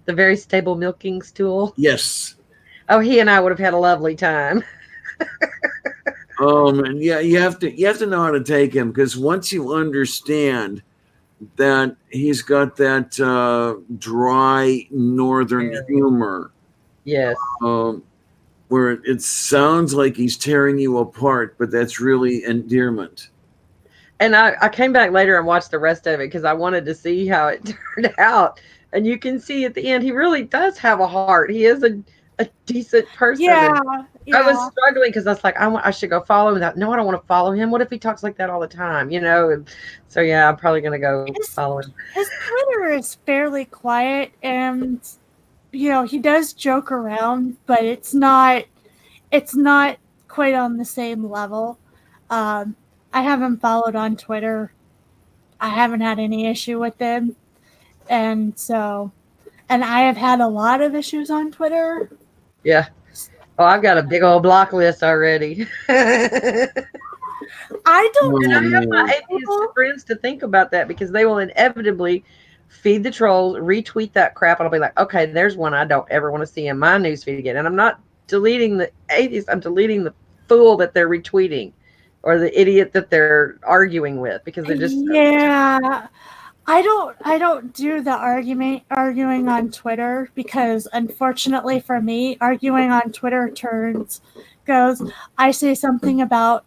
The very stable milking stool. yes. Oh, he and I would have had a lovely time. And yeah, you have to know how to take him, because once you understand that he's got that dry northern humor, Yes. um, where it sounds like he's tearing you apart, but that's really endearment. And I came back later and watched the rest of it because I wanted to see how it turned out. And you can see at the end, he really does have a heart. He is a decent person. Yeah. And Yeah. I was struggling because I was like, I should go follow him. No, I don't want to follow him. What if he talks like that all the time? And so, yeah, I'm probably going to go follow him. His Twitter is fairly quiet, and he does joke around, but it's not quite on the same level. I have him followed on Twitter. I haven't had any issue with him, and I have had a lot of issues on Twitter. Yeah. Oh, I've got a big old block list already. I don't Oh, And I have my man. atheist friends to think about that because they will inevitably feed the trolls, retweet that crap, and I'll be like, okay, there's one I don't ever want to see in my newsfeed again. And I'm not deleting the atheist, I'm deleting the fool that they're retweeting or the idiot that they're arguing with because they're just Yeah. I don't do the arguing on Twitter because unfortunately for me, arguing on Twitter goes I say something about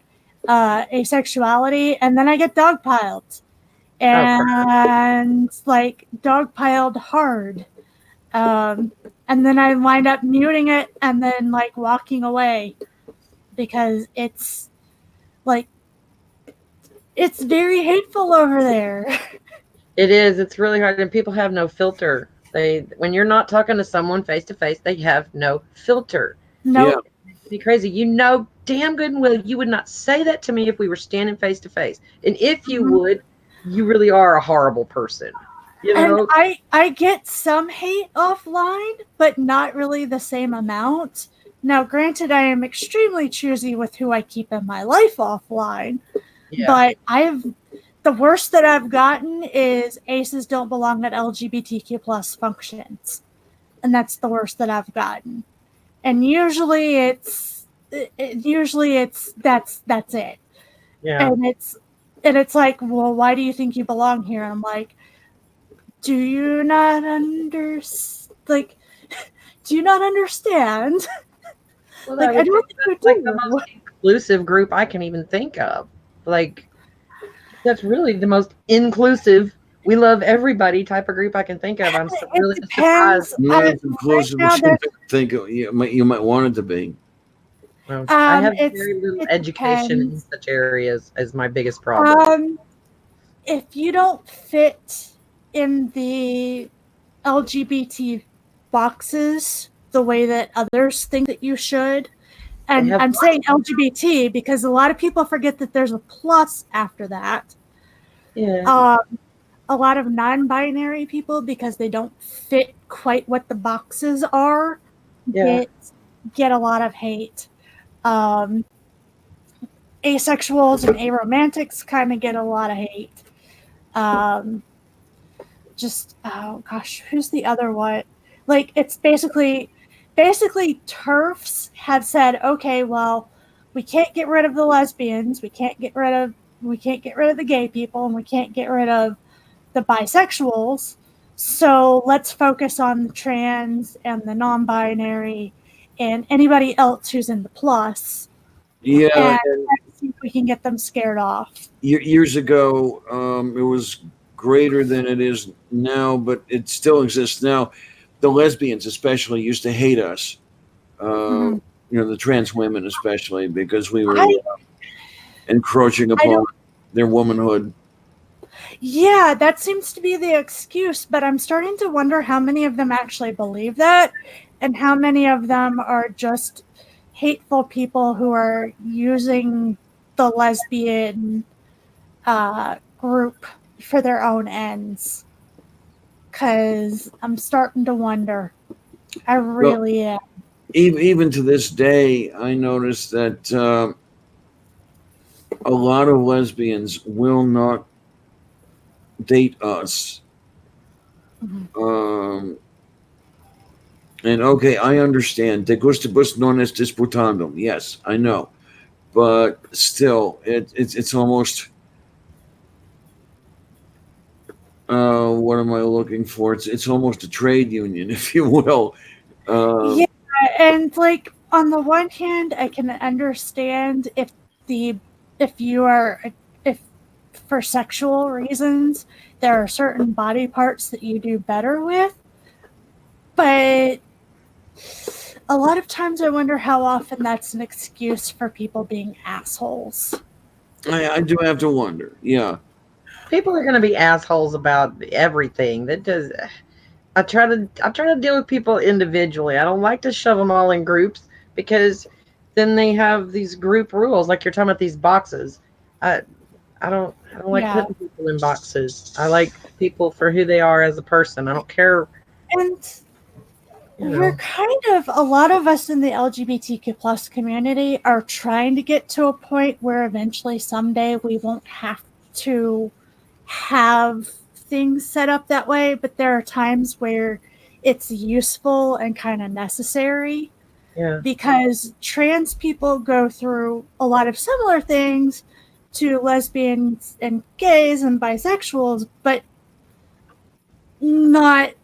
asexuality and then I get dogpiled. And like dogpiled hard. And then I wind up muting it and then like walking away because it's like it's very hateful over there. It is. It's really hard, and people have no filter. When you're not talking to someone face to face, they have no filter. No, Yeah. It's be crazy. Damn good and well, you would not say that to me if we were standing face to face. And if you would, you really are a horrible person. And I get some hate offline, but not really the same amount. Now, granted, I am extremely choosy with who I keep in my life offline, but the worst that I've gotten is aces don't belong at LGBTQ plus functions, and that's the worst that I've gotten. And usually it's that's it. Yeah. And it's like, well, why do you think you belong here? And I'm like, do you not understand? Well, Like, I don't think you that's like do. the most inclusive group I can even think of. Like, that's really the most inclusive. We love everybody type of group I can think of. I'm really surprised. Not as inclusive as you think you might want it to be. I have very little education in such areas as my biggest problem. If you don't fit in the LGBT boxes the way that others think that you should, and I'm saying LGBT because a lot of people forget that there's a plus after that. Yeah. A lot of non-binary people, because they don't fit quite what the boxes are, get a lot of hate. Asexuals and aromantics kind of get a lot of hate. Who's the other one? Like, it's basically TERFs have said, okay, well, we can't get rid of the lesbians, we can't get rid of the gay people, and we can't get rid of the bisexuals. So let's focus on the trans and the non-binary and anybody else who's in the plus, Yeah, and and see if we can get them scared off. years ago, it was greater than it is now, but it still exists now. The lesbians, especially, used to hate us. Uh, Mhm. the trans women, especially, because we were I encroaching I upon don't. their womanhood. Yeah, that seems to be the excuse, but I'm starting to wonder how many of them actually believe that, and how many of them are just hateful people who are using the lesbian group for their own ends. Because I'm starting to wonder. I Well, really am. even to this day, I noticed that a lot of lesbians will not date us. Mhm. Um, and okay, I understand. De gustibus non est disputandum. Yes, I know, but still, it's almost. What am I looking for? It's almost a trade union, if you will. Yeah, Um, and like on the one hand, I can understand the if you are if for sexual reasons there are certain body parts that you do better with, but a lot of times I wonder how often that's an excuse for people being assholes. I do have to wonder. Yeah. People are going to be assholes about everything. That does. I try to deal with people individually. I don't like to shove them all in groups because then they have these group rules, like you're talking about these boxes. I I don't like Yeah, putting people in boxes. I like people for who they are as a person. I don't care, and you we're know. kind of a lot of us in the LGBTQ plus community are trying to get to a point where eventually someday we won't have to have things set up that way, but there are times where it's useful and kind of necessary Yeah, because trans people go through a lot of similar things to lesbians and gays and bisexuals, but not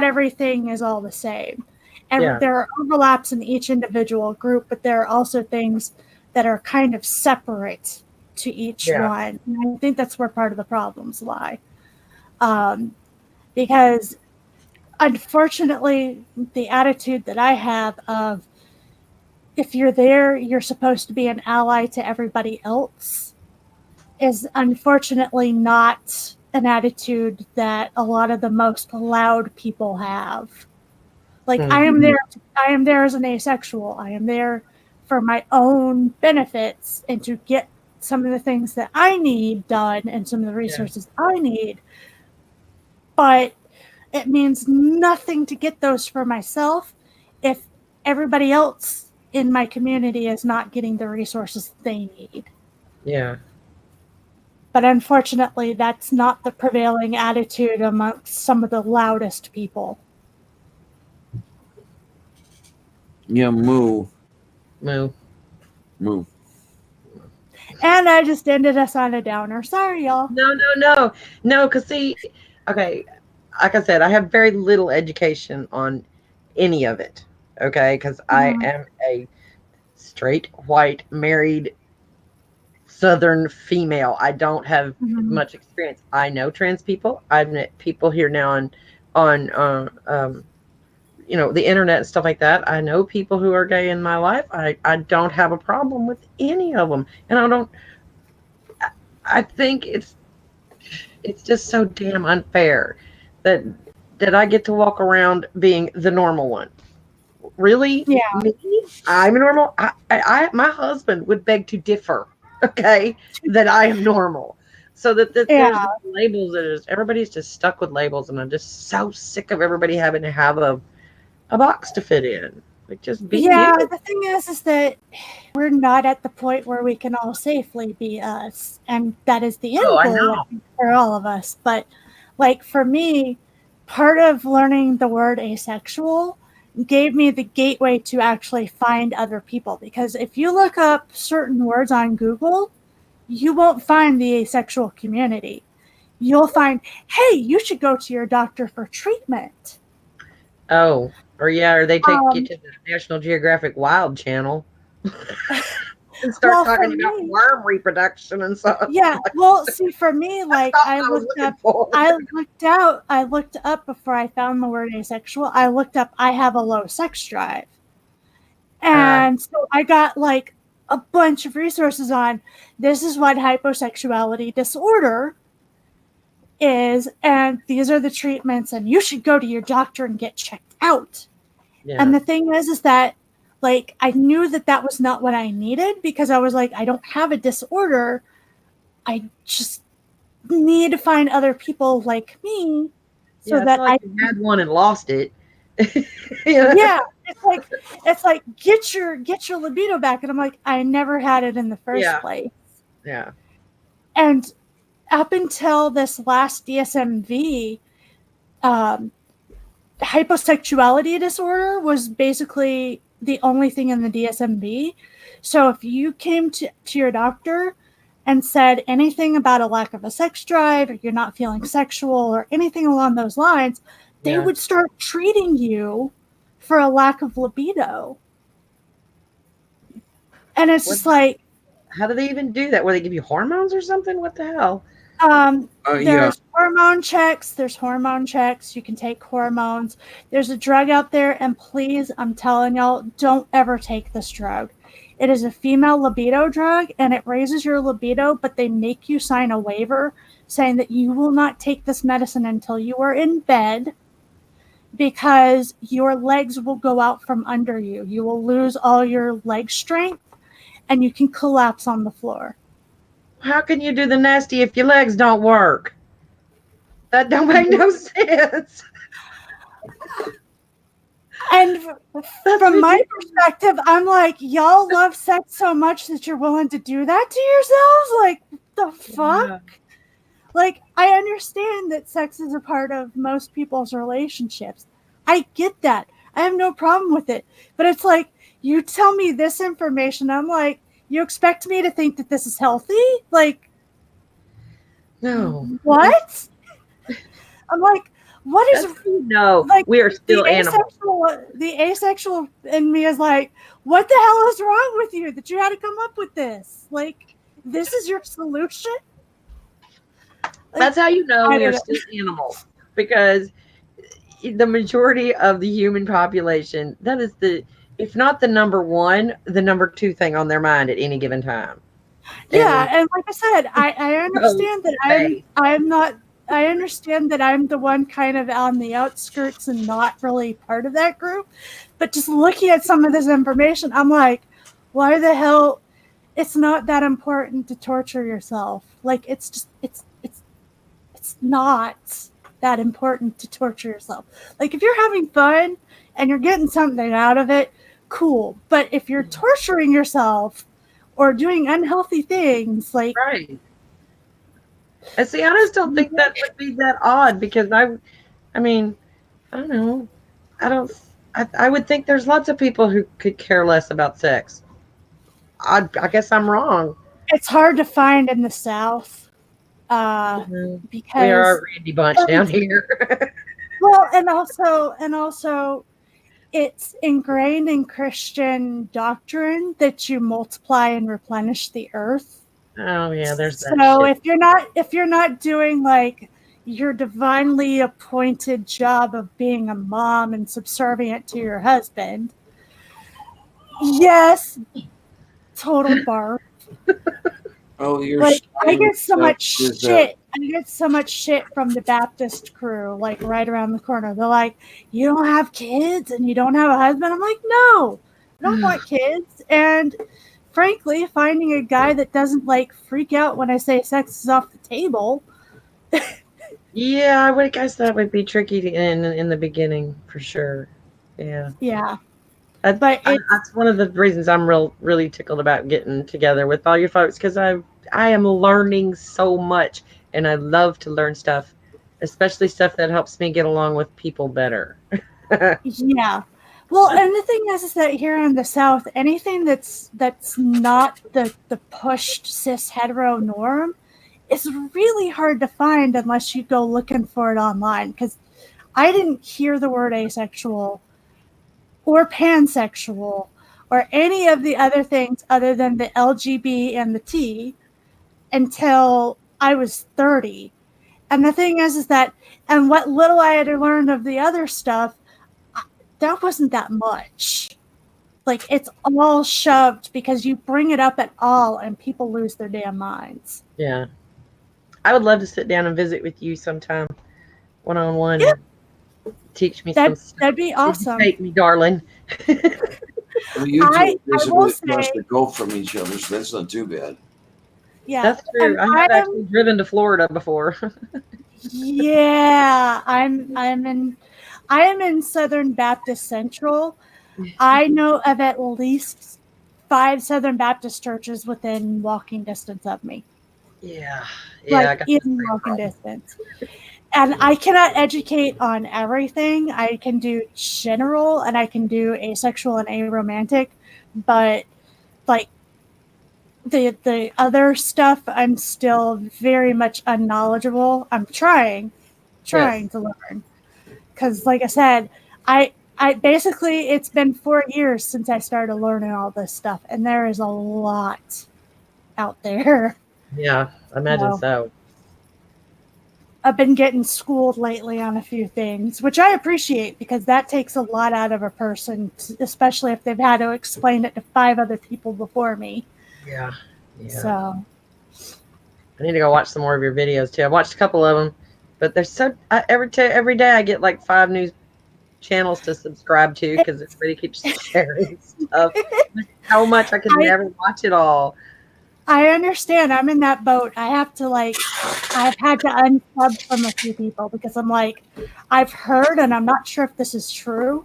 everything is all the same. yeah, There are overlaps in each individual group, but there are also things that are kind of separate to each yeah, one. And I think that's where part of the problems lie. Um, because unfortunately, the attitude that I have of if you're there, you're supposed to be an ally to everybody else is unfortunately not an attitude that a lot of the most loud people have. Like hmm, I am there as an asexual. I am there for my own benefits and to get some of the things that I need done and some of the yeah, resources I need. But it means nothing to get those for myself if everybody else in my community is not getting the resources they need. yeah. But unfortunately, that's not the prevailing attitude amongst some of the loudest people. Yeah. Moo. Moo. Moo. And I just ended us on a downer. Sorry, y'all. No, no, no, no. Because see, okay, like I said, I have very little education on any of it. Okay, because I Mhm. am a straight white married Southern female. I don't have Mhm. much experience. I know trans people. I've met people here now on the internet and stuff like that. I know people who are gay in my life. I don't have a problem with any of them, and I don't. I think it's just so damn unfair that I get to walk around being the normal one. Really, Yeah, me? I'm a normal. My husband would beg to differ. Okay, that I am normal. So that yeah, there's labels that is everybody's just stuck with labels, and I'm just so sick of everybody having to have a box to fit in. Like just be you. yeah. The thing is that we're not at the point where we can all safely be us, and that is the Oh, end I goal, I know. think, for all of us. But like for me, part of learning the word asexual gave me the gateway to actually find other people. Because if you look up certain words on Google, you won't find the asexual community. you'll find, hey, you should go to your doctor for treatment. Oh, or they take you to the National Geographic Wild Channel and start talking about worm reproduction and stuff. Yeah, well, see, for me, like I looked up before I found the word asexual. I looked up, I have a low sex drive, and so I got like a bunch of resources on this is what hyposexuality disorder is, and these are the treatments, and you should go to your doctor and get checked out. Yeah. And the thing is that like I knew that was not what I needed, because I was like, I don't have a disorder. I just need to find other people like me so that I had one and lost it. Yeah, it's like get your libido back, and I'm like, I never had it in the first place. Yeah. And up until this last DSMV, hyposexuality disorder was basically the only thing in the DSMV. So if you came to your doctor and said anything about a lack of a sex drive, or you're not feeling sexual, or anything along those lines, they would start treating you for a lack of libido. And it's just like, how do they even do that? Where they give you hormones or something? What the hell? There's hormone checks. There's hormone checks. You can take hormones. There's a drug out there, and please, I'm telling y'all, don't ever take this drug. It is a female libido drug, and it raises your libido, but they make you sign a waiver saying that you will not take this medicine until you are in bed, because your legs will go out from under you. You will lose all your leg strength, and you can collapse on the floor. How can you do the nasty if your legs don't work? That don't make no sense. And from my perspective, I'm like, y'all love sex so much that you're willing to do that to yourselves? Like, the fuck? Yeah. Like, I understand that sex is a part of most people's relationships. I get that. I have no problem with it. But it's like, you tell me this information, I'm like, you expect me to think that this is healthy? Like, no. What? I'm like, what is no? Like, we are still animals. The asexual in me is like, what the hell is wrong with you that you had to come up with this? Like, this is your solution? Like, that's how you know we are still animals, because the majority of the human population, that is if not the number one, the number two thing on their mind at any given time. Yeah, and like I said, I understand that I understand that I'm the one kind of on the outskirts and not really part of that group. But just looking at some of this information, I'm like, why the hell? It's not that important to torture yourself. Like, it's not that important to torture yourself. Like, if you're having fun and you're getting something out of it, cool. But if you're torturing yourself or doing unhealthy things, like, right. And see, I just don't think that would be that odd, because I mean, I don't know. I would think there's lots of people who could care less about sex. I guess I'm wrong. It's hard to find in the South. Because we are a Randy bunch down here. Well, and also it's ingrained in Christian doctrine that you multiply and replenish the earth. Oh yeah, there's that. So if you're not doing like your divinely appointed job of being a mom and subservient to your husband, yes, total barf. Oh, you're like, I get so much shit. I get so much shit from the Baptist crew, like right around the corner. They're like, you don't have kids and you don't have a husband? I'm like, no, I don't want kids. And frankly, finding a guy that doesn't like freak out when I say sex is off the table. Yeah, I would guess that would be tricky in the beginning for sure. Yeah. Yeah. But that's one of the reasons I'm really tickled about getting together with all your folks, because I am learning so much, and I love to learn stuff, especially stuff that helps me get along with people better. Yeah. Well, and the thing is that here in the South, anything that's not the pushed cis hetero norm is really hard to find unless you go looking for it online. Because I didn't hear the word asexual or pansexual or any of the other things other than the LGB and the T until I was 30. And the thing is that, and what little I had learned of the other stuff, that wasn't that much. Like, it's all shoved because you bring it up at all and people lose their damn minds. Yeah. I would love to sit down and visit with you sometime, one-on-one. Yeah. Teach me some stuff. That'd be awesome. Take me, darling. Well, you two I basically will across say- the Gulf from each other, so that's not too bad. Yeah. That's true. And I have actually driven to Florida before. Yeah, I am in Southern Baptist Central. I know of at least 5 Southern Baptist churches within walking distance of me. Yeah. Like in walking distance. And I cannot educate on everything. I can do general and I can do asexual and aromantic, but like the other stuff I'm still very much unknowledgeable. I'm trying to learn. Because like I said, I basically it's been 4 years since I started learning all this stuff, and there is a lot out there. Yeah, I imagine so. I've been getting schooled lately on a few things, which I appreciate because that takes a lot out of a person, especially if they've had to explain it to 5 other people before me. Yeah. So I need to go watch some more of your videos too. I watched a couple of them, but there's every day I get like 5 new channels to subscribe to because everybody keeps sharing stuff. How much I can never watch it all. I understand. I'm in that boat. I've had to unsub from a few people because I'm like, I've heard, and I'm not sure if this is true,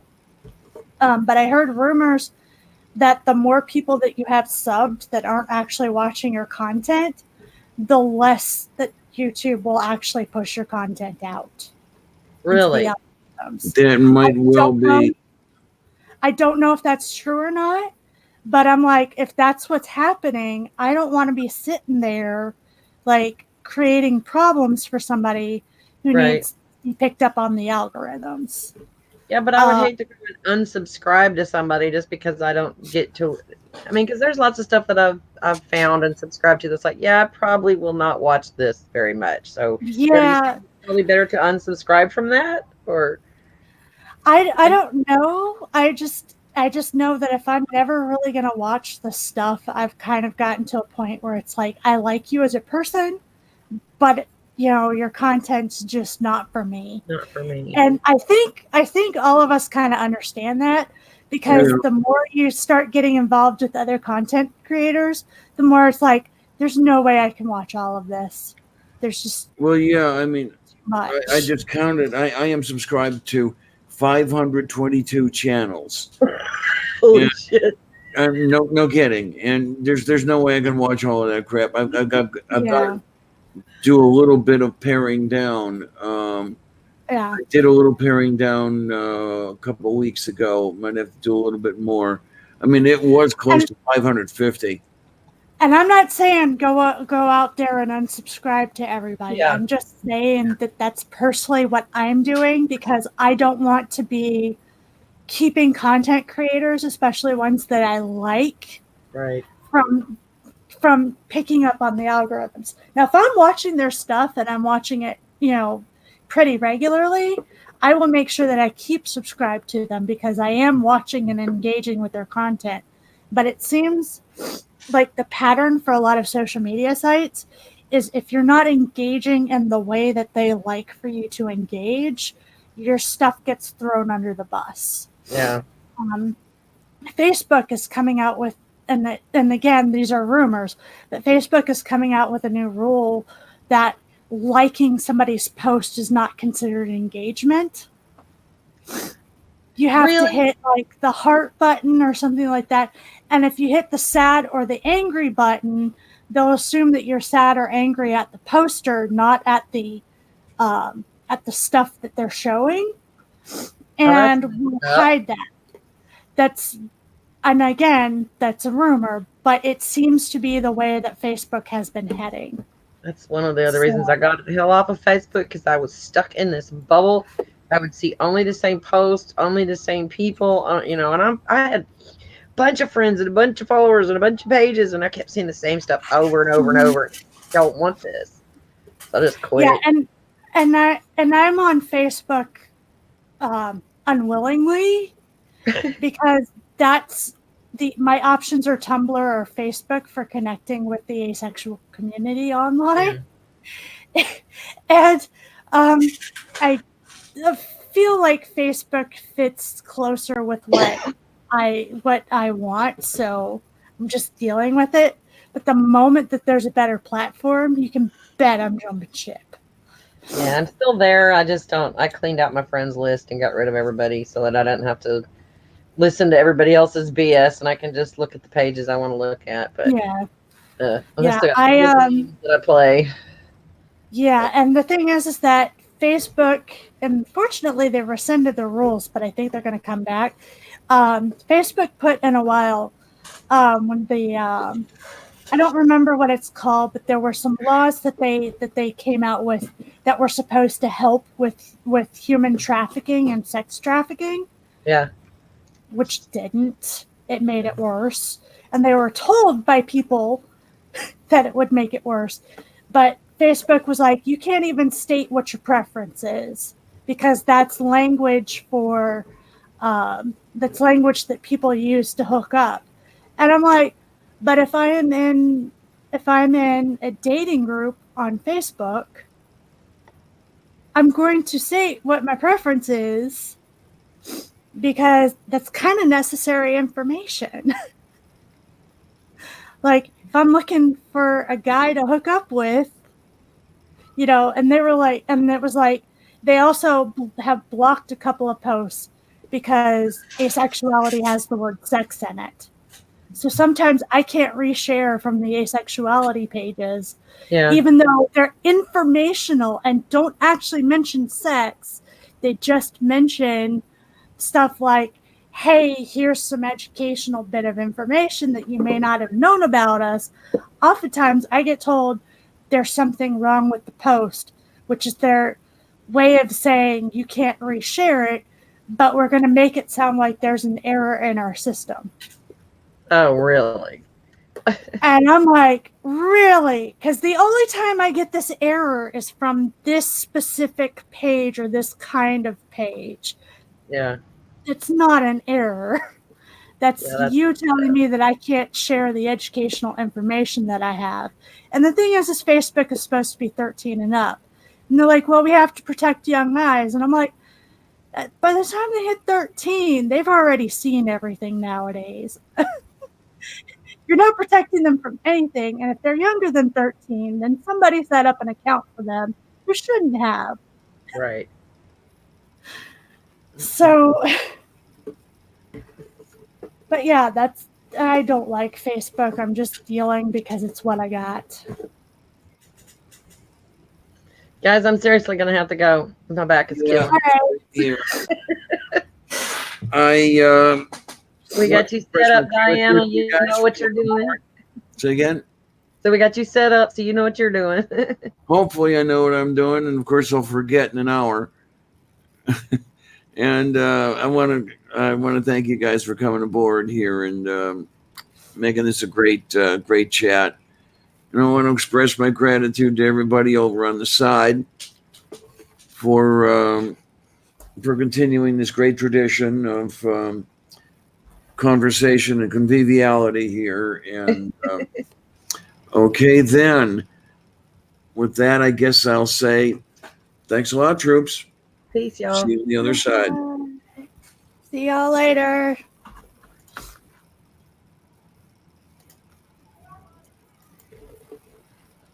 but I heard rumors that the more people that you have subbed that aren't actually watching your content, the less that YouTube will actually push your content out. Really? That might well be. I don't know if that's true or not, but I'm like, if that's what's happening, I don't want to be sitting there like creating problems for somebody who needs to be picked up on the algorithms. Yeah, but I would hate to go and unsubscribe to somebody just because I don't get to. I mean, because there's lots of stuff that I've found and subscribed to that's like, yeah, I probably will not watch this very much. So yeah, it's probably better to unsubscribe from that, or I don't know. I just know that if I'm never really gonna watch the stuff, I've kind of gotten to a point where it's like I like you as a person, but you know, your content's just not for me. Not for me. And I think all of us kind of understand that because the more you start getting involved with other content creators, the more it's like, there's no way I can watch all of this. There's just I mean, much. I just counted. I am subscribed to 522 channels. Holy shit! No kidding. And there's no way I can watch all of that crap. I've got to do a little bit of paring down. I did a little paring down a couple of weeks ago. Might have to do a little bit more. I mean, it was close to 550. And I'm not saying go out there and unsubscribe to everybody. Yeah. I'm just saying that that's personally what I'm doing because I don't want to be keeping content creators, especially ones that I like, from picking up on the algorithms. Now, if I'm watching their stuff and I'm watching it, pretty regularly, I will make sure that I keep subscribed to them because I am watching and engaging with their content. But it seems like the pattern for a lot of social media sites is if you're not engaging in the way that they like for you to engage, your stuff gets thrown under the bus. Yeah. Facebook is coming out with, and again, these are rumors, that Facebook is coming out with a new rule that liking somebody's post is not considered engagement. You have to hit like the heart button or something like that. And if you hit the sad or the angry button, they'll assume that you're sad or angry at the poster, not at the stuff that they're showing. And we'll hide that. And again, that's a rumor, but it seems to be the way that Facebook has been heading. That's one of the other reasons I got the hell off of Facebook, because I was stuck in this bubble. I would see only the same posts, only the same people, and I had a bunch of friends and a bunch of followers and a bunch of pages, and I kept seeing the same stuff over and over and over. Don't want this, so I just quit. Yeah, and I'm on Facebook unwillingly because that's my options are Tumblr or Facebook for connecting with the asexual community online. Yeah. And I feel like Facebook fits closer with what I want, so I'm just dealing with it. But the moment that there's a better platform, you can bet I'm jumping ship. Yeah, I'm still there. I just don't. I cleaned out my friends list and got rid of everybody so that I didn't have to listen to everybody else's BS, and I can just look at the pages I want to look at. But yeah, I play. Yeah, and the thing is that Facebook, and fortunately they rescinded the rules, but I think they're going to come back. Facebook put in a while when I don't remember what it's called, but there were some laws that they came out with that were supposed to help with human trafficking and sex trafficking. Yeah. Which didn't. It made it worse. And they were told by people that it would make it worse. But Facebook was like, you can't even state what your preference is because that's language that's language that people use to hook up. And I'm like, but if I'm in a dating group on Facebook, I'm going to say what my preference is because that's kind of necessary information. Like if I'm looking for a guy to hook up with, and they were like, and it was like, they also have blocked a couple of posts because asexuality has the word sex in it. So sometimes I can't reshare from the asexuality pages, even though they're informational and don't actually mention sex. They just mention stuff like, hey, here's some educational bit of information that you may not have known about us. Oftentimes I get told there's something wrong with the post, which is their way of saying you can't reshare it, but we're going to make it sound like there's an error in our system. Oh, really? And I'm like, really? Because the only time I get this error is from this specific page or this kind of page. Yeah. It's not an error. That's you telling me that I can't share the educational information that I have. And the thing is Facebook is supposed to be 13 and up. And they're like, well, we have to protect young eyes. And I'm like, by the time they hit 13, they've already seen everything nowadays. You're not protecting them from anything. And if they're younger than 13, then somebody set up an account for them who shouldn't have. Right. So, but yeah, I don't like Facebook. I'm just dealing because it's what I got. Guys, I'm seriously going to have to go. My back is killing me. We got you set up, Diana. You know what you're doing. Say again? So we got you set up so you know what you're doing. Hopefully I know what I'm doing, and of course I'll forget in an hour. And I want to thank you guys for coming aboard here and making this a great chat. And I want to express my gratitude to everybody over on the side for continuing this great tradition of conversation and conviviality here. And okay, then with that, I guess I'll say thanks a lot, troops. Peace, y'all. See you on the other side. See y'all later.